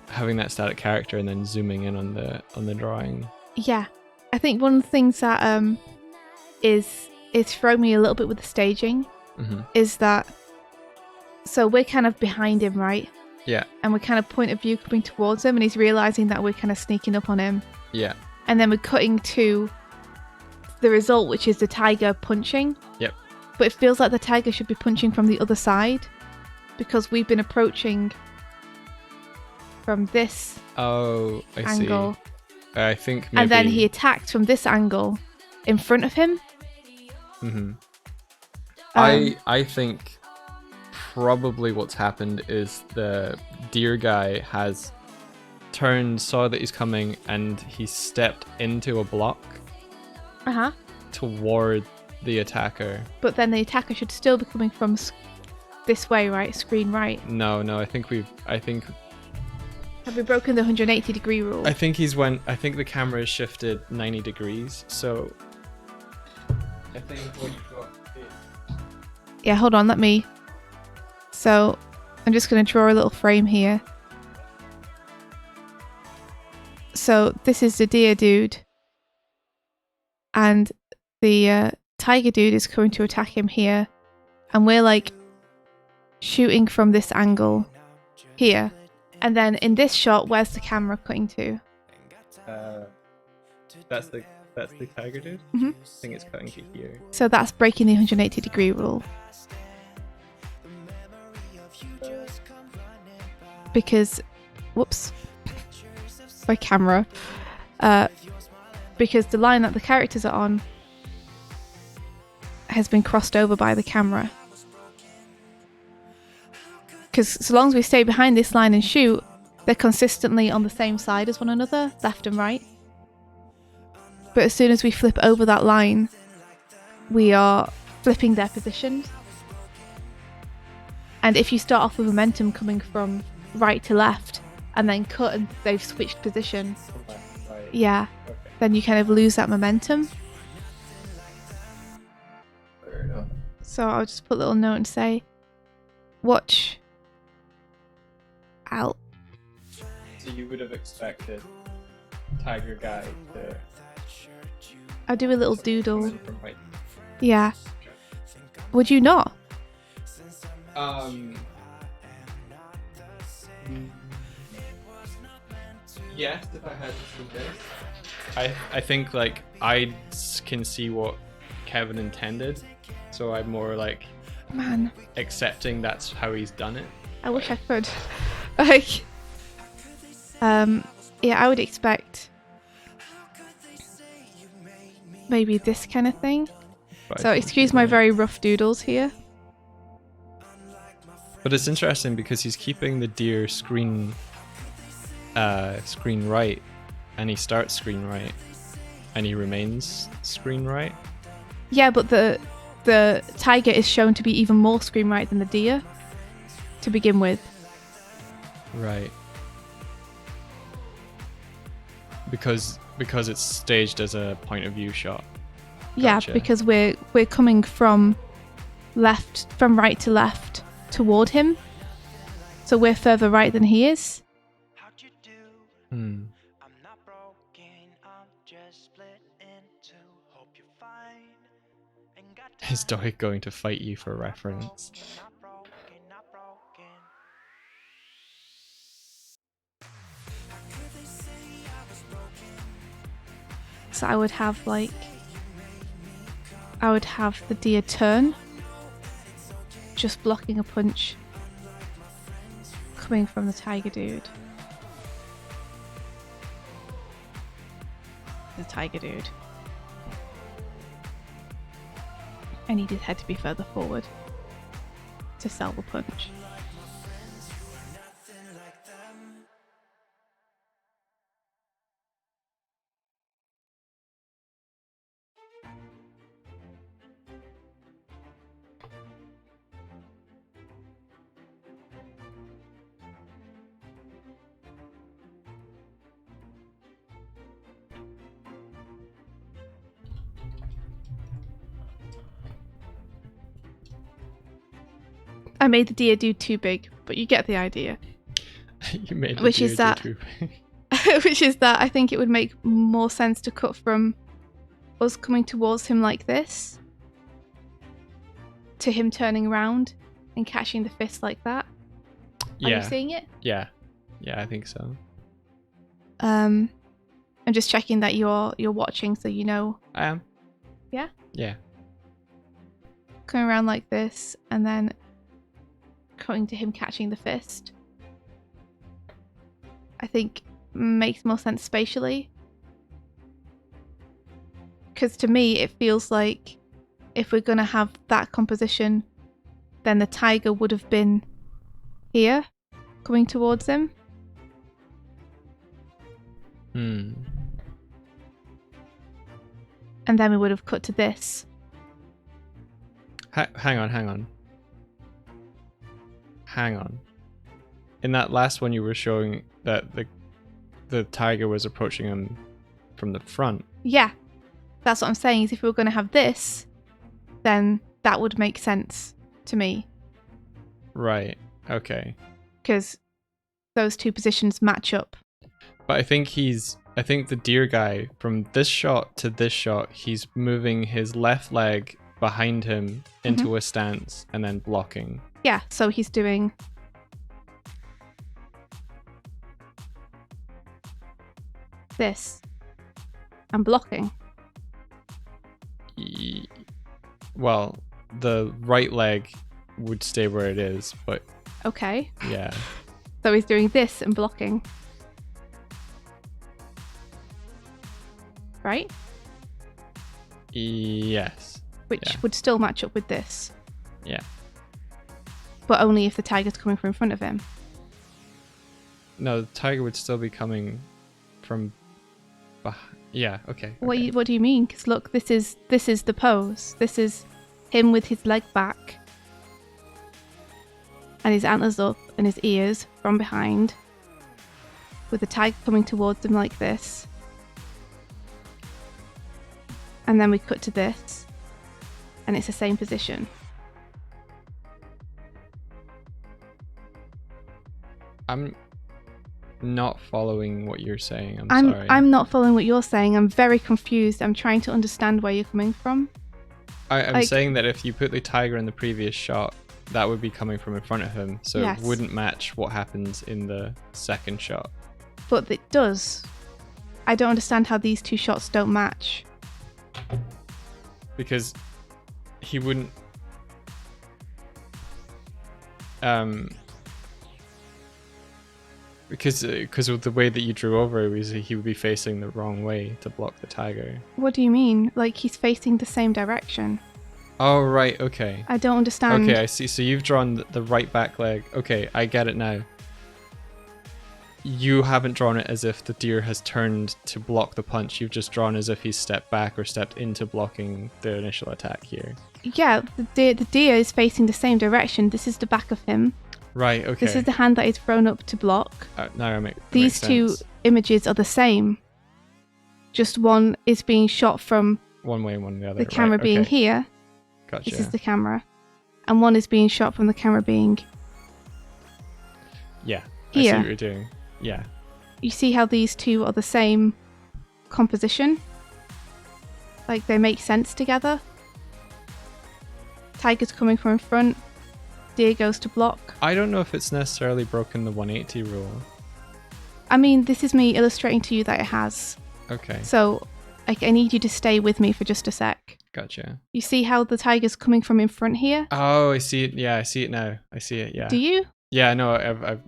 having that static character and then zooming in on the drawing. Yeah, I think one of the things that is throwing me a little bit with the staging is that, so we're kind of behind him, right? Yeah. And we're kind of point of view coming towards him, and he's realizing that we're kind of sneaking up on him. Yeah. And then we're cutting to the result, which is the tiger punching. Yep. But it feels like the tiger should be punching from the other side, because we've been approaching from this angle. See. I think maybe... And then he attacked from this angle in front of him. I think probably what's happened is the deer guy has saw that he's coming, and he stepped into a block toward the attacker. But then the attacker should still be coming from this way, right? Screen right. No, I think have we broken the 180 degree rule? I think the camera is shifted 90 degrees, so I think what you've got is... Yeah, hold on, so I'm just going to draw a little frame here. So this is the deer dude, and the tiger dude is going to attack him here, and we're like shooting from this angle here. And then in this shot, where's the camera cutting to? That's the tiger dude? I think it's cutting to here. So that's breaking the 180 degree rule. Because, whoops, my camera. Because the line that the characters are on has been crossed over by the camera. Because so long as we stay behind this line and shoot, they're consistently on the same side as one another, left and right. But as soon as we flip over that line, we are flipping their positions. And if you start off with momentum coming from right to left and then cut and they've switched position, yeah, then you kind of lose that momentum. Fair enough. So I'll just put a little note and say, watch out. So you would have expected Tiger Guy to I'll do a little doodle. Yeah. Would you not? Yes, if I had to do this. I think like I can see what Kevin intended, so I'm more like Man, accepting that's how he's done it. I wish I could. Like, yeah, I would expect maybe this kind of thing. But So excuse my very rough doodles here. But it's interesting because he's keeping the deer screen right, and he starts screen right, and he remains screen right. Yeah, but the tiger is shown to be even more screen right than the deer to begin with. Right. Because it's staged as a point of view shot. Gotcha. Yeah, because we're coming from right to left toward him. So we're further right than he is. Is Doig going to fight you for reference? So I would have the deer turn, just blocking a punch coming from the tiger dude. The tiger dude. I need his head to be further forward to sell the punch. I made the deer dude too big, but you get the idea. You made the Which deer is that too big. which is that I think it would make more sense to cut from us coming towards him like this to him turning around and catching the fist like that. Are you seeing it? Yeah, I think so. I'm just checking that you're watching, so you know. I am. Yeah? Yeah. Coming around like this and then cutting to him catching the fist. I think makes more sense spatially. Because to me, it feels like if we're going to have that composition, then the tiger would have been here, coming towards him. And then we would have cut to this. Hang on. In that last one, you were showing that the tiger was approaching him from the front. Yeah, that's what I'm saying. Is if we were going to have this, then that would make sense to me. Right. Okay. Because those two positions match up. But I think the deer guy, from this shot to this shot, he's moving his left leg behind him into a stance and then blocking. Yeah, so he's doing this and blocking. Well, the right leg would stay where it is, but okay. Yeah. So he's doing this and blocking. Right? Yes. Which would still match up with this. Yeah. But only if the tiger's coming from in front of him. No, the tiger would still be coming from behind. Yeah, okay. What do you mean? Because look, this is the pose. This is him with his leg back and his antlers up and his ears from behind, with the tiger coming towards him like this. And then we cut to this, and it's the same position. not following what you're saying. I'm sorry. I'm not following what you're saying. I'm very confused. I'm trying to understand where you're coming from. I'm saying that if you put the tiger in the previous shot, that would be coming from in front of him, so Yes. it wouldn't match what happens in the second shot. But it does. I don't understand how these two shots don't match. Because he wouldn't... Because of the way that you drew over, he would be facing the wrong way to block the tiger. What do you mean? Like, he's facing the same direction. Oh, right, okay. I don't understand. Okay, I see. So you've drawn the right back leg. Okay, I get it now. You haven't drawn it as if the deer has turned to block the punch. You've just drawn as if he's stepped back or stepped into blocking the initial attack here. Yeah, the deer is facing the same direction. This is the back of him. Right, okay. This is the hand that is thrown up to block. Now These two images are the same. Just one is being shot from one way and one the other. The camera being here. Gotcha. This is the camera. And one is being shot from the camera being here. I see what you're doing. Yeah. You see how these two are the same composition? Like, they make sense together. Tiger's coming from in front. Deer goes to block. I don't know if it's necessarily broken the 180 rule. I mean, this is me illustrating to you that it has. Okay. So, like, I need you to stay with me for just a sec. Gotcha. You see how the tiger's coming from in front here? Oh, I see it. Yeah, I see it now. I see it. Yeah. Do you? Yeah, no,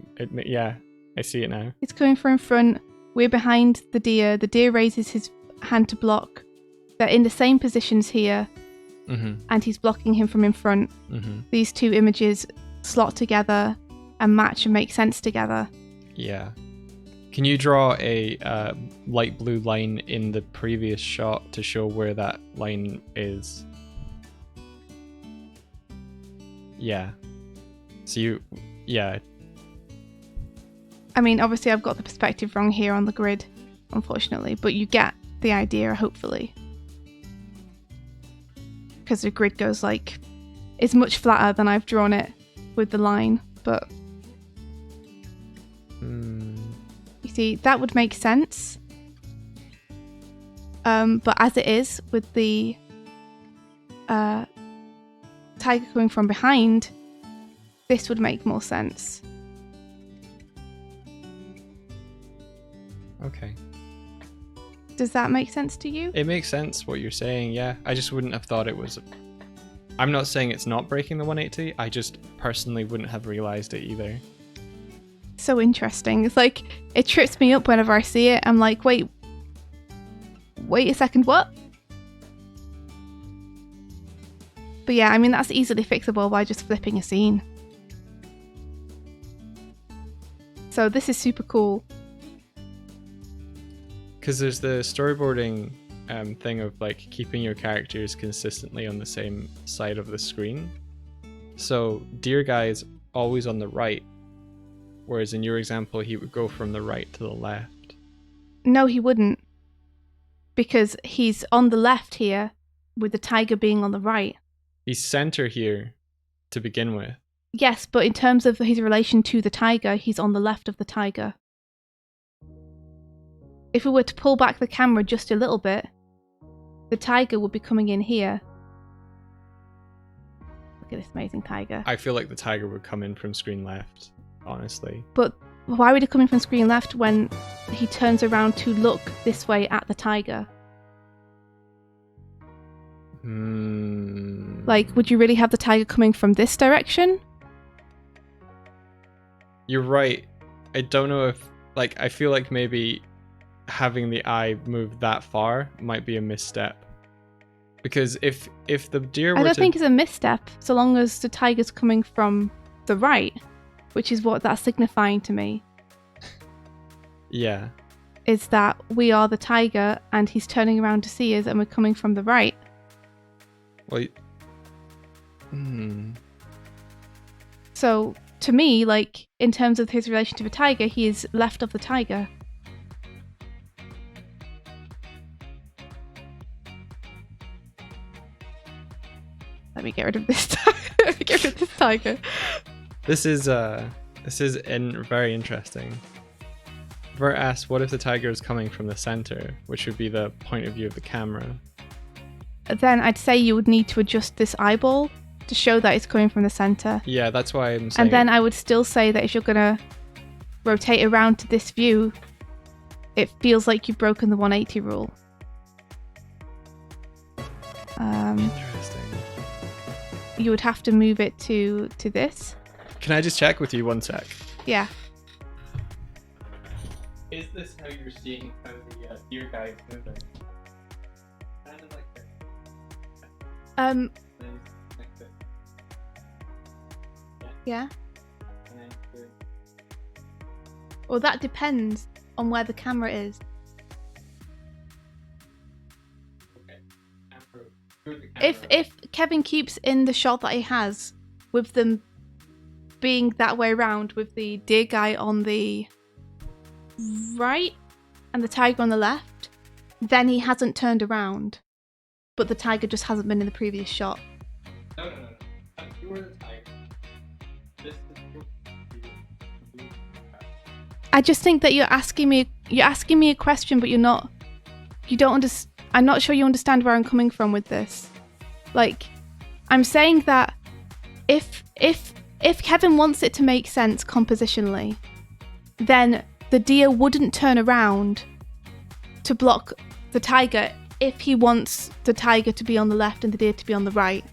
yeah, I see it now. It's coming from in front. We're behind the deer. The deer raises his hand to block. They're in the same positions here. Mm-hmm. And he's blocking him from in front. Mm-hmm. These two images slot together and match and make sense together. Yeah. Can you draw a light blue line in the previous shot to show where that line is? Yeah. So yeah. I mean, obviously I've got the perspective wrong here on the grid, unfortunately, but you get the idea, hopefully. Because the grid goes like, it's much flatter than I've drawn it with the line, but you see, that would make sense. But as it is, with the tiger coming from behind, this would make more sense. Okay. Does that make sense to you? It makes sense what you're saying, yeah. I just wouldn't have thought it was... I'm not saying it's not breaking the 180, I just personally wouldn't have realised it either. So interesting. It's like, it trips me up whenever I see it. I'm like, wait a second, what? But yeah, I mean, that's easily fixable by just flipping a scene. So this is super cool. Because there's the storyboarding thing of like keeping your characters consistently on the same side of the screen. So Deer Guy is always on the right, whereas in your example he would go from the right to the left. No, he wouldn't. Because he's on the left here, with the tiger being on the right. He's center here to begin with. Yes, but in terms of his relation to the tiger, he's on the left of the tiger. If we were to pull back the camera just a little bit, the tiger would be coming in here. Look at this amazing tiger. I feel like the tiger would come in from screen left, honestly. But why would he come in from screen left when he turns around to look this way at the tiger? Like, would you really have the tiger coming from this direction? You're right. I don't know if... Like, I feel like maybe having the eye move that far might be a misstep. Because if the deer were I don't think it's a misstep, so long as the tiger's coming from the right, which is what that's signifying to me. Yeah. Is that we are the tiger and he's turning around to see us and we're coming from the right. Well, So, to me, like, in terms of his relation to the tiger, he is left of the tiger. Let me get rid of this tiger. Let me get rid of this tiger. This is very interesting. Vert asked, what if the tiger is coming from the center, which would be the point of view of the camera? Then I'd say you would need to adjust this eyeball to show that it's coming from the center. Yeah, that's why I'm saying. And then I would still say that if you're gonna rotate around to this view, it feels like you've broken the 180 rule. Interesting. You would have to move it to this. Can I just check with you 1 sec? Yeah. Is this how you're seeing how the deer guy is moving? Kind of like this. Like this. Yeah. And then good. Well, that depends on where the camera is. Okay. If Kevin keeps in the shot that he has, with them being that way around, with the deer guy on the right and the tiger on the left, then he hasn't turned around, but the tiger just hasn't been in the previous shot. No. You were the tiger. This is I just think that you're asking me a question, but you don't understand. I'm not sure you understand where I'm coming from with this. Like, I'm saying that if Kevin wants it to make sense compositionally, then the deer wouldn't turn around to block the tiger if he wants the tiger to be on the left and the deer to be on the right.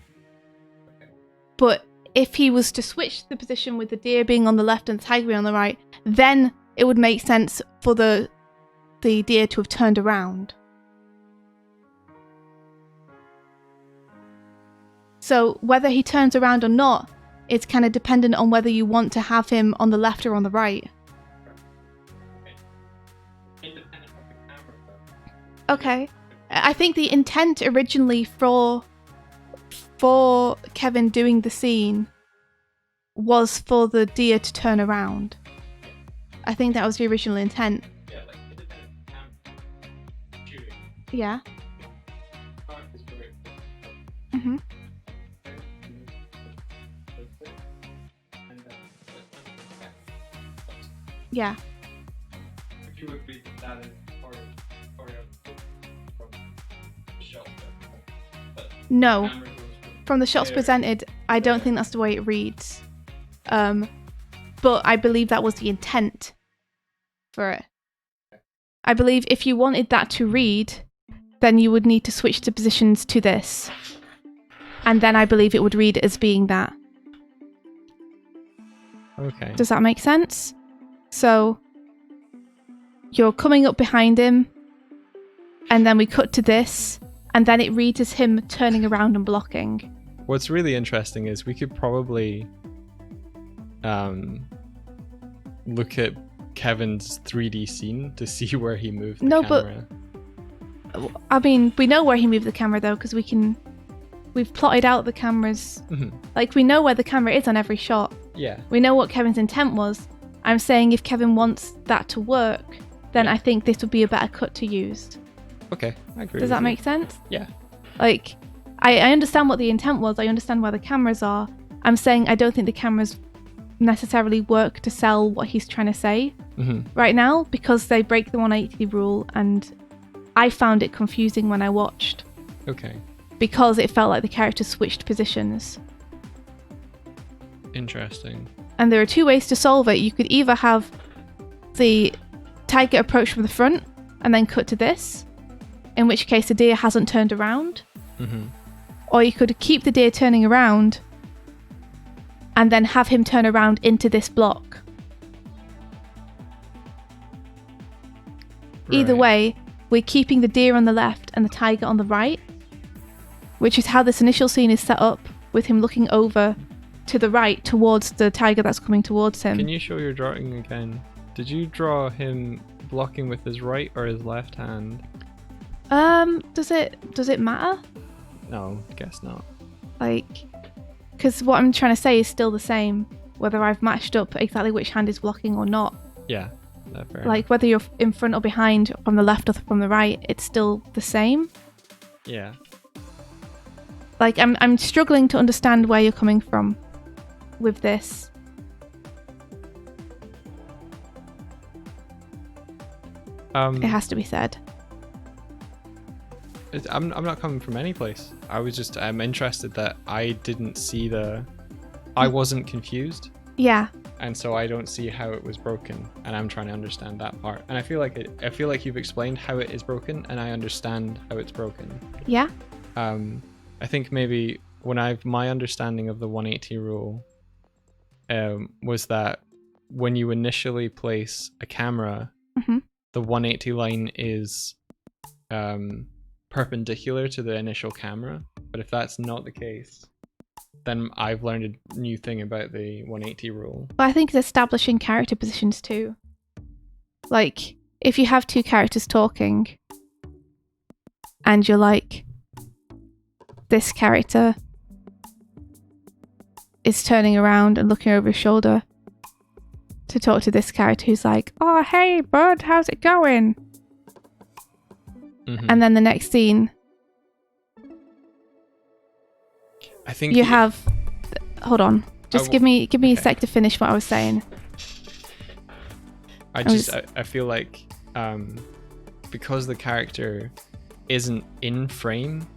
But if he was to switch the position with the deer being on the left and the tiger being on the right, then it would make sense for the deer to have turned around. So whether he turns around or not, it's kind of dependent on whether you want to have him on the left or on the right. Okay. I think the intent originally for Kevin doing the scene was for the deer to turn around. I think that was the original intent. Yeah, like independent camera shooting. Yeah. Mhm. Yeah. If you agree that is part of from the shot, but No. the camera goes From the shots there. presented, I don't think that's the way it reads. But I believe that was the intent for it. I believe if you wanted that to read, then you would need to switch the positions to this. And then I believe it would read as being that. Okay. Does that make sense? So you're coming up behind him, and then we cut to this, and then it reads as him turning around and blocking. What's really interesting is we could probably look at Kevin's 3D scene to see where he moved the camera. I mean, we know where he moved the camera though, because we've plotted out the cameras. Like, we know where the camera is on every shot. Yeah. We know what Kevin's intent was. I'm saying if Kevin wants that to work, then I think this would be a better cut to use. Okay, I agree. Does that make sense? Yeah. Like, I understand what the intent was. I understand where the cameras are. I'm saying I don't think the cameras necessarily work to sell what he's trying to say right now, because they break the 180 rule, and I found it confusing when I watched. Okay. Because it felt like the character switched positions. Interesting. And there are two ways to solve it. You could either have the tiger approach from the front and then cut to this, in which case the deer hasn't turned around. Or you could keep the deer turning around and then have him turn around into this block. Either Right. way, we're keeping the deer on the left and the tiger on the right, which is how this initial scene is set up, with him looking over to the right towards the tiger that's coming towards him. Can you show your drawing again? Did you draw him blocking with his right or his left hand? Does it matter? No, I guess not. Like, because what I'm trying to say is still the same, whether I've matched up exactly which hand is blocking or not. Yeah, fair Like, whether you're in front or behind, from the left or from the right, it's still the same. Yeah. Like, I'm struggling to understand where you're coming from with this. It has to be said. I'm not coming from any place. I'm interested that I didn't see I wasn't confused. Yeah. And so I don't see how it was broken, and I'm trying to understand that part. And I feel like you've explained how it is broken, and I understand how it's broken. Yeah. I think maybe my understanding of the 180 rule was that when you initially place a camera, the 180 line is perpendicular to the initial camera. But if that's not the case, then I've learned a new thing about the 180 rule. But I think it's establishing character positions too. Like, if you have two characters talking, and you're like, this character is turning around and looking over his shoulder to talk to this character who's like, oh, hey, bud, how's it going? And then the next scene, I think you have... Hold on. Just give me okay. a sec to finish what I was saying. I feel like because the character isn't in frame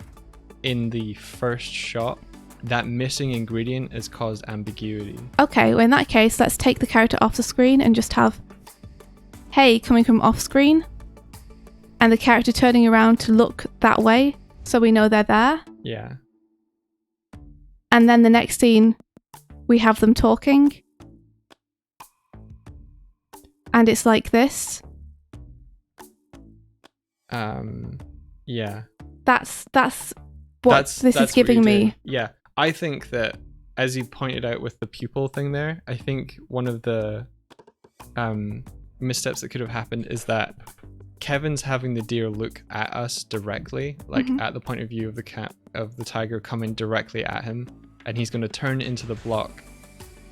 in the first shot, that missing ingredient has caused ambiguity. Okay, well in that case, let's take the character off the screen and just have hey coming from off screen and the character turning around to look that way so we know they're there. Yeah. And then the next scene, we have them talking. And it's like this. Yeah. That's what this is giving me. Yeah. I think that, as you pointed out with the pupil thing there, I think one of the missteps that could have happened is that Kevin's having the deer look at us directly, like at the point of view of the tiger coming directly at him, and he's going to turn into the block.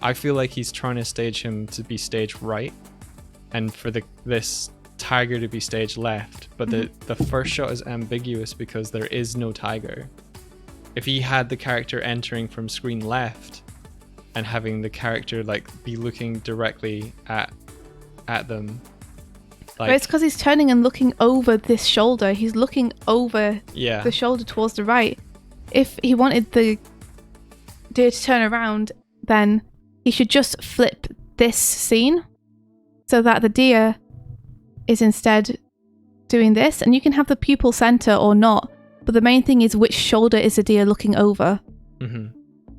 I feel like he's trying to stage him to be staged right, and for this tiger to be staged left, but the first shot is ambiguous because there is no tiger. If he had the character entering from screen left and having the character like be looking directly at them, like, but it's because he's turning and looking over this shoulder. He's looking over the shoulder towards the right. If he wanted the deer to turn around, then he should just flip this scene so that the deer is instead doing this, and you can have the pupil center or not, but the main thing is which shoulder is the deer looking over,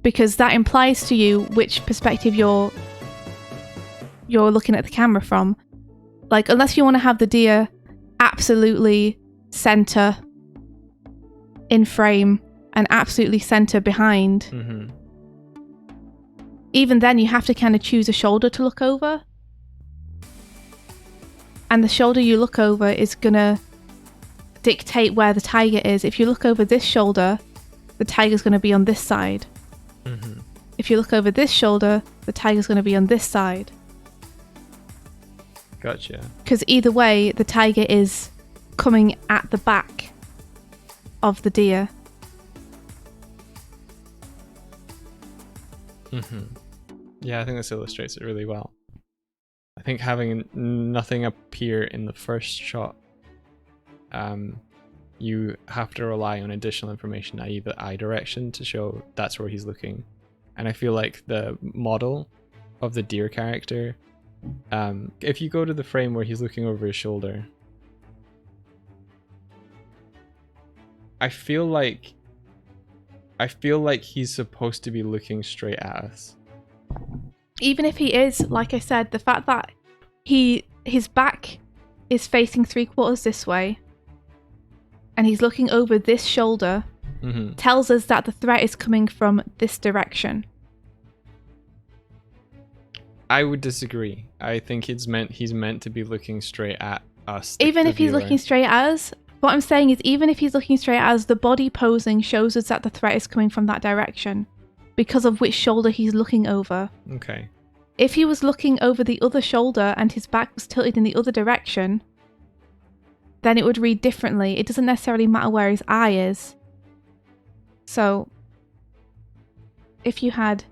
because that implies to you which perspective you're looking at the camera from. Like, unless you want to have the deer absolutely center in frame and absolutely center behind, even then you have to kind of choose a shoulder to look over. And the shoulder you look over is gonna dictate where the tiger is. If you look over this shoulder, the tiger's gonna be on this side. If you look over this shoulder, the tiger's gonna be on this side. Gotcha. Because either way, the tiger is coming at the back of the deer. Yeah, I think this illustrates it really well. I think having nothing appear in the first shot, you have to rely on additional information, i.e. the eye direction, to show that's where he's looking. And I feel like the model of the deer character, if you go to the frame where he's looking over his shoulder, I feel like he's supposed to be looking straight at us. Even if he is, like I said, the fact that his back is facing 3/4 this way and he's looking over this shoulder tells us that the threat is coming from this direction. I would disagree. I think he's meant to be looking straight at us. Even if he's looking straight at us, what I'm saying is, even if he's looking straight at us, the body posing shows us that the threat is coming from that direction because of which shoulder he's looking over. Okay. If he was looking over the other shoulder and his back was tilted in the other direction, then it would read differently. It doesn't necessarily matter where his eye is. So, if you had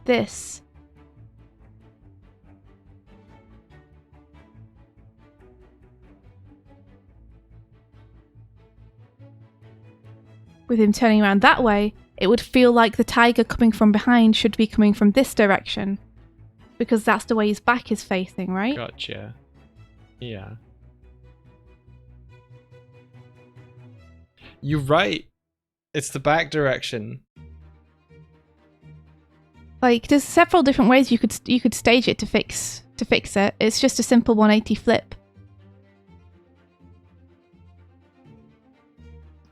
this with him turning around that way, it would feel like the tiger coming from behind should be coming from this direction. Because that's the way his back is facing, right? Gotcha. Yeah. You're right. It's the back direction. Like, there's several different ways you could stage it to fix it. It's just a simple 180 flip.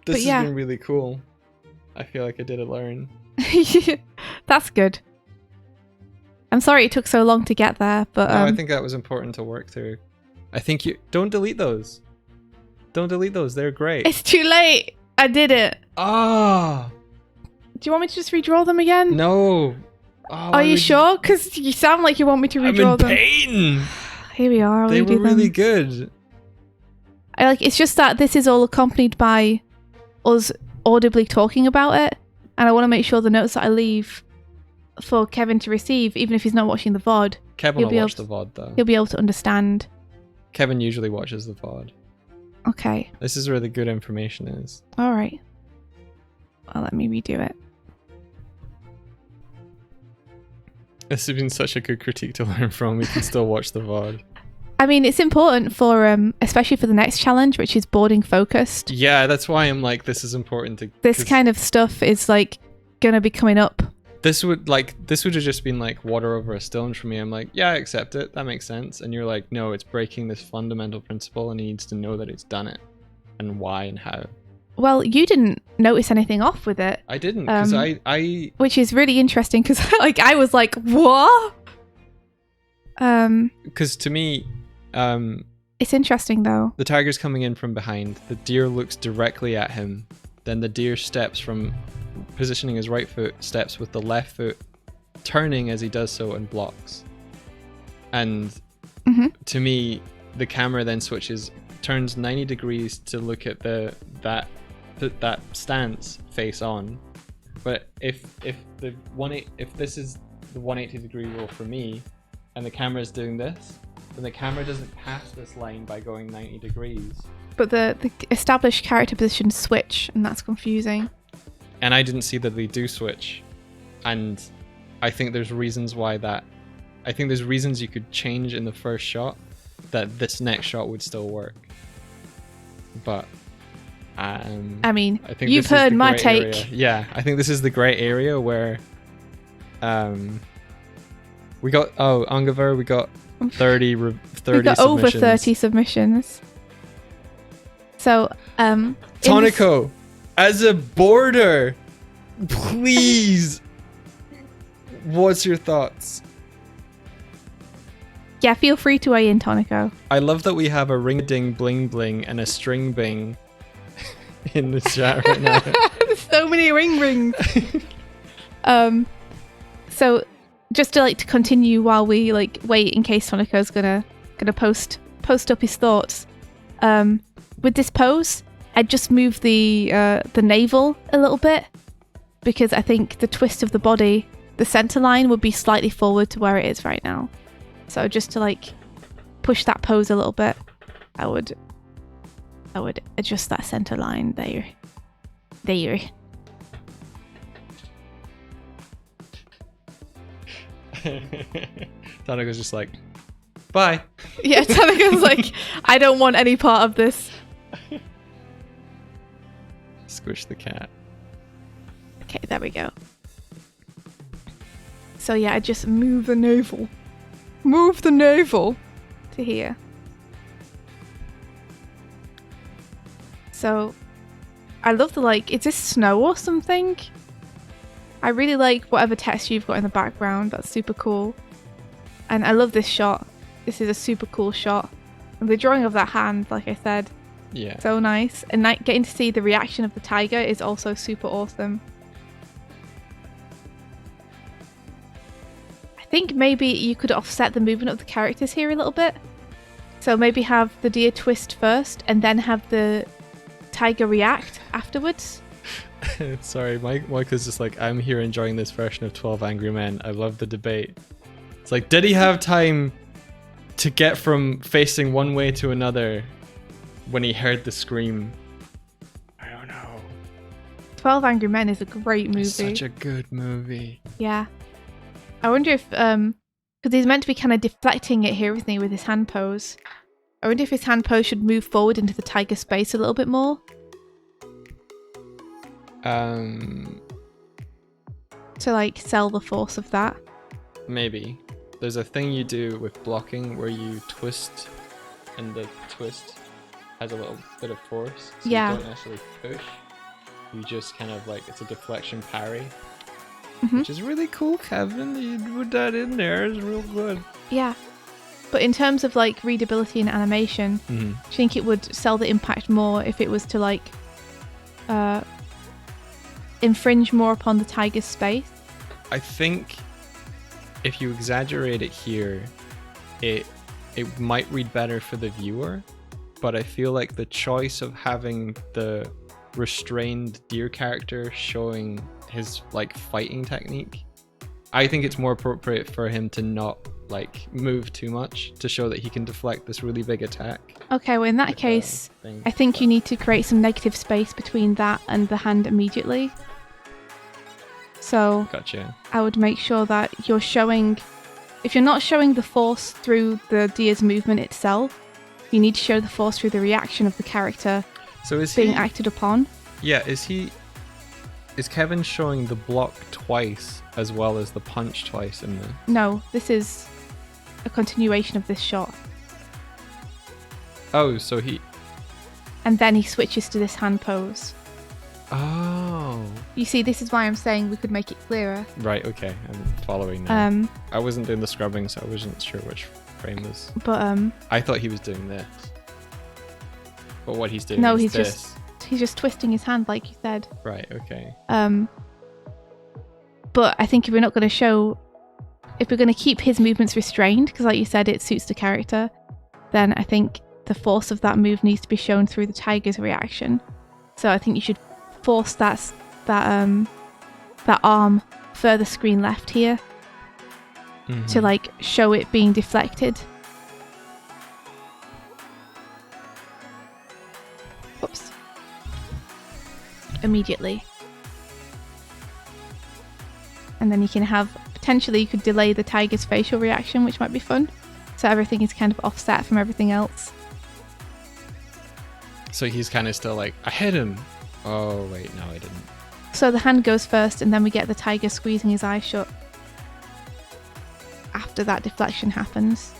This yeah. has been really cool. I feel like I did learn. That's good. I'm sorry it took so long to get there, but No, I think that was important to work through. I think you don't delete those. Don't delete those. They're great. it's too late. I did it. Ah, Do you want me to just redraw them again? no. Oh, Are you sure? Because you sound like you want me to redraw I'm in them. pain. Here we are. I'll They redo were really them. good. It's just that this is all accompanied by us audibly talking about it, and I want to make sure the notes that I leave for Kevin to receive, even if he's not watching the VOD, Kevin You'll will be watch able the VOD though. he'll be able to understand. Kevin usually watches the VOD. Okay. This is where the good information is. All right. Well, let me redo it. This has been such a good critique to learn from. We can still watch the VOD. I mean, it's important for, especially for the next challenge, which is boarding focused. Yeah, that's why I'm like, this is important to. This kind of stuff is like gonna be coming up. This would have just been like water over a stone for me. I'm like, yeah, I accept it. That makes sense. And you're like, no, it's breaking this fundamental principle, and he needs to know that it's done it, and why and how. Well, you didn't notice anything off with it. I didn't, because I which is really interesting because like I was like, what? Because to me, it's interesting though. the tiger's coming in from behind. The deer looks directly at him. Then the deer steps from positioning his right foot, steps with the left foot, turning as he does so and blocks. And to me, the camera then turns 90 degrees to look at that stance face on. But if this is the 180 degree rule for me, and the camera is doing this, then the camera doesn't pass this line by going 90 degrees. But the established character positions switch, and that's confusing. And I didn't see that they do switch. And I think there's reasons why that. I think there's reasons you could change in the first shot that this next shot would still work. But I mean, I think you've this is heard the my gray take. area. Yeah, I think this is the gray area where we got Ungaver, we got 30 we got submissions. over 30 submissions. So Tonico, as a boarder, please, what's your thoughts? Yeah, feel free to weigh in, Tonico. I love that we have a ring-a-ding bling bling and a string bing in the chat right now. There's so many rings. So just to continue while we wait in case Tonico's gonna post up his thoughts. With this pose, I'd just move the navel a little bit because I think the twist of the body, the center line would be slightly forward to where it is right now. So just to push that pose a little bit, I would adjust that center line there. Tonico's just like, bye. Yeah, Tonico's like, I don't want any part of this. Squish the cat. Okay, there we go. So yeah, I just move the navel. Move the navel to here. So I love the is this snow or something? I really like whatever text you've got in the background. That's super cool. And I love this shot. This is a super cool shot. And the drawing of that hand, like I said, Yeah. so nice. And getting to see the reaction of the tiger is also super awesome. I think maybe you could offset the movement of the characters here a little bit. So maybe have the deer twist first and then have the tiger react afterwards. Sorry, Mike is just like, I'm here enjoying this version of 12 Angry Men. I love the debate. It's like, did he have time to get from facing one way to another when he heard the scream? I don't know. 12 Angry Men is a great movie. It's such a good movie. Yeah. I wonder if, because he's meant to be kind of deflecting it here, isn't he, with his hand pose? I wonder if his hand pose should move forward into the tiger space a little bit more. To like sell the force of that. Maybe. There's a thing you do with blocking where you twist, and the twist has a little bit of force. So Yeah. You don't actually push. You just kind of like, it's a deflection parry. Mm-hmm. Which is really cool, Kevin. You put that in there. It's real good. Yeah. But in terms of like readability and animation, do you think it would sell the impact more if it was to like infringe more upon the tiger's space? I think if you exaggerate it here, it might read better for the viewer, but I feel like the choice of having the restrained deer character showing his like fighting technique, I think it's more appropriate for him to not like move too much to show that he can deflect this really big attack. Okay, well in that case, I think you need to create some negative space between that and the hand immediately. So Gotcha. I would make sure that you're showing, if you're not showing the force through the deer's movement itself, you need to show the force through the reaction of the character So is being he, acted upon. Yeah, is Kevin showing the block twice as well as the punch twice in this? No, this is a continuation of this shot. Oh, so he... And then he switches to this hand pose. Oh. You see, this is why I'm saying we could make it clearer. Right, okay. I'm following now. I wasn't doing the scrubbing, so I wasn't sure which frame was. But I thought he was doing this. But what he's doing no, is he's just twisting his hand like you said. Right, okay. But I think if we're not going to show, if we're going to keep his movements restrained, because like you said, it suits the character, then I think the force of that move needs to be shown through the tiger's reaction. So I think you should force that arm further screen left here to like show it being deflected. Oops. Immediately. And then you can have, potentially you could delay the tiger's facial reaction, which might be fun. So everything is kind of offset from everything else. So he's kind of still like, I hit him. Oh, wait, no, I didn't. So the hand goes first, and then we get the tiger squeezing his eye shut after that deflection happens.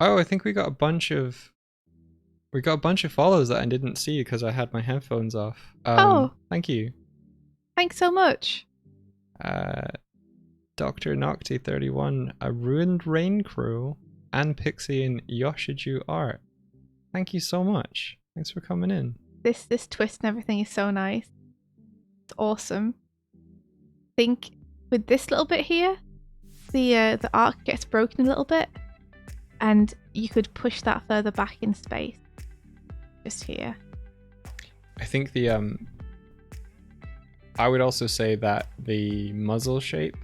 Oh, I think we got a bunch of follows that I didn't see because I had my headphones off. Oh. Thank you. Thanks so much. Dr. Nocty31, a Ruined Rain Crew, and Pixie and Yoshiju Art. Thank you so much. Thanks for coming in. This twist and everything is so nice. It's awesome. I think with this little bit here, the arc gets broken a little bit, and you could push that further back in space. Just here. I think I would also say that the muzzle shape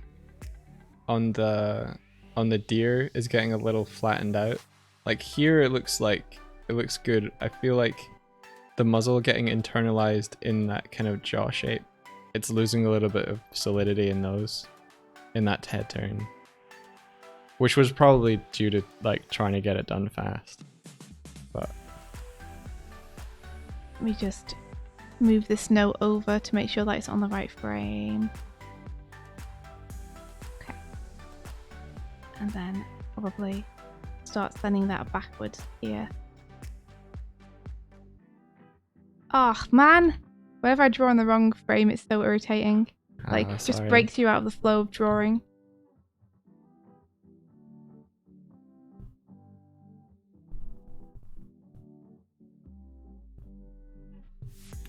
on the deer is getting a little flattened out. Like here it looks good. I feel like the muzzle getting internalized in that kind of jaw shape. It's losing a little bit of solidity in that head turn. Which was probably due to like trying to get it done fast. But let me just move this note over to make sure that it's on the right frame. Okay. And then probably start sending that backwards here. Oh man! Whenever I draw in the wrong frame, it's so irritating. Like, just breaks you out of the flow of drawing.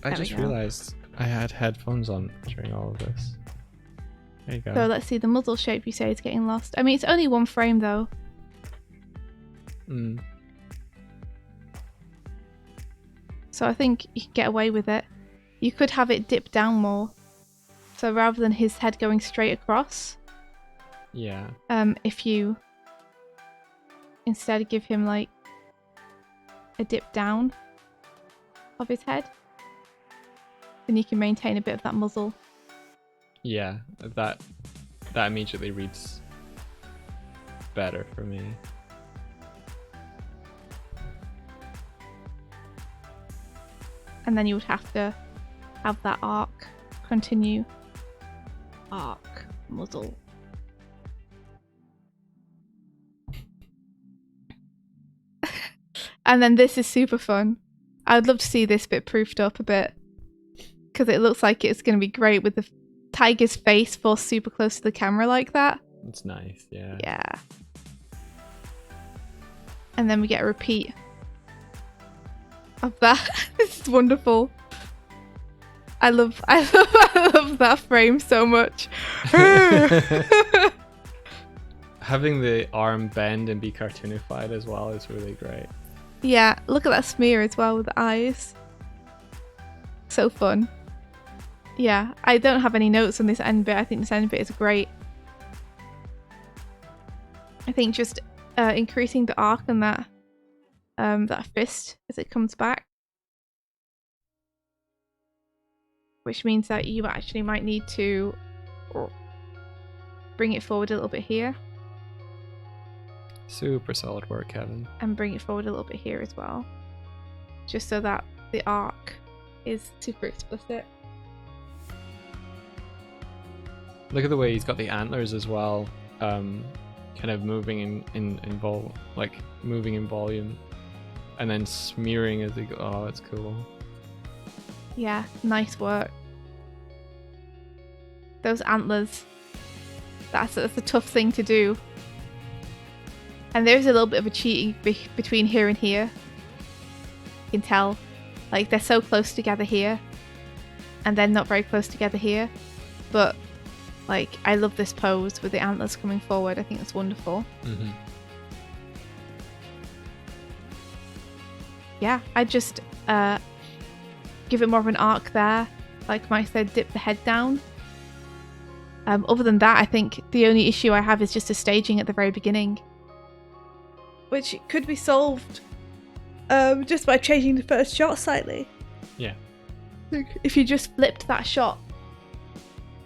I just realized I had headphones on during all of this. There you go. So let's see, the muzzle shape you say is getting lost. I mean, it's only one frame though. So I think you can get away with it. You could have it dip down more. So rather than his head going straight across. Yeah. If you instead give him like a dip down of his head, then you can maintain a bit of that muzzle. Yeah, that immediately reads better for me. And then you would have to have that arc continue. Arc, muzzle. And then this is super fun. I would love to see this bit proofed up a bit, because it looks like it's going to be great with the tiger's face forced super close to the camera like that. It's nice, yeah. Yeah. And then we get a repeat of that. This is wonderful. I love that frame so much. Having the arm bend and be cartoonified as well is really great. Yeah, look at that smear as well with the eyes. So fun. Yeah, I don't have any notes on this end bit. I think this end bit is great. I think just increasing the arc on that that fist as it comes back, which means that you actually might need to bring it forward a little bit here. Super solid work, Kevin. And bring it forward a little bit here as well, just so that the arc is super explicit. Look at the way he's got the antlers as well, kind of moving moving in volume, and then smearing as they go. Oh, that's cool. Yeah, nice work. Those antlers, that's a tough thing to do. And there's a little bit of a cheating between here and here. You can tell, like, they're so close together here, and then not very close together here. But, like, I love this pose with the antlers coming forward. I think it's wonderful. Mm-hmm. Yeah, I'd just give it more of an arc there. Like Mike said, dip the head down. Other than that, I think the only issue I have is just a staging at the very beginning, which could be solved just by changing the first shot slightly. Yeah. If you just flipped that shot,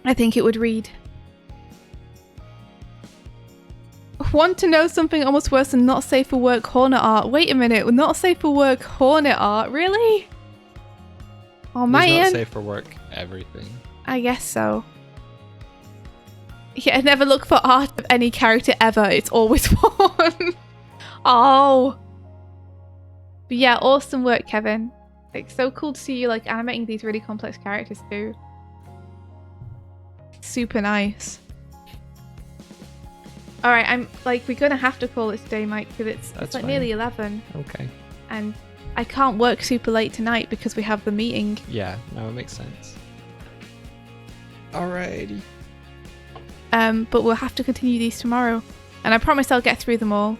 I think it would read. Want to know something almost worse than not safe for work Hornet art? Wait a minute, not safe for work Hornet art? Really? Oh, man. Not safe for work everything. I guess so. Yeah, never look for art of any character ever. It's always one. Oh. But yeah, awesome work, Kevin. Like, so cool to see you like animating these really complex characters too. Super nice. Alright, I'm like, we're gonna have to call it today, Mike, because it's like fine. nearly 11. Okay. And I can't work super late tonight because we have the meeting. Yeah, no, it makes sense. Alrighty. But we'll have to continue these tomorrow. And I promise I'll get through them all.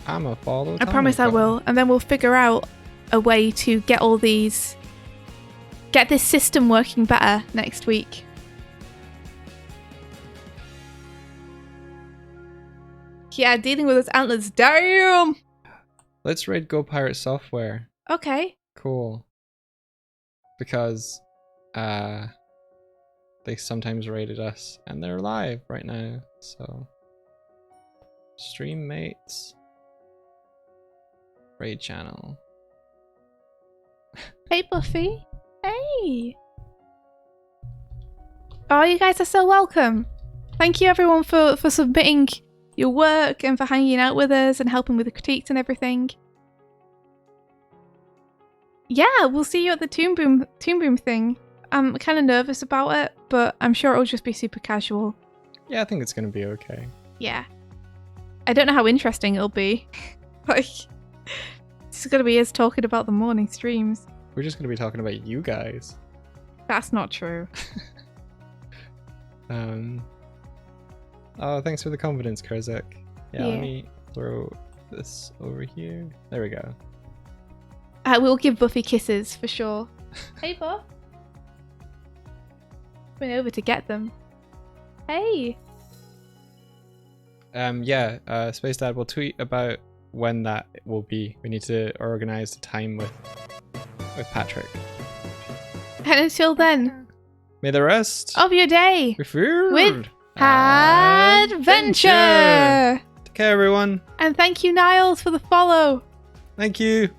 I'ma follow. I promise I will. And then we'll figure out a way to get all these... Get this system working better next week. Yeah, dealing with those antlers. Damn! Let's raid Go Pirate Software. Okay. Cool. Because they sometimes raided us and they're live right now, so stream mates, raid channel. Hey Buffy. Hey. Oh, you guys are so welcome. Thank you everyone for submitting your work and for hanging out with us and helping with the critiques and everything. Yeah, we'll see you at the Toon Boom thing. I'm kind of nervous about it, but I'm sure it'll just be super casual. Yeah, I think it's gonna be okay. Yeah. I don't know how interesting it'll be. Like, it's gonna be us talking about the morning streams. We're just gonna be talking about you guys. That's not true. Oh, thanks for the confidence, Kurzak. Yeah, Yeah. let me throw this over here. There we go. We'll give Buffy kisses for sure. Hey, Buff. Went over to get them. Hey. Space Dad will tweet about when that will be. We need to organize the time with Patrick. And until then, May the rest of your day be filled with adventure. Take care, everyone. And thank you, Niles, for the follow. Thank you.